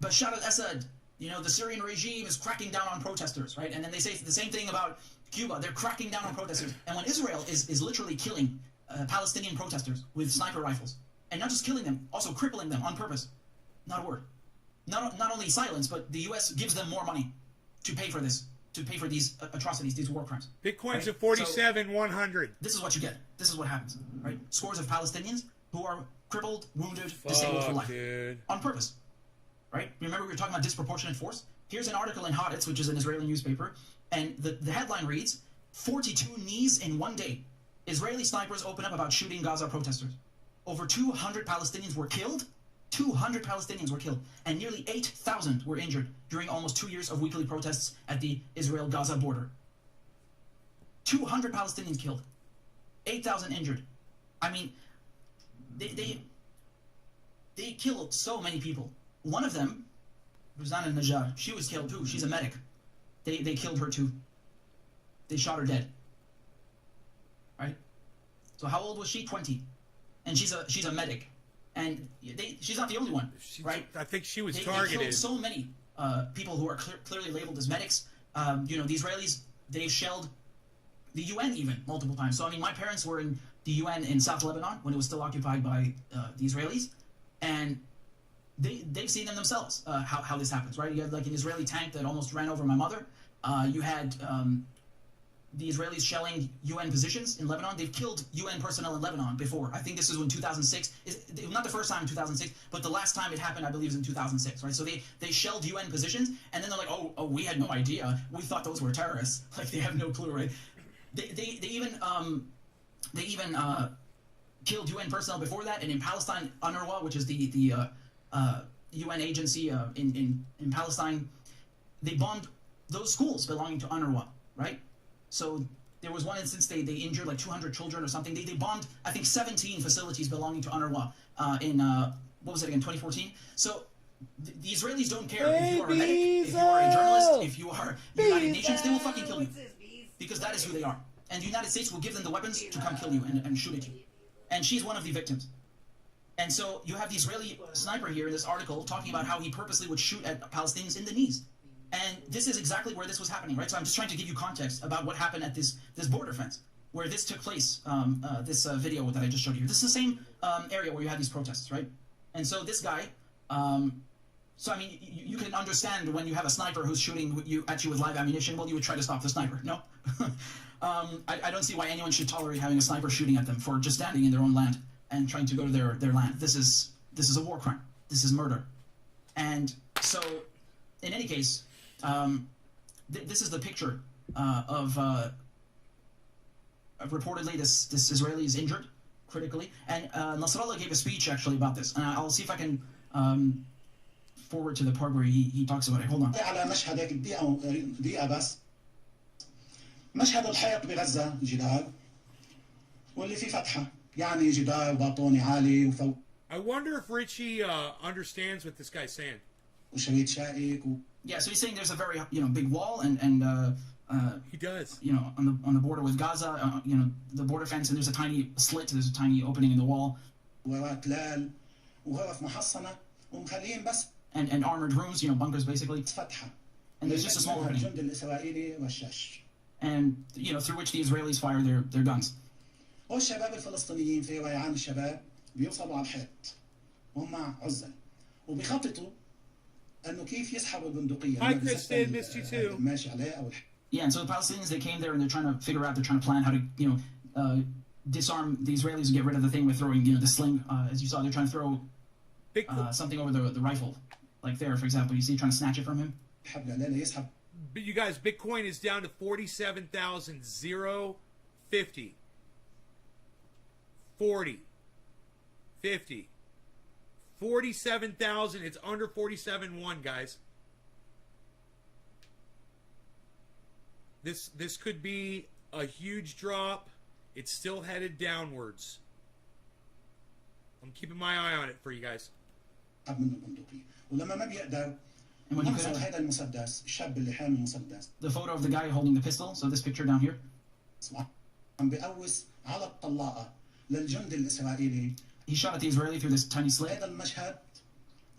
Bashar al-Assad, the Syrian regime is cracking down on protesters, right? And then they say the same thing about Cuba. They're cracking down on protesters. And when Israel is literally killing Palestinian protesters with sniper rifles, and not just killing them, also crippling them on purpose, not a word. Not only silence, but the U.S. gives them more money to pay for this, to pay for these atrocities, these war crimes. Bitcoin's right? at 47,100. This is what you get. This is what happens, right? Scores of Palestinians who are crippled, wounded, disabled for life. Dude. On purpose, right? Remember we were talking about disproportionate force? Here's an article in Haaretz, which is an Israeli newspaper, and the headline reads, 42 knees in one day. Israeli snipers open up about shooting Gaza protesters. Over 200 Palestinians were killed. 200 Palestinians were killed, and nearly 8,000 were injured during almost 2 years of weekly protests at the Israel-Gaza border. 200 Palestinians killed, 8,000 injured. I mean, they killed so many people. One of them, Ruzan al-Najjar, she was killed too. She's a medic. They killed her too. They shot her dead. Right? So how old was she? 20. And she's a medic. And she's not the only one, right? I think she was They targeted. killed so many people who are clearly labeled as medics. The Israelis, they've shelled the UN even multiple times. So, I mean, my parents were in the UN in South Lebanon when it was still occupied by the Israelis. And they've seen them themselves, how this happens, right? You had like an Israeli tank that almost ran over my mother. You had the Israelis shelling UN positions in Lebanon. They've killed UN personnel in Lebanon before. I think this is in 2006. Not the first time in 2006, but the last time it happened, I believe, is in 2006, right? So they shelled UN positions, and then they're like, oh, we had no idea. We thought those were terrorists. Like, they have no clue, right? They even killed UN personnel before that, and in Palestine, UNRWA, which is the UN agency in Palestine, they bombed those schools belonging to UNRWA, right? So there was one instance they injured like 200 children or something. They bombed, I think, 17 facilities belonging to UNRWA in, what was it again, 2014? So the Israelis don't care if you are a medic, if you are a journalist, if you are United Nations, they will fucking kill you. Because that is who they are. And the United States will give them the weapons to come kill you and shoot at you. And she's one of the victims. And so you have the Israeli sniper here in this article talking about how he purposely would shoot at Palestinians in the knees. And this is exactly where this was happening, right? So I'm just trying to give you context about what happened at this border fence, where this took place, this video that I just showed you. This is the same area where you had these protests, right? And so this guy, so I mean, you can understand when you have a sniper who's shooting at you with live ammunition, well, you would try to stop the sniper, no? I don't see why anyone should tolerate having a sniper shooting at them for just standing in their own land and trying to go to their land. This is a war crime. This is murder. And so, in any case, this is the picture of reportedly this Israeli is injured critically, and Nasrallah gave a speech actually about this, and I'll see if I can forward to the part where he talks about it. Hold on. على مشهدك دقيقة بس. مشهد الحيط بغزة جدار واللي فيه فتحة يعني جدار وباطوني عالي وفوق. I wonder if Richie understands what this guy's saying. وشريط شائك. Yeah, so he's saying there's a very big wall and he does. On the border with Gaza, the border fence, and there's a tiny slit, there's a tiny opening in the wall. وراء تلال وغرف محصنة ومخليين بس. And armored rooms, bunkers basically. فتحة. And there's just a small opening. الجند الإسرائيلي رشاش. And through which the Israelis fire their guns. والشباب الفلسطينيين في وعيان الشباب بيوصلوا على الحيط وهم مع عزل وبيخططوا انه كيف يسحبوا البندقيه Hi, Kristen. Missed you too. ماشي عليه او Yeah, and so the Palestinians, they came there and they're trying to figure out, they're trying to plan how to, disarm the Israelis and get rid of the thing with throwing, the sling. As you saw, they're trying to throw Big, something over the rifle. Like there, for example, you see, trying to snatch it from him. يسحب العلالة يسحب. but you guys, Bitcoin is down to 47,050. 40. 50. 47,000. It's under 47.1, guys. This could be a huge drop. It's still headed downwards. I'm keeping my eye on it for you guys. منه البندقيه ولما ما بيقدر And when you منظر couldn't, هذا المسدس الشاب اللي حامل مسدس the photo of the guy holding the pistol, so this picture down here, عم بيقوس على الطلاقه للجندي الاسرائيلي. he shot at the Israeli through this tiny slit. هذا المشهد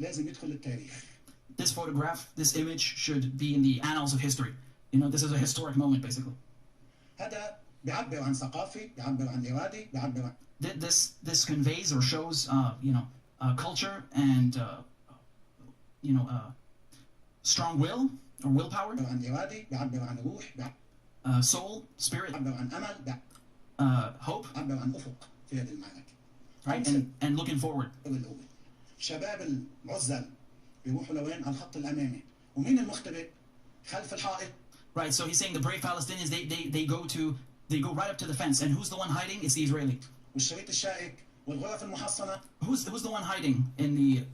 لازم يدخل التاريخ. This photograph, this image should be in the annals of history. This is a historic moment, basically. هذا بيعبر عن ثقافي، بيعبر عن إرادي، بيعبر عن This conveys or shows, culture and, strong will or willpower, عن إرادي، بيعبر عن روح، soul, spirit, بيعبر عن أمل، hope, بيعبر عن أفق في هذه المعركة. right? And looking forward. الأول شباب العزل بيروحوا لوين؟ على الخط الأمامي، ومين المختبئ؟ خلف الحائط. Right, so he's saying the brave Palestinians, they go right up to the fence, and who's the one hiding? It's the Israeli. والشريط الشائك والغرف المحصنة. Who's the one hiding in the,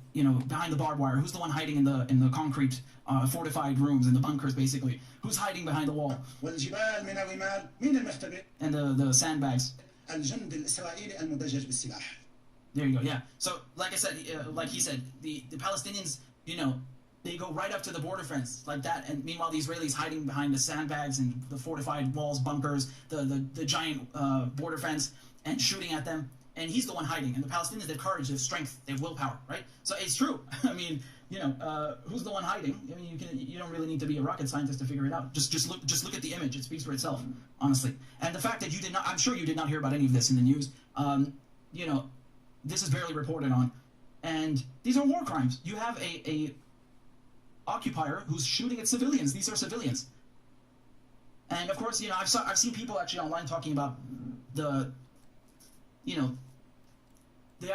behind the barbed wire? Who's the one hiding in the concrete fortified rooms and the bunkers, basically? Who's hiding behind the wall? والجبال من الرمال، مين المختبئ؟ And the sandbags. الجند الإسرائيلي المدجج بالسلاح. There you go. Yeah. So, like I said, like he said, the Palestinians, they go right up to the border fence like that, and meanwhile the Israelis hiding behind the sandbags and the fortified walls, bunkers, the giant border fence, and shooting at them. And he's the one hiding. And the Palestinians, they have courage, they have strength, they have willpower, right? So it's true. I mean, who's the one hiding? I mean, you don't really need to be a rocket scientist to figure it out. Just look at the image. It speaks for itself, honestly. And the fact that you did not, I'm sure you did not hear about any of this in the news. This is barely reported on, and these are war crimes. You have a occupier who's shooting at civilians. These are civilians. And of course, I've seen people actually online talking about the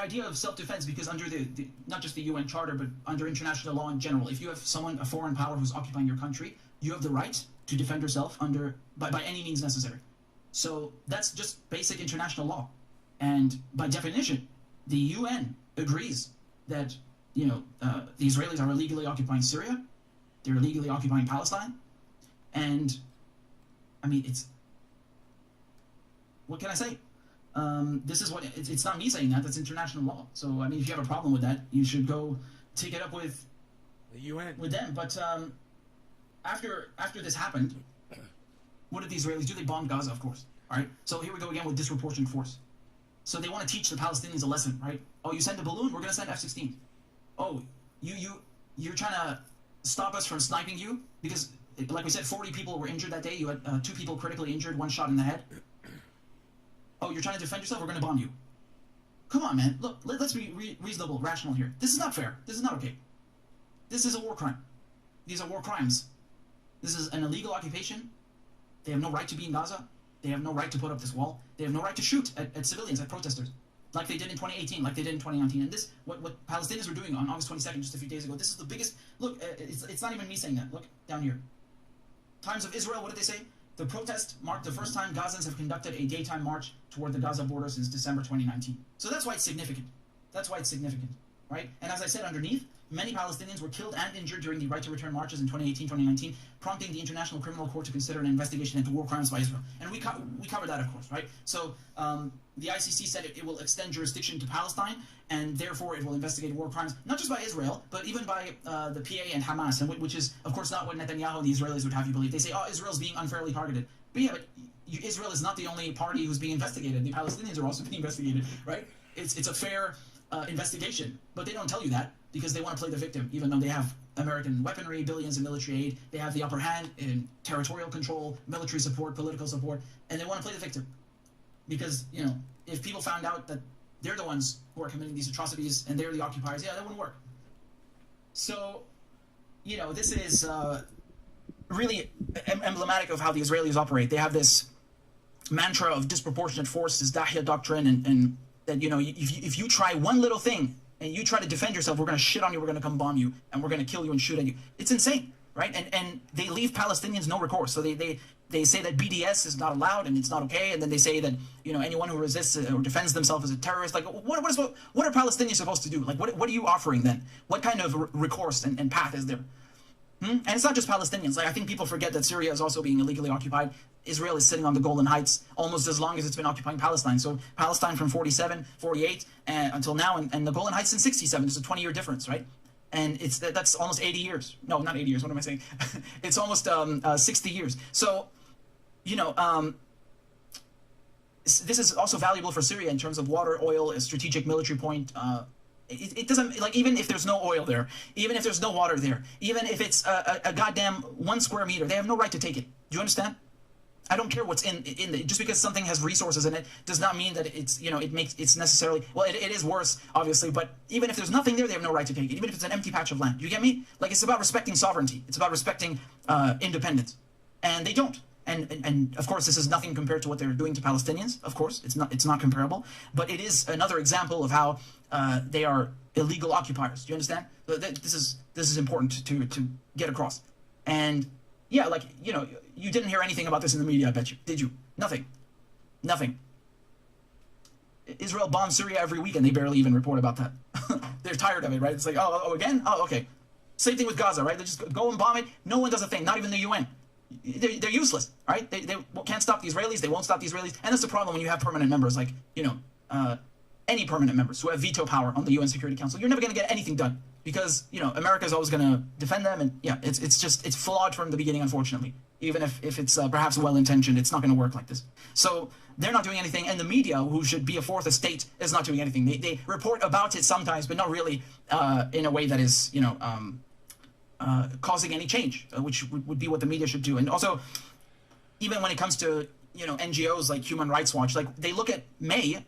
idea of self-defense, because under the not just the UN Charter, but under international law in general, if you have a foreign power who's occupying your country, you have the right to defend yourself by any means necessary. So that's just basic international law. And by definition, the UN agrees that the Israelis are illegally occupying Syria, they're illegally occupying Palestine, and I mean, what can I say? This is what it's not me saying that. That's international law. So I mean, if you have a problem with that, you should go take it up with the UN, with them. But after this happened, what did the Israelis do? They bombed Gaza, of course. All right. So here we go again with disproportionate force. So they want to teach the Palestinians a lesson, right? Oh, you send a balloon, we're going to send F-16. Oh, you're trying to stop us from sniping you? Because, like we said, 40 people were injured that day. You had 2 people critically injured, 1 shot in the head. Oh, you're trying to defend yourself? We're going to bomb you. Come on, man. Look, let's be reasonable, rational here. This is not fair. This is not okay. This is a war crime. These are war crimes. This is an illegal occupation. They have no right to be in Gaza. They have no right to put up this wall. They have no right to shoot at civilians, at protesters, like they did in 2018, like they did in 2019. And this, what Palestinians were doing on August 22nd, just a few days ago, this is the biggest, look, it's not even me saying that. Look, down here. Times of Israel, what did they say? The protest marked the first time Gazans have conducted a daytime march toward the Gaza border since December 2019. So that's why it's significant. That's why it's significant, right? And as I said underneath, many Palestinians were killed and injured during the right to return marches in 2018-2019, prompting the International Criminal Court to consider an investigation into war crimes by Israel. And we covered that, of course, right? So the ICC said it will extend jurisdiction to Palestine, and therefore it will investigate war crimes, not just by Israel, but even by the PA and Hamas, and which is, of course, not what Netanyahu and the Israelis would have you believe. They say, oh, Israel's being unfairly targeted. But yeah, but Israel is not the only party who's being investigated. The Palestinians are also being investigated, right? It's a fair investigation, but they don't tell you that because they want to play the victim, even though they have American weaponry, billions in military aid, they have the upper hand in territorial control, military support, political support, and they want to play the victim. because if people found out that they're the ones who are committing these atrocities and they're the occupiers, that wouldn't work. So, this is really emblematic of how the Israelis operate. They have this mantra of disproportionate force, this Dahya doctrine, and that if you try one little thing and you try to defend yourself, we're going to shit on you, we're going to come bomb you, and we're going to kill you and shoot at you. It's insane, right? And they leave Palestinians no recourse. So they say that BDS is not allowed and it's not okay, and then they say that anyone who resists or defends themselves is a terrorist. Like, what are Palestinians supposed to do? Like, what are you offering then? What kind of recourse and path is there? And it's not just Palestinians. Like, I think people forget that Syria is also being illegally occupied. Israel is sitting on the Golan Heights almost as long as it's been occupying Palestine. So Palestine from 47, 48 until now, and the Golan Heights in 67. There's a 20-year difference, right? And that's almost 80 years. No, not 80 years. What am I saying? It's almost 60 years. So, this is also valuable for Syria in terms of water, oil, a strategic military point. It doesn't, like, even if there's no oil there, even if there's no water there, even if it's a goddamn 1 square meter, they have no right to take it. Do you understand? I don't care what's in it. Just because something has resources in it does not mean that it's, it's necessarily, well, it is worse, obviously, but even if there's nothing there, they have no right to take it, even if it's an empty patch of land. You get me? Like, it's about respecting sovereignty. It's about respecting independence. And they don't. And of course, this is nothing compared to what they're doing to Palestinians. Of course, it's not comparable. But it is another example of how they are illegal occupiers. Do you understand? This is important to get across. And yeah, like, you didn't hear anything about this in the media, I bet you. Did you? Nothing. Nothing. Israel bombs Syria every week, and they barely even report about that. They're tired of it, right? It's like, oh, again? Oh, okay. Same thing with Gaza, right? They just go and bomb it. No one does a thing, not even the UN. They're useless, right? They can't stop the Israelis. They won't stop the Israelis. And that's the problem when you have permanent members, like, any permanent members who have veto power on the UN Security Council. You're never going to get anything done because, America is always going to defend them. And yeah, it's flawed from the beginning, unfortunately. Even if it's perhaps well-intentioned, it's not going to work like this. So they're not doing anything. And the media, who should be a fourth estate, is not doing anything. They report about it sometimes, but not really in a way that is, causing any change, which would be what the media should do. And also, even when it comes to, NGOs like Human Rights Watch, like, they look at May,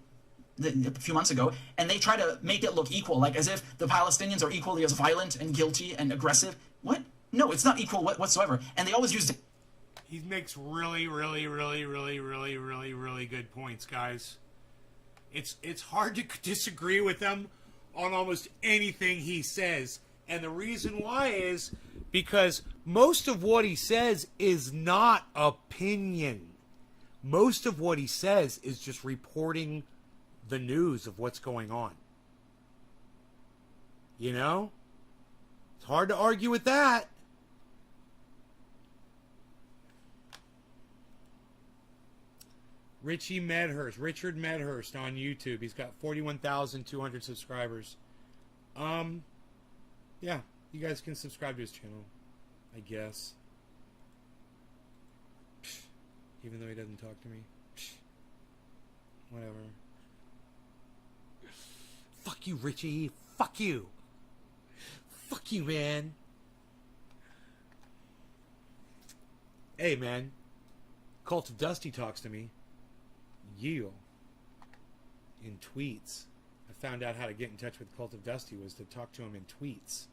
a few months ago, and they try to make it look equal, like as if the Palestinians are equally as violent and guilty and aggressive. What? No, it's not equal whatsoever. And they always use... He makes really, really, really, really, really, really, really good points, guys. It's hard to disagree with him on almost anything he says. And the reason why is because most of what he says is not opinion. Most of what he says is just reporting the news of what's going on. It's hard to argue with that. Richard Medhurst on YouTube. He's got 41,200 subscribers. Yeah, you guys can subscribe to his channel, I guess. Even though he doesn't talk to me. Whatever. Fuck you, Richie. Fuck you. Fuck you, man. Hey, man. Cult of Dusty talks to me. You. In tweets. I found out how to get in touch with Cult of Dusty was to talk to him in tweets.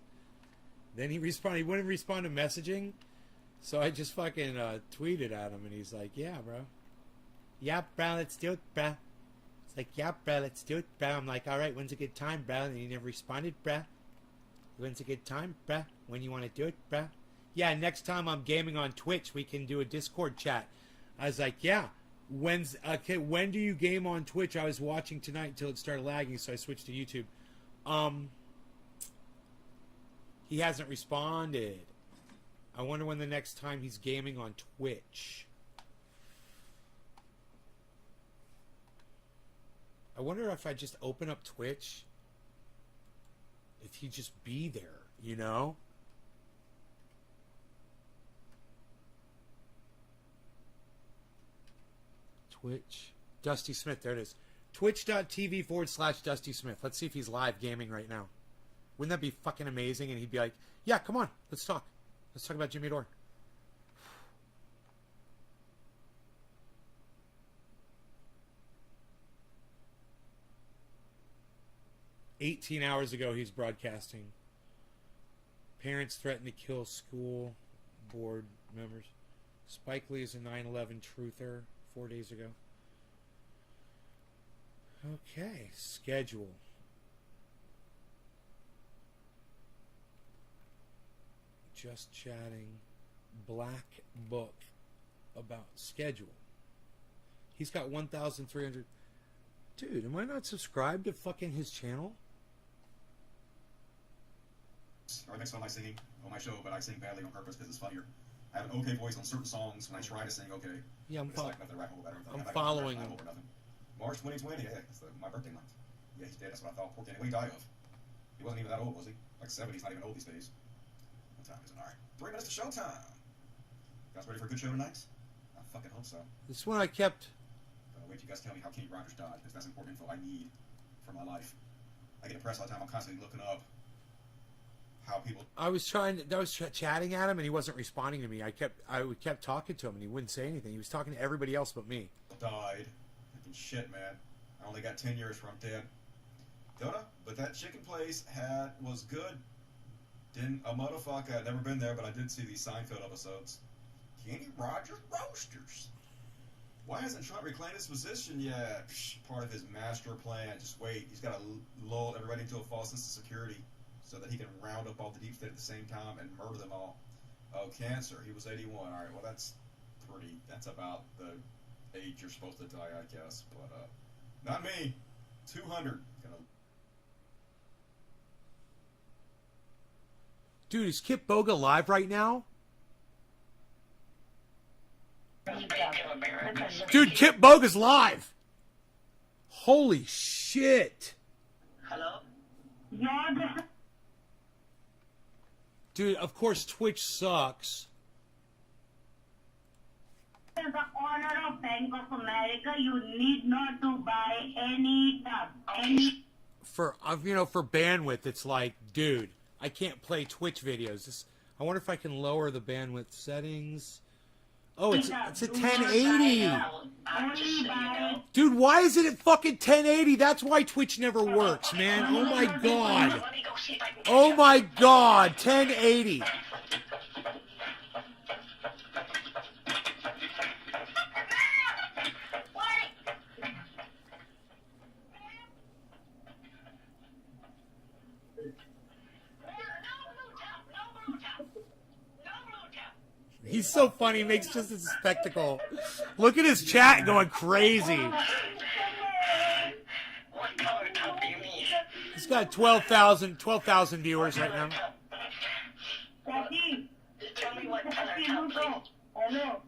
Then he responded. He wouldn't respond to messaging. So I just fucking tweeted at him, and he's like, yeah, bro. Yeah, bro, let's do it, bro. It's like, yeah, bro, let's do it, bro. I'm like, all right, when's a good time, bro? And he never responded, bro. When's a good time, bro? When you want to do it, bro? Yeah, next time I'm gaming on Twitch, we can do a Discord chat. I was like, yeah. When do you game on Twitch? I was watching tonight until it started lagging, so I switched to YouTube. He hasn't responded. I wonder when the next time he's gaming on Twitch. I wonder if I just open up Twitch, if he'd just be there, Twitch. Dusty Smith, there it is. Twitch.tv/Dusty Smith. Let's see if he's live gaming right now. Wouldn't that be fucking amazing? And he'd be like, yeah, come on, let's talk. Let's talk about Jimmy Dore. 18 hours ago he's broadcasting. Parents threaten to kill school board members. Spike Lee is a 9/11 truther 4 days ago. Okay, schedule. Just chatting. Black book about schedule. He's got 1,300. Dude, am I not subscribed to fucking his channel? Or makes fun of my singing on my show, but I sing badly on purpose because it's funnier. I have an okay voice on certain songs when I try to sing okay. Yeah, I'm following. him. March 2020, yeah, it's my birthday month. Yeah, he's dead. That's what I thought. Poor Kenny. What did he die of? He wasn't even that old, was he? Like 70s, not even old these days. What time is it? All right. 3 minutes to showtime. You guys ready for a good show tonight? I fucking hope so. This one I kept. Wait till you guys tell me how Kenny Rogers died, because that's important info I need for my life. I get depressed all the time. I'm constantly looking up how people. I was chatting at him and he wasn't responding to me. I kept talking to him and he wouldn't say anything. He was talking to everybody else but me. Died. Thinking shit, man. I only got 10 years from dead. Don't know, but that chicken place was good. Didn't a motherfucker. I'd never been there, but I did see these Seinfeld episodes. Kenny Rogers Roasters. Why hasn't Trump reclaimed his position yet? Part of his master plan. Just wait. He's got to lull everybody into a false sense of security so that he can round up all the deep state at the same time and murder them all. Oh, cancer. He was 81. All right, well, that's about the age you're supposed to die, I guess. But, not me. 200. Dude, is Kip Boga live right now? Dude, Kip Boga's live. Holy shit. Hello? Dude, of course Twitch sucks. As the owner of Bank of America, you need not to buy any For bandwidth, it's like, dude, I can't play Twitch videos. I wonder if I can lower the bandwidth settings. Oh, it's a 1080. Dude, why is it at fucking 1080? That's why Twitch never works, man. Oh my god. Oh my god, 1080. He's so funny, he makes just a spectacle. Look at his chat going crazy. What color top do you need? He's got 12,000 viewers right now. Tell me what color top, please. Hello.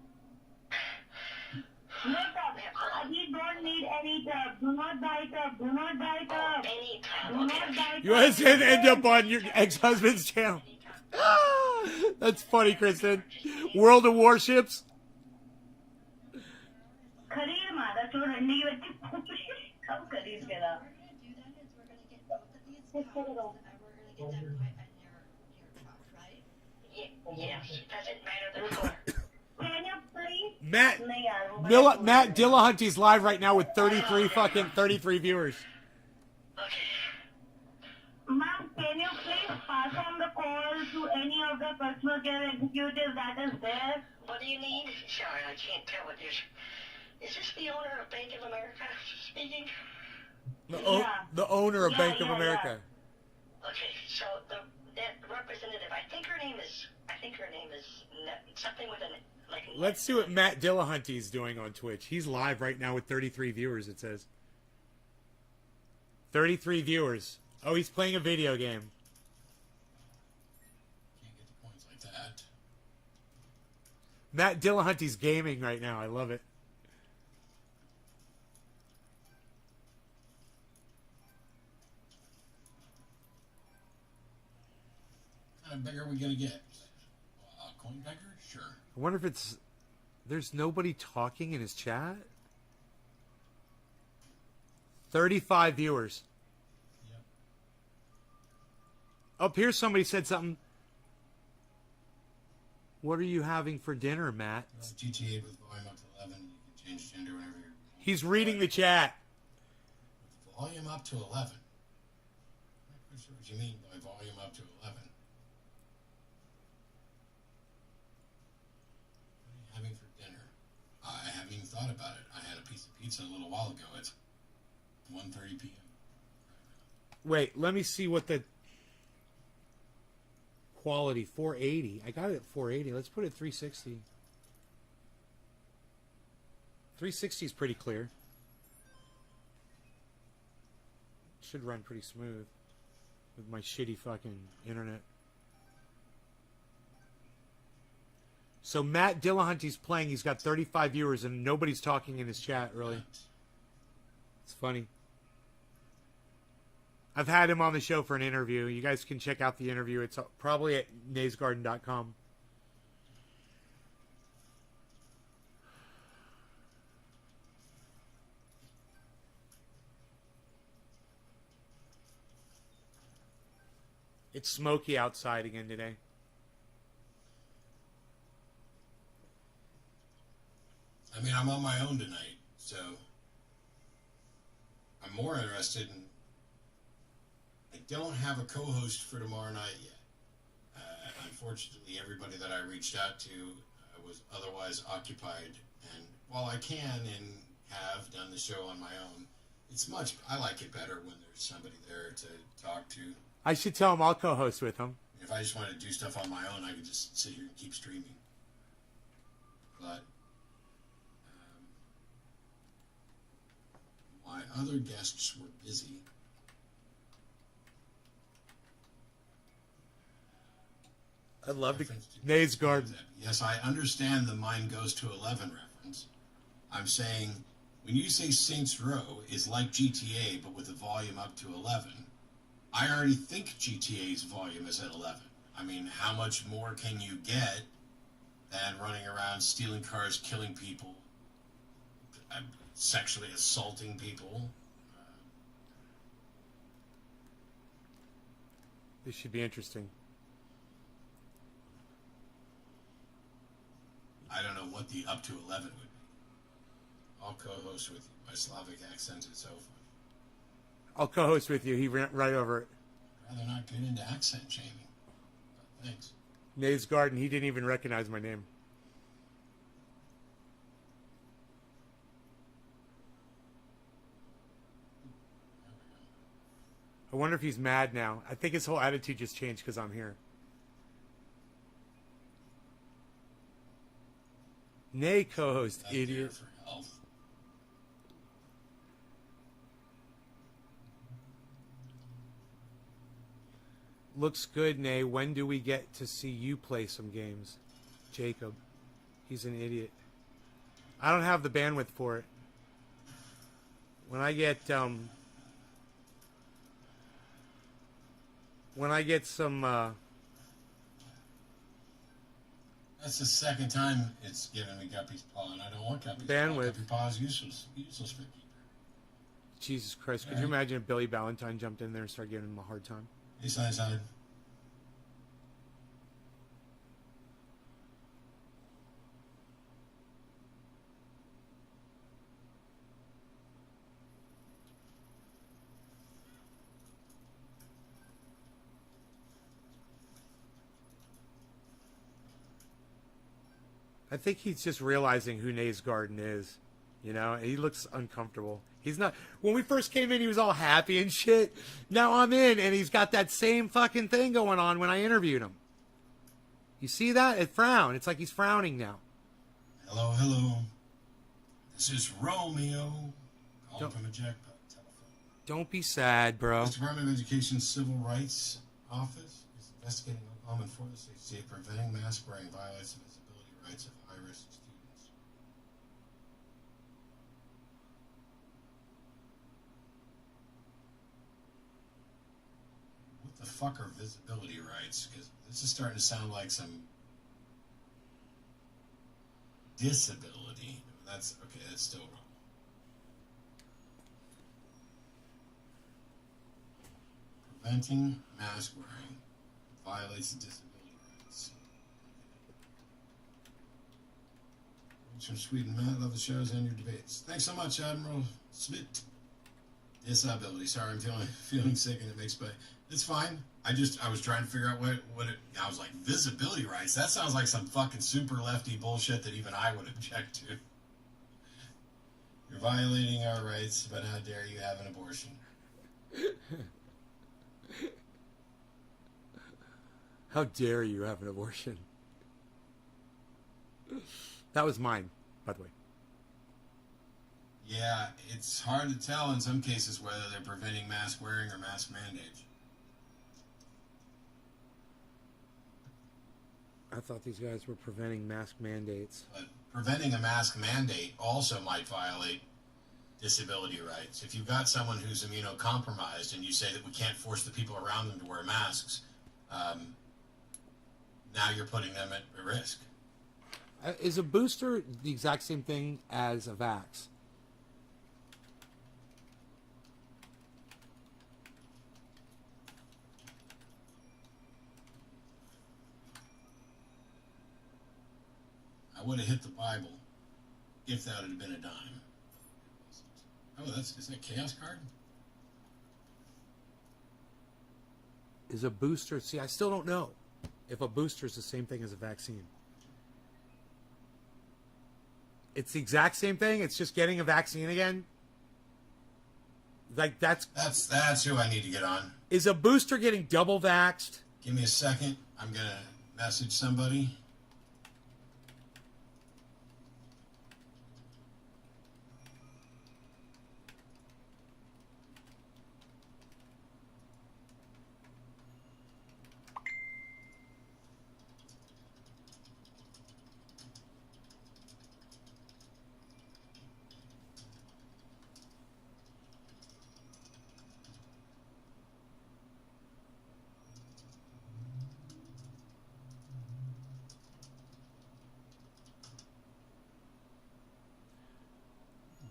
No top. We don't need any top. Do not buy top. Do not buy top. Any top. Do not buy You want to end up on your ex-husband's channel. That's funny, Kristen. World of Warships. Yes, doesn't matter the color. Can you please? Matt Dillahunty's live right now with 33 viewers. Okay. Ma'am, can you please pass on the call to any of the customer care executives that is there? What do you need? Sorry, I can't tell what this. Is this the owner of Bank of America speaking? The owner of Bank of America. Okay, so that representative, I think her name is something with an like. Let's see what Matt Dillahunty's doing on Twitch. He's live right now with 33 viewers, it says. 33 viewers. Oh, he's playing a video game. Can't get the points like that. Matt Dillahunty's gaming right now. I love it. How big are we going to get? Coin beggar? Sure. I wonder if it's... There's nobody talking in his chat? 35 viewers. Yep. Up here somebody said something. What are you having for dinner, Matt? GTA with volume up to 11. You can change gender whenever you're... He's reading the chat. With volume up to 11. not sure what you mean by volume up to 11. What are you having for dinner? I haven't even thought about it. I had a piece of pizza a little while ago. It's 1:30 p.m. Wait, let me see what the quality 480. I got it at 480. Let's put it 360. 360 is pretty clear. Should run pretty smooth with my shitty fucking internet. So Matt Dillahunty's playing. He's got 35 viewers and nobody's talking in his chat, really. It's funny. I've had him on the show for an interview. You guys can check out the interview. It's probably at naysgarden.com. It's smoky outside again today. I mean, I'm on my own tonight, so I'm more interested in... I don't have a co-host for tomorrow night yet. Unfortunately, everybody that I reached out to was otherwise occupied, and while I can and have done the show on my own, I like it better when there's somebody there to talk to. I should tell him I'll co-host with him. If I just wanted to do stuff on my own, I could just sit here and keep streaming. But my other guests were busy. I'd love to. Nays Garden. Yes, I understand the Mine Goes to 11 reference. I'm saying, when you say Saints Row is like GTA, but with the volume up to 11, I already think GTA's volume is at 11. I mean, how much more can you get than running around stealing cars, killing people, sexually assaulting people? This should be interesting. I don't know what the up to 11 would be. I'll co-host with you. My Slavic accent is so funny. I'll co-host with you. He ran right over it. I'd rather not get into accent shaming. But thanks. Nays Garden. He didn't even recognize my name. I wonder if he's mad now. I think his whole attitude just changed because I'm here. Nay, co-host, idiot. For health. Looks good, Nay. When do we get to see you play some games? Jacob. He's an idiot. I don't have the bandwidth for it. When I get some That's the second time it's given me Guppy's Paw, and I don't want Guppy's Bandwidth. Paw. Guppy Paw is useless for keeper. Jesus Christ, could you imagine if Billy Ballantyne jumped in there and started giving him a hard time? Hey, Side. I think he's just realizing who Nays Garden is. You know, he looks uncomfortable. He's not. When we first came in, he was all happy and shit. Now I'm in, and he's got that same fucking thing going on when I interviewed him. You see that? It frown. It's like he's frowning now. Hello. This is Romeo. Calling from a jackpot telephone. Don't be sad, bro. The Department of Education's Civil Rights Office is investigating Oklahoma and Florida State preventing mask wearing violates the visibility rights of high-risk students. What the fuck are visibility rights? Because this is starting to sound like some disability. That's okay. That's still wrong. Preventing mask wearing violates the disability rights. Thanks from Sweden, Matt. Love the shows and your debates. Thanks so much, Admiral Smith. Disability. Sorry, I'm feeling sick and it makes, but it's fine. I was trying to figure out what it, I was like, visibility rights. That sounds like some fucking super lefty bullshit that even I would object to. You're violating our rights, but how dare you have an abortion? How dare you have an abortion? That was mine, by the way. Yeah, it's hard to tell in some cases whether they're preventing mask wearing or mask mandates. I thought these guys were preventing mask mandates. But preventing a mask mandate also might violate disability rights. If you've got someone who's immunocompromised and you say that we can't force the people around them to wear masks, now you're putting them at risk. Is a booster the exact same thing as a vax? I would have hit the Bible if that had been a dime. Oh, is that a chaos card? Is a booster... See, I still don't know if a booster is the same thing as a vaccine. It's the exact same thing? It's just getting a vaccine again? Like, that's who I need to get on. Is a booster getting double vaxxed? Give me a second. I'm going to message somebody.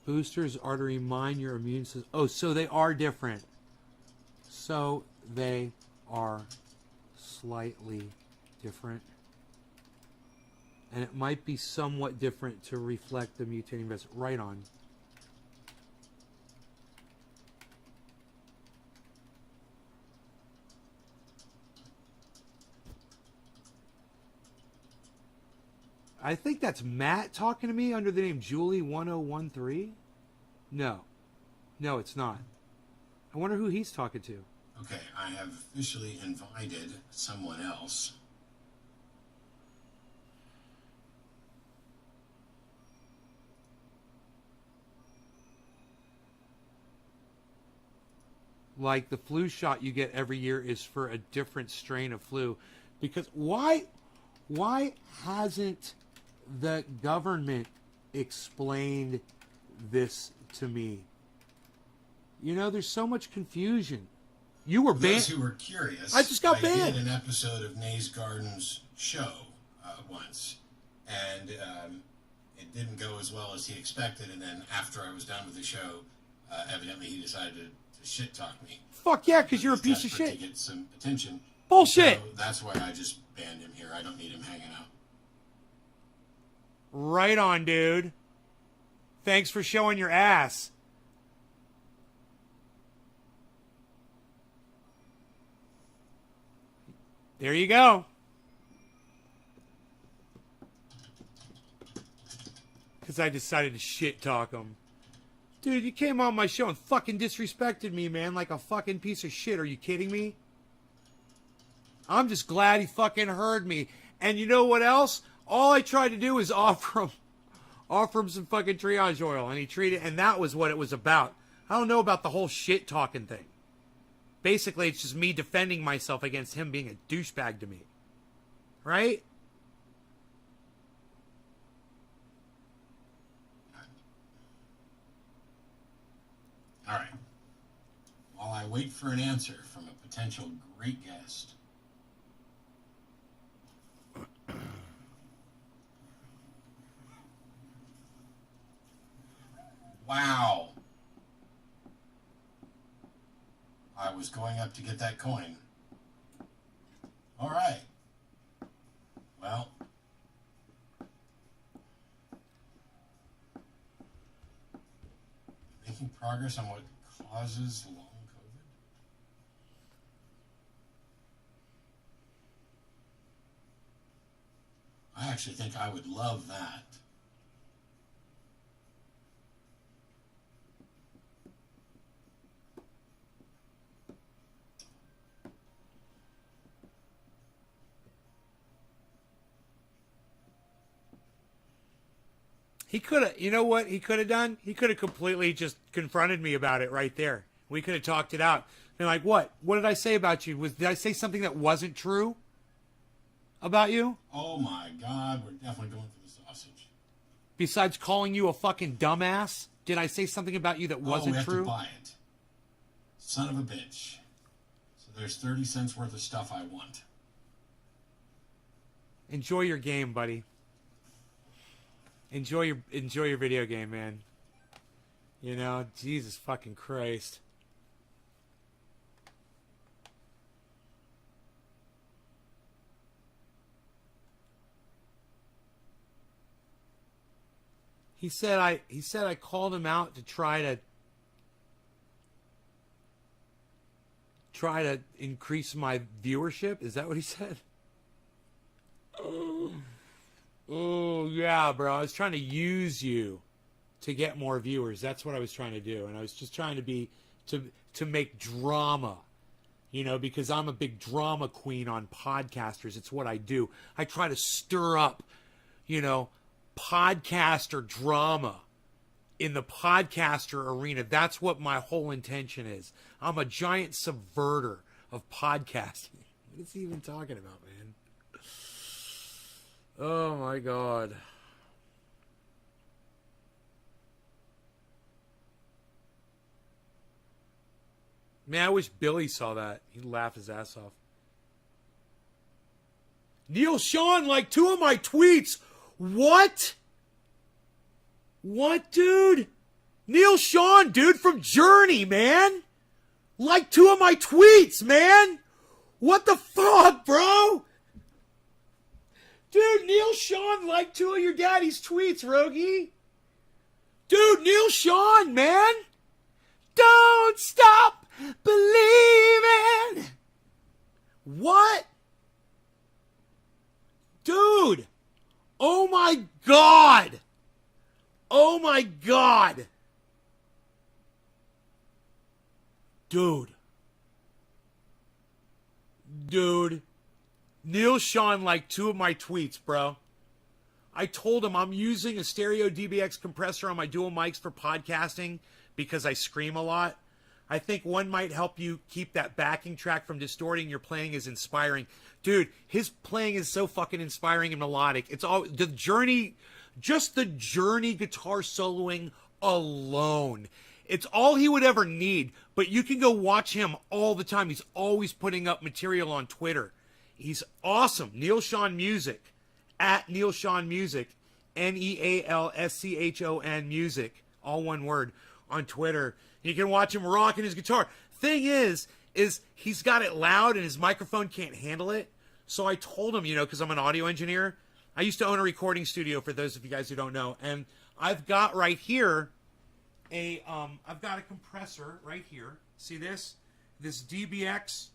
Boosters are to remind your immune system. Oh, so they are different. So they are slightly different. And it might be somewhat different to reflect the mutating risk. Right on. I think that's Matt talking to me under the name Julie1013. No. No, it's not. I wonder who he's talking to. Okay, I have officially invited someone else. Like the flu shot you get every year is for a different strain of flu. Because why hasn't the government explained this to me? You know, there's so much confusion. You were banned. Those who were curious, I just got banned. I did an episode of Nays Garden's show once, and it didn't go as well as he expected. And then after I was done with the show, evidently he decided to shit talk me. Fuck yeah, because you're a piece of shit. To get some attention. Bullshit. So that's why I just banned him here. I don't need him hanging out. Right on, dude. Thanks for showing your ass. There you go. Because I decided to shit talk him. Dude, you came on my show and fucking disrespected me, man, like a fucking piece of shit. Are you kidding me? I'm just glad he fucking heard me. And you know what else? All I tried to do was offer him some fucking triage oil, and he treated, and that was what it was about. I don't know about the whole shit talking thing. Basically, it's just me defending myself against him being a douchebag to me. Right? All right. While I wait for an answer from a potential great guest. Wow. I was going up to get that coin. All right. Well. Making progress on what causes long COVID? I actually think I would love that. He could have, you know what he could have done? He could have completely just confronted me about it right there. We could have talked it out. And like, what? What did I say about you? Did I say something that wasn't true about you? Oh my God, we're definitely going for the sausage. Besides calling you a fucking dumbass, did I say something about you that wasn't we have true? to buy it. Son of a bitch. So there's 30 cents worth of stuff I want. Enjoy your game, buddy. Enjoy your video game, man. You know, Jesus fucking Christ. He said I called him out to try to increase my viewership. Is that what he said? Oh, yeah, bro. I was trying to use you to get more viewers. That's what I was trying to do. And I was just trying to make drama, you know, because I'm a big drama queen on podcasters. It's what I do. I try to stir up, you know, podcaster drama in the podcaster arena. That's what my whole intention is. I'm a giant subverter of podcasting. What is he even talking about, man? Oh my God. Man, I wish Billy saw that. He'd laugh his ass off. Neil Sean liked 2 of my tweets. What? What, dude? Neil Sean, dude, from Journey, man. Liked 2 of my tweets, man. What the fuck, bro? Dude, Neil Sean liked 2 of your daddy's tweets, Rogie. Dude, Neil Sean, man. Don't stop believing. What? Dude. Oh my God. Oh my God. Dude. Neil Sean liked 2 of my tweets, bro. I told him I'm using a stereo DBX compressor on my dual mics for podcasting because I scream a lot. I think one might help you keep that backing track from distorting. Your playing is inspiring. Dude, his playing is so fucking inspiring and melodic. It's all the Journey, just the Journey guitar soloing alone. It's all he would ever need, but you can go watch him all the time. He's always putting up material on Twitter. He's awesome. Neil Sean Music, at Neil Sean Music, NEALSCHON Music, all one word, on Twitter. You can watch him rocking his guitar. Thing is he's got it loud and his microphone can't handle it. So I told him, you know, because I'm an audio engineer. I used to own a recording studio, for those of you guys who don't know. And I've got right here I've got a compressor right here. See this? This DBX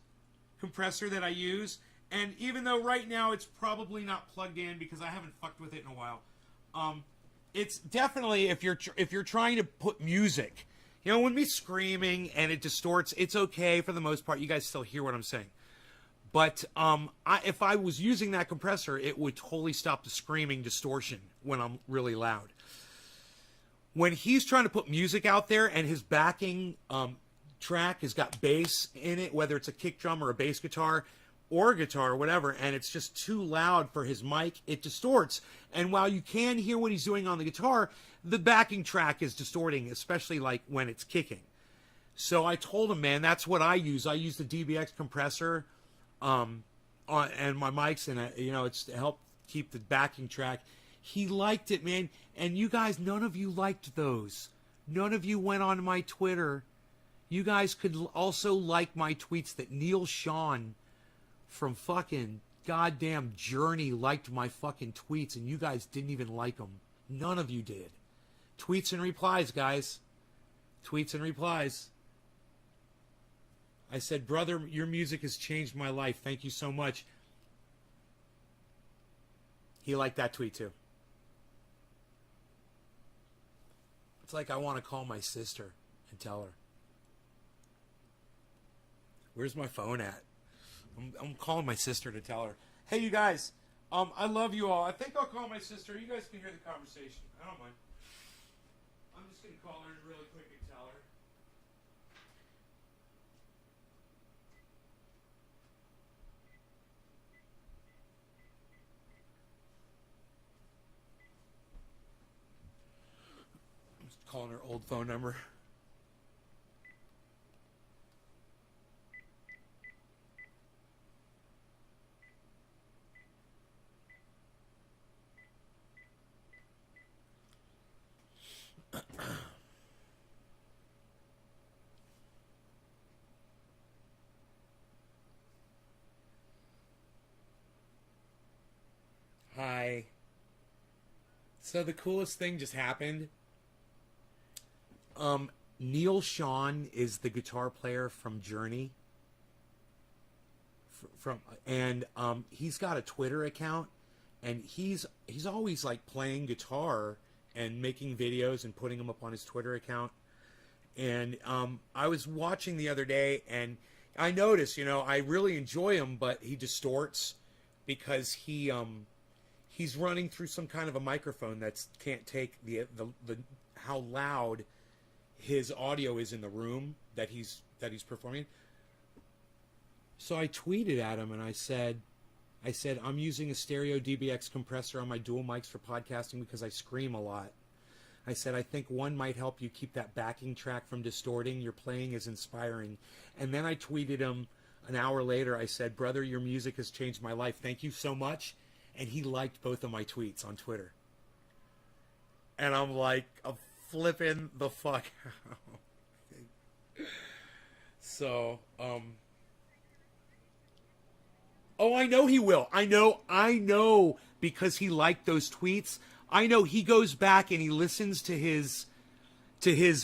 compressor that I use. And even though right now it's probably not plugged in because I haven't fucked with it in a while, it's definitely, if you're trying to put music, you know, when me screaming and it distorts, it's okay for the most part. You guys still hear what I'm saying. But if I was using that compressor, it would totally stop the screaming distortion when I'm really loud. When he's trying to put music out there and his backing track has got bass in it, whether it's a kick drum or a bass guitar or a guitar or whatever, and it's just too loud for his mic, it distorts. And while you can hear what he's doing on the guitar, the backing track is distorting, especially like when it's kicking. So I told him, man, that's what I use. I use the DBX compressor and my mics, and you know, it's to help keep the backing track. He liked it, man. And you guys, none of you liked those. None of you went on my Twitter. You guys could also like my tweets that Neil Sean from fucking goddamn Journey liked my fucking tweets, and you guys didn't even like them. None of you did. Tweets and replies, guys. Tweets and replies. I said, brother, your music has changed my life. Thank you so much. He liked that tweet too. It's like I want to call my sister and tell her. Where's my phone at? I'm calling my sister to tell her. Hey, you guys. I love you all. I think I'll call my sister. You guys can hear the conversation. I don't mind. I'm just going to call her really quick and tell her. I'm just calling her old phone number. Hi. So the coolest thing just happened. Neil Sean is the guitar player from Journey. He's got a Twitter account, and he's always like playing guitar and making videos and putting them up on his Twitter account. And I was watching the other day, and I noticed, I really enjoy him, but he distorts because he's running through some kind of a microphone that can't take the how loud his audio is in the room that he's performing. So I tweeted at him and I said, I'm using a stereo DBX compressor on my dual mics for podcasting because I scream a lot. I said, I think one might help you keep that backing track from distorting. Your playing is inspiring. And then I tweeted him an hour later. I said, brother, your music has changed my life. Thank you so much. And he liked both of my tweets on Twitter. And I'm like, I'm flipping the fuck out. So, oh, I know he will. I know because he liked those tweets. I know he goes back and he listens to his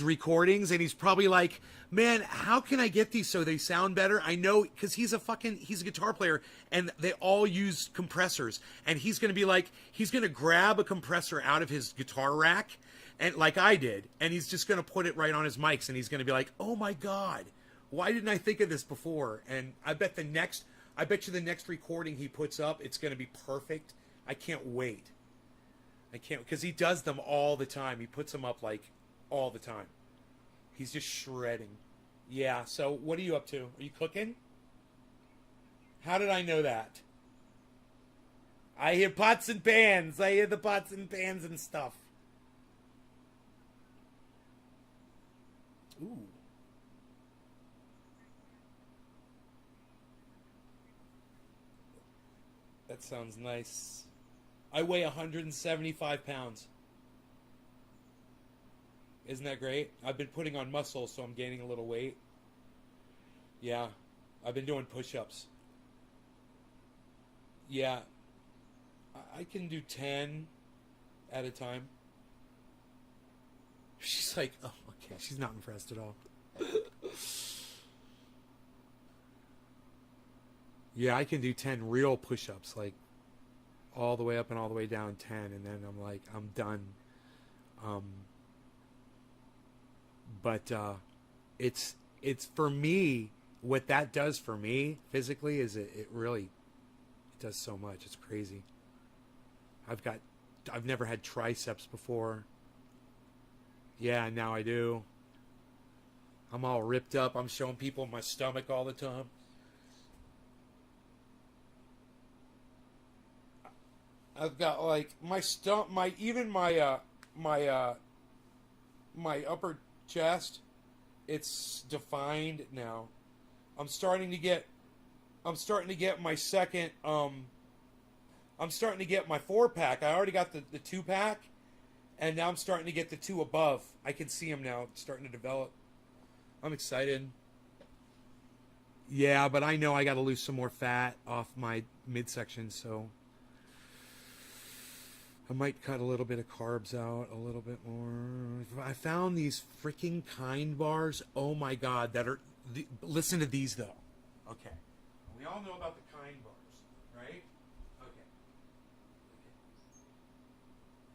recordings and he's probably like, man, how can I get these so they sound better? I know, because he's a guitar player and they all use compressors, and he's going to be like, he's going to grab a compressor out of his guitar rack, and like I did, and he's just going to put it right on his mics, and he's going to be like, oh my God, why didn't I think of this before? And I bet you the next recording he puts up, it's going to be perfect. I can't wait. Because he does them all the time. He puts them up like all the time. He's just shredding. Yeah, so what are you up to? Are you cooking? How did I know that? I hear pots and pans. I hear the pots and pans and stuff. Ooh. That sounds nice. I weigh 175 pounds. Isn't that great? I've been putting on muscle, so I'm gaining a little weight. Yeah. I've been doing push-ups. Yeah. I can do 10 at a time. She's like, oh, okay. She's not impressed at all. Yeah, I can do 10 real push-ups, like all the way up and all the way down 10, and then I'm like, I'm done. But it's for me, what that does for me physically is it really does so much. It's crazy. I've never had triceps before. Yeah, now I do. I'm all ripped up. I'm showing people my stomach all the time. I've got like my upper chest, it's defined now. I'm starting to get my second I'm starting to get my 4-pack. I already got the 2-pack, and now I'm starting to get the 2 above. I can see them now starting to develop. I'm excited. Yeah, but I know I got to lose some more fat off my midsection, so I might cut a little bit of carbs out, a little bit more. I found these freaking Kind bars. Oh my God, that are listen to these though. Okay. We all know about the Kind bars, right? Okay.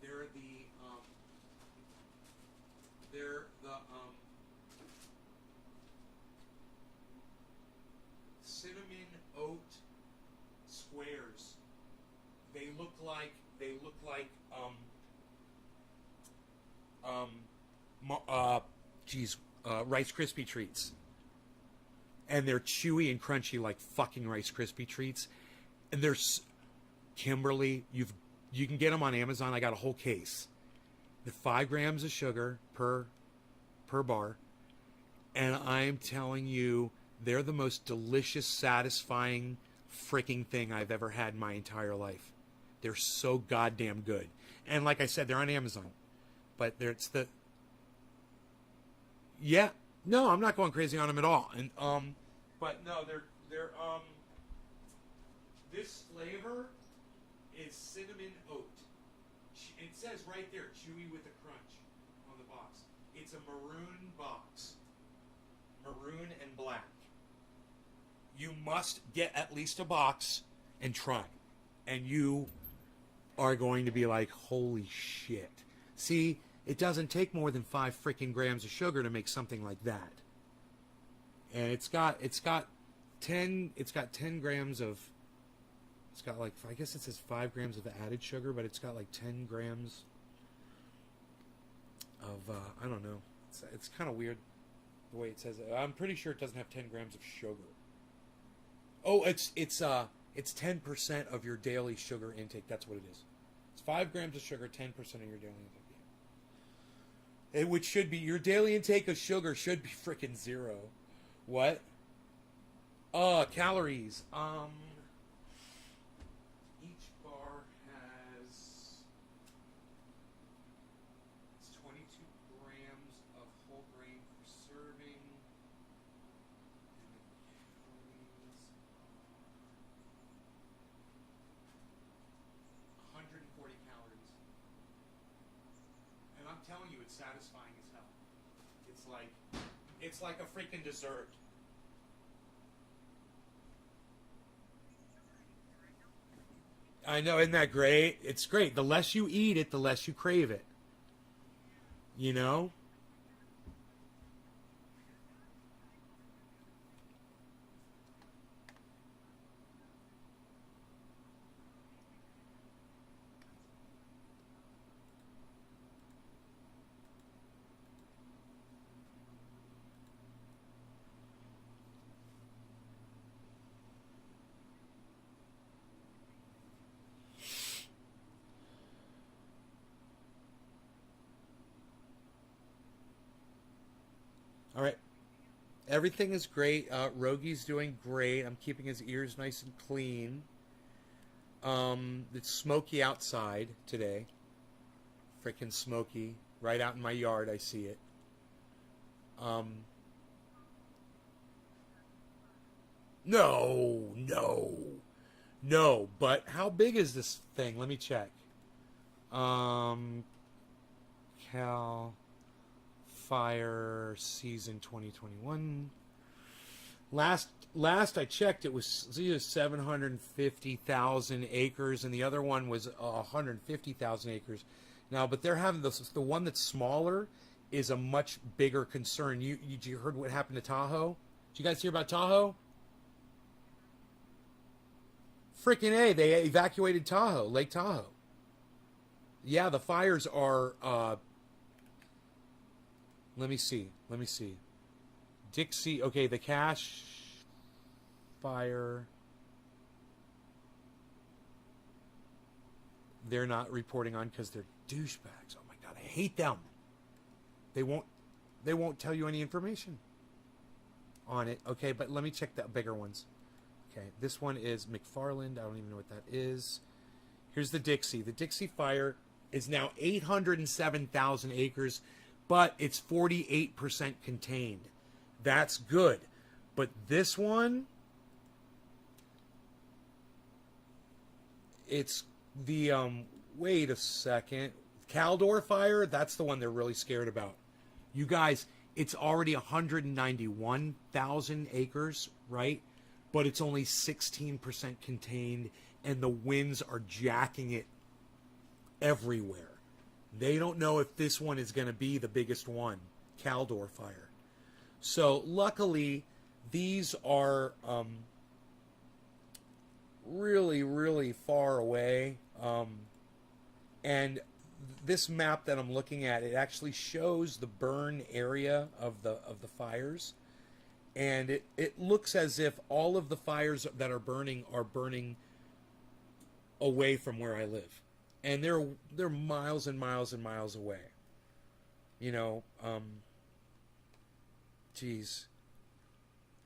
They're the cinnamon oat squares. They look like Rice Krispie treats, and they're chewy and crunchy like fucking Rice Krispie treats. And there's Kimberly, you can get them on Amazon. I got a whole case. The 5 grams of sugar per bar, and I'm telling you, they're the most delicious, satisfying freaking thing I've ever had in my entire life. They're so goddamn good. And like I said, they're on Amazon. But it's the... Yeah. No, I'm not going crazy on them at all. And but no, they're this flavor is cinnamon oat. It says right there, chewy with a crunch on the box. It's a maroon box. Maroon and black. You must get at least a box and try. And you are going to be like, holy shit. See, it doesn't take more than 5 freaking grams of sugar to make something like that. And it's got 10 grams of, it's got like, I guess it says 5 grams of added sugar, but it's got like 10 grams of, I don't know. It's kind of weird the way it says it. I'm pretty sure it doesn't have 10 grams of sugar. Oh, it's 10% of your daily sugar intake. That's what it is. It's 5 grams of sugar, 10% of your daily intake. Yeah. Which should be, your daily intake of sugar should be freaking 0. What? Calories. Each bar has 22 grams of whole grain per serving. And the calories are 140 calories. And I'm telling you, it's satisfying as hell. It's like a freaking dessert. I know, isn't that great? It's great. The less you eat it, the less you crave it. You know? All right. Everything is great. Rogi's doing great. I'm keeping his ears nice and clean. It's smoky outside today. Freaking smoky. Right out in my yard, I see it. No. But how big is this thing? Let me check. Cal Fire Season 2021. Last I checked, it was 750,000 acres, and the other one was 150,000 acres. Now, but they're having the one that's smaller is a much bigger concern. You heard what happened to Tahoe? Did you guys hear about Tahoe? Freaking A, they evacuated Tahoe, Lake Tahoe. Yeah, the fires are, let me see. Dixie, okay, the Cache Fire, they're not reporting on because they're douchebags. Oh my God, I hate them. They won't tell you any information on it. Okay, but let me check the bigger ones. Okay, this one is McFarland. I don't even know what that is. Here's the Dixie. The Dixie Fire is now 807,000 acres, but it's 48% contained. That's good. But this one, it's the, wait a second. Caldor Fire, that's the one they're really scared about. You guys, It's already 191,000 acres, right? But it's only 16% contained, and the winds are jacking it everywhere. They don't know if this one is going to be the biggest one, Caldor fire. So luckily, these are really, really far away. And this map that I'm looking at, it actually shows the burn area of the fires. And it looks as if all of the fires that are burning away from where I live. And they're miles and miles and miles away. You know, geez.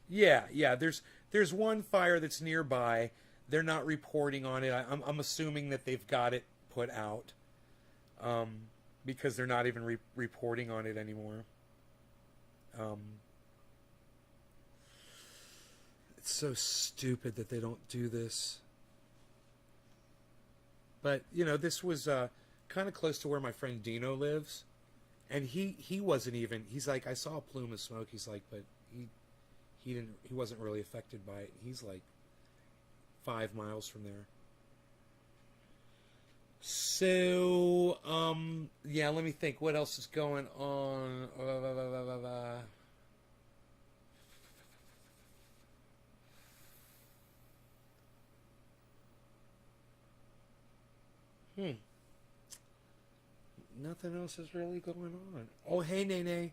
Yeah, there's one fire that's nearby. They're not reporting on it. I'm assuming that they've got it put out. Because they're not even reporting on it anymore. It's so stupid that they don't do this. But, you know, this was kind of close to where my friend Dino lives. And he wasn't even, he's like, I saw a plume of smoke. He's like, but he wasn't really affected by it. He's like 5 miles from there. So, yeah, let me think. What else is going on? Nothing else is really going on. Oh, hey, Nene.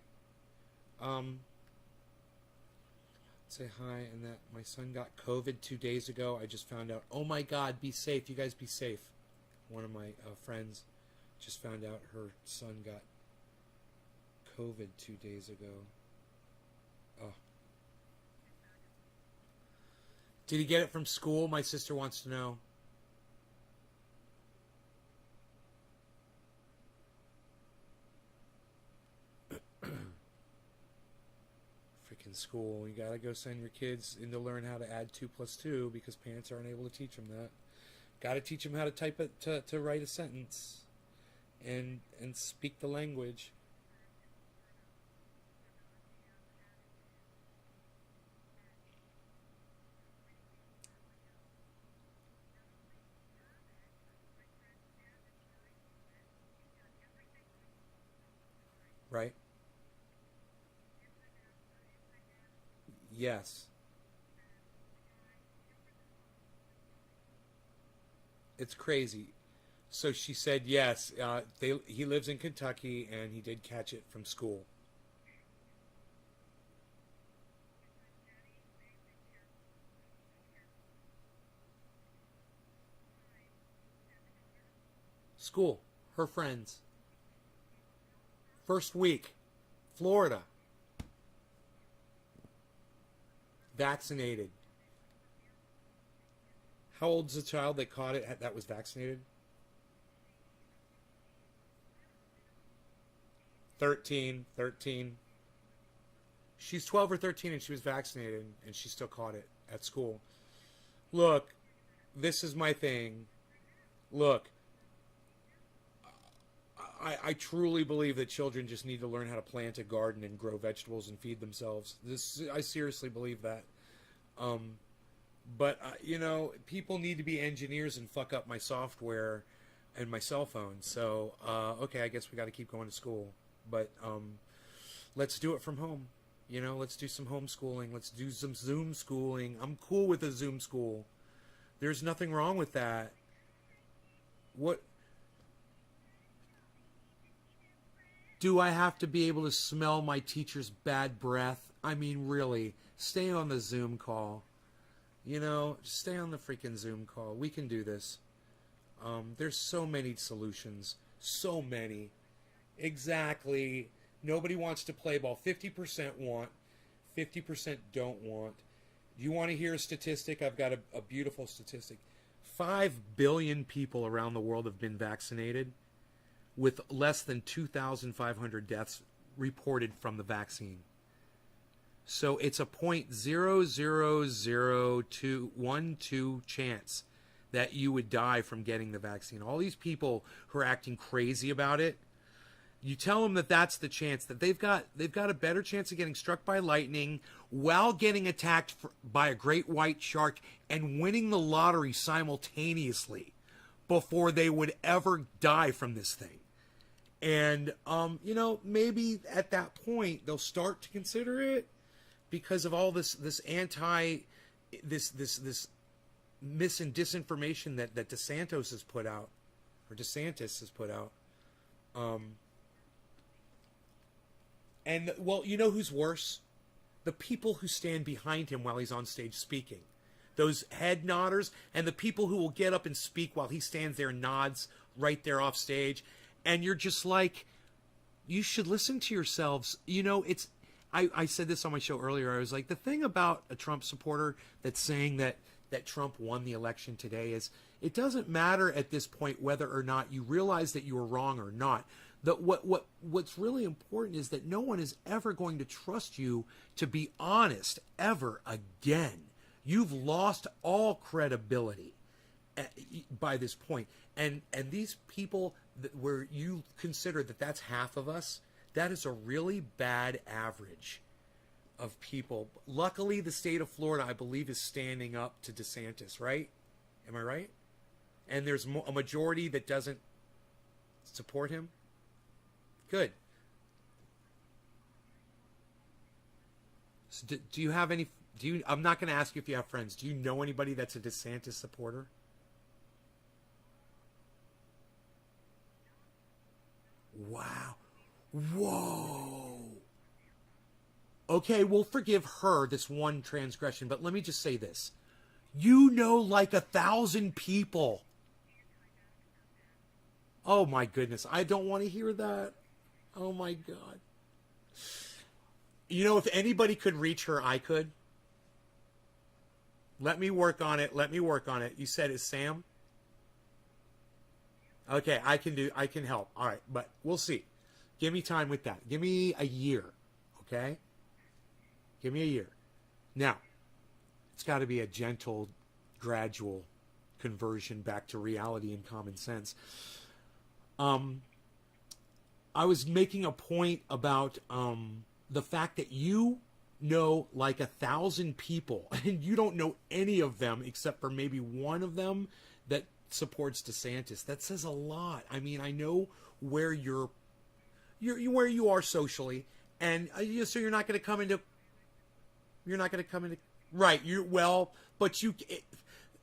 Say hi, and that my son got COVID 2 days ago. I just found out. Oh my God, be safe. You guys be safe. One of my friends just found out her son got COVID 2 days ago. Oh. Did he get it from school? My sister wants to know. Freaking school. You gotta go send your kids in to learn how to add 2 + 2 because parents aren't able to teach them that. Got to teach them how to type it, to write a sentence and speak the language. Right? Yes. It's crazy. So she said yes. He lives in Kentucky, and he did catch it from school. School. Her friends. First week. Florida. Vaccinated. How old's the child that caught it that was vaccinated? 13. She's 12 or 13 and she was vaccinated and she still caught it at school. Look, this is my thing. Look, I truly believe that children just need to learn how to plant a garden and grow vegetables and feed themselves. I seriously believe that. But, you know, people need to be engineers and fuck up my software and my cell phone. So, okay, I guess we got to keep going to school. But let's do it from home. You know, let's do some homeschooling. Let's do some Zoom schooling. I'm cool with a Zoom school. There's nothing wrong with that. What? Do I have to be able to smell my teacher's bad breath? I mean, really, stay on the Zoom call. You know, stay on the freaking Zoom call. We can do this. There's so many solutions. So many. Exactly. Nobody wants to play ball. 50% want. 50% don't want. Do you want to hear a statistic? I've got a beautiful statistic. 5 billion people around the world have been vaccinated, with less than 2,500 deaths reported from the vaccine. So it's a 0.00012 chance that you would die from getting the vaccine. All these people who are acting crazy about it, You tell them that that's the chance, that they've got a better chance of getting struck by lightning while getting attacked by a great white shark and winning the lottery simultaneously before they would ever die from this thing. And maybe at that point they'll start to consider it because of all this mis and disinformation that DeSantis has put out. And, well, you know who's worse? The people who stand behind him while he's on stage speaking. Those head nodders and the people who will get up and speak while he stands there and nods right there off stage. And you're just like, you should listen to yourselves. I said this on my show earlier. I was like, the thing about a Trump supporter that's saying that Trump won the election today is it doesn't matter at this point whether or not you realize that you were wrong or not. What's really important is that no one is ever going to trust you to be honest ever again. You've lost all credibility by this point. And these people where you consider that that's half of us, that is a really bad average of people. Luckily, the state of Florida, I believe, is standing up to DeSantis, right? Am I right? And there's a majority that doesn't support him. Good. So do you have any? I'm not going to ask you if you have friends. Do you know anybody that's a DeSantis supporter? Wow. Whoa. Okay, we'll forgive her this one transgression, but let me just say this. You know like 1,000 people. Oh my goodness, I don't want to hear that. Oh my God. You know, if anybody could reach her, I could. Let me work on it. You said it's Sam? Okay, I can help. All right, but we'll see. Give me time with that. Give me a year, okay? Give me a year. Now, it's got to be a gentle, gradual conversion back to reality and common sense. I was making a point about the fact that you know like 1,000 people, and you don't know any of them except for maybe one of them that supports DeSantis. That says a lot. I mean, I know where you're where you are socially, and so you're not going to come into right. But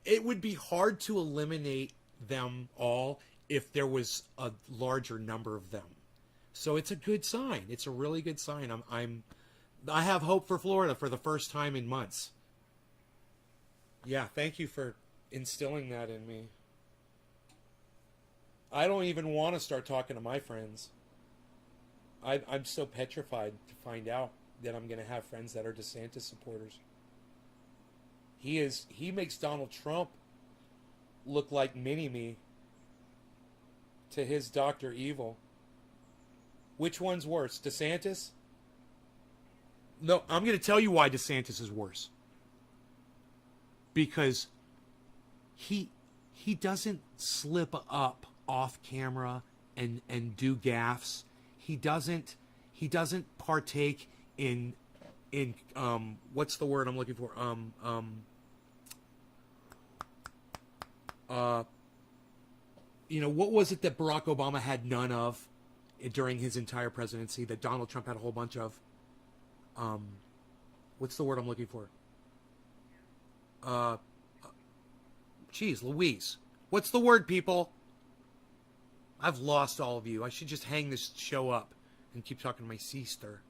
it would be hard to eliminate them all if there was a larger number of them. So it's a good sign. It's a really good sign. I have hope for Florida for the first time in months. Yeah, thank you for instilling that in me. I don't even want to start talking to my friends. I'm so petrified to find out that I'm going to have friends that are DeSantis supporters. He makes Donald Trump look like Mini-Me to his Dr. Evil. Which one's worse, DeSantis? No, I'm going to tell you why DeSantis is worse. Because he doesn't slip up off camera and do gaffes. He doesn't partake in what's the word I'm looking for? What was it that Barack Obama had none of during his entire presidency that Donald Trump had a whole bunch of? What's the word I'm looking for? Geez, Louise. What's the word, people? I've lost all of you. I should just hang this show up and keep talking to my sister.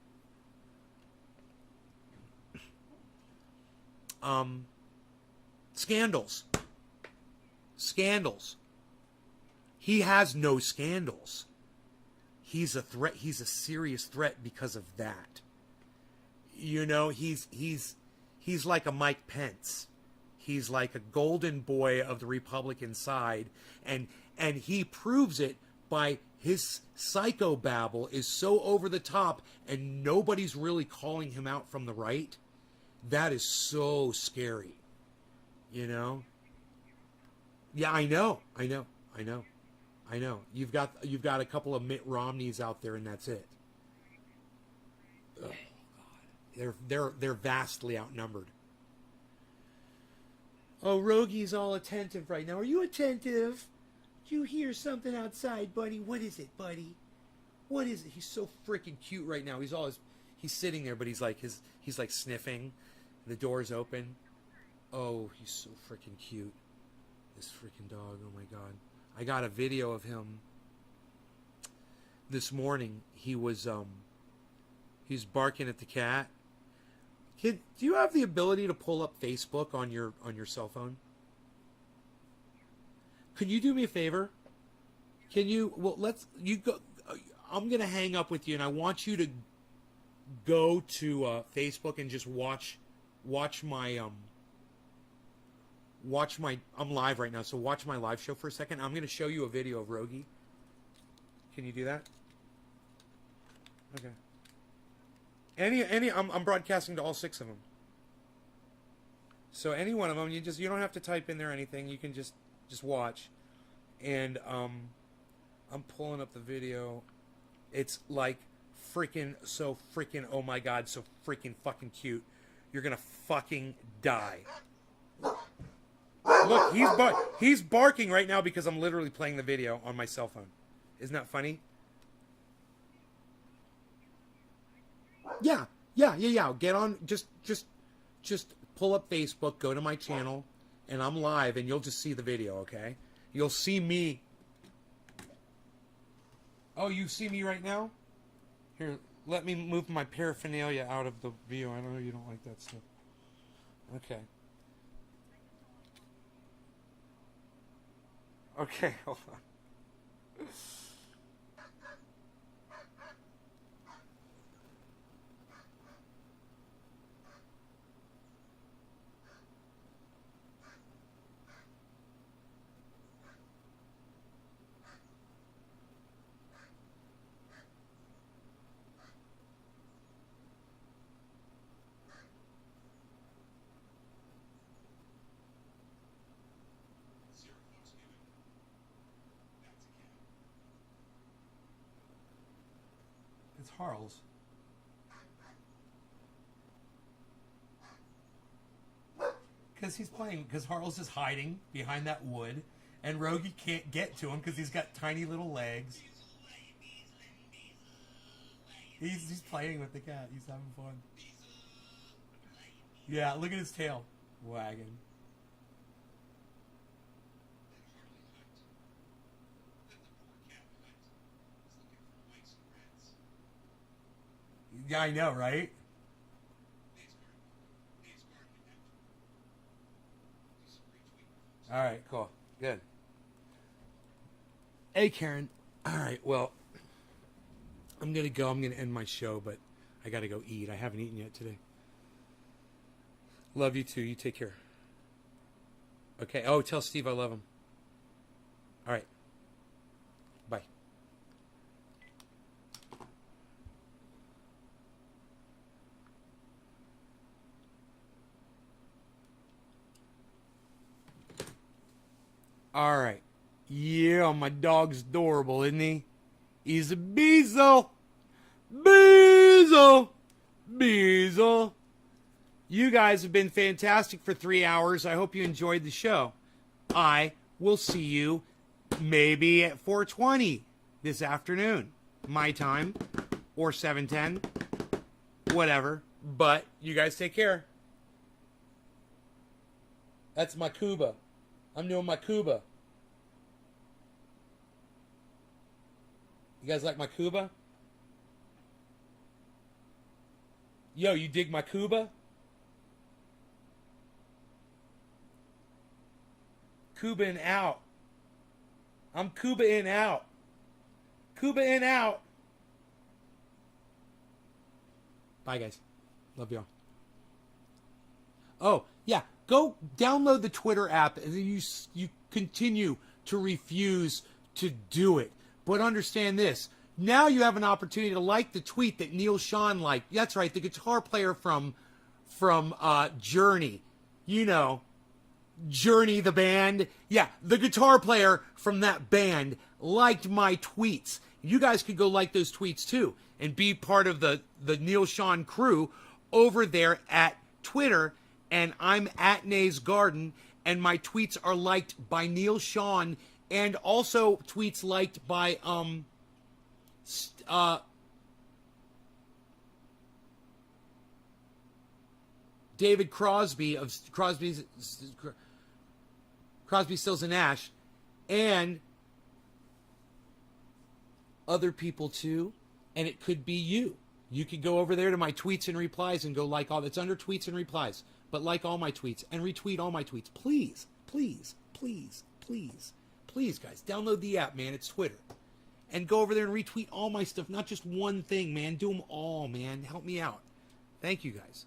Scandals. He has no scandals. He's a threat. He's a serious threat because of that. You know, he's like a Mike Pence. He's like a golden boy of the Republican side, and he proves it by his psychobabble is so over the top, and nobody's really calling him out from the right. That is so scary. You know? Yeah, I know. I know. You've got a couple of Mitt Romneys out there, and that's it. Oh God, they're vastly outnumbered. Oh, Rogi's all attentive right now. Are you attentive? Do you hear something outside, buddy? What is it, buddy? What is it? He's so freaking cute right now. He's sitting there, but he's like sniffing. The door's open. Oh, he's so freaking cute. This freaking dog. Oh my God. I got a video of him this morning. He's barking at the cat. Kid, do you have the ability to pull up Facebook on your cell phone? Can you do me a favor? Can you? Well, you go. I'm gonna hang up with you, and I want you to go to Facebook and just watch my I'm live right now, so watch my live show for a second. I'm gonna show you a video of Rogi. Can you do that? Okay. I'm broadcasting to all 6 of them. So any one of them, you don't have to type in there anything. You can just watch. And I'm pulling up the video. It's like so freaking oh my God, so freaking fucking cute. You're gonna fucking die. Look, he's barking right now because I'm literally playing the video on my cell phone. Isn't that funny? Yeah. Get on, just pull up Facebook, go to my channel, and I'm live, and you'll just see the video, okay? You'll see me. Oh, you see me right now? Here, let me move my paraphernalia out of the view. I know you don't like that stuff. Okay. Okay, hold on. It's Harl's. Because Harl's is hiding behind that wood, and Rogi can't get to him because he's got tiny little legs. He's playing with the cat. He's having fun. Yeah, look at his tail wagging. Yeah, I know, right? All right, cool. Good. Hey, Karen. All right, well, I'm going to go. I'm going to end my show, but I got to go eat. I haven't eaten yet today. Love you, too. You take care. Okay. Oh, tell Steve I love him. All right. Bye. All right. Yeah, my dog's adorable, isn't he? He's a Beezle. Beezle. Beezle. You guys have been fantastic for 3 hours. I hope you enjoyed the show. I will see you maybe at 4:20 this afternoon. My time. Or 7:10. Whatever. But you guys take care. That's my Cuba. I'm doing my Cuba. You guys like my Cuba? Yo, you dig my Cuba? Cuba in out. I'm Cuba in out. Cuba in out. Bye, guys. Love y'all. Oh, yeah. Go download the Twitter app, and you continue to refuse to do it. But understand this. Now you have an opportunity to like the tweet that Neil Sean liked. That's right, the guitar player from Journey. You know, Journey the band. Yeah, the guitar player from that band liked my tweets. You guys could go like those tweets too and be part of the Neil Sean crew over there at Twitter. And I'm at Nay's Garden, and my tweets are liked by Neil Sean, and also tweets liked by David Crosby of Crosby, Stills and Nash, and other people too. And it could be you. You could go over there to my tweets and replies and go like all that's under tweets and replies. But like all my tweets and retweet all my tweets. Please, please, please, please, please, guys. Download the app, man. It's Twitter. And go over there and retweet all my stuff. Not just one thing, man. Do them all, man. Help me out. Thank you, guys.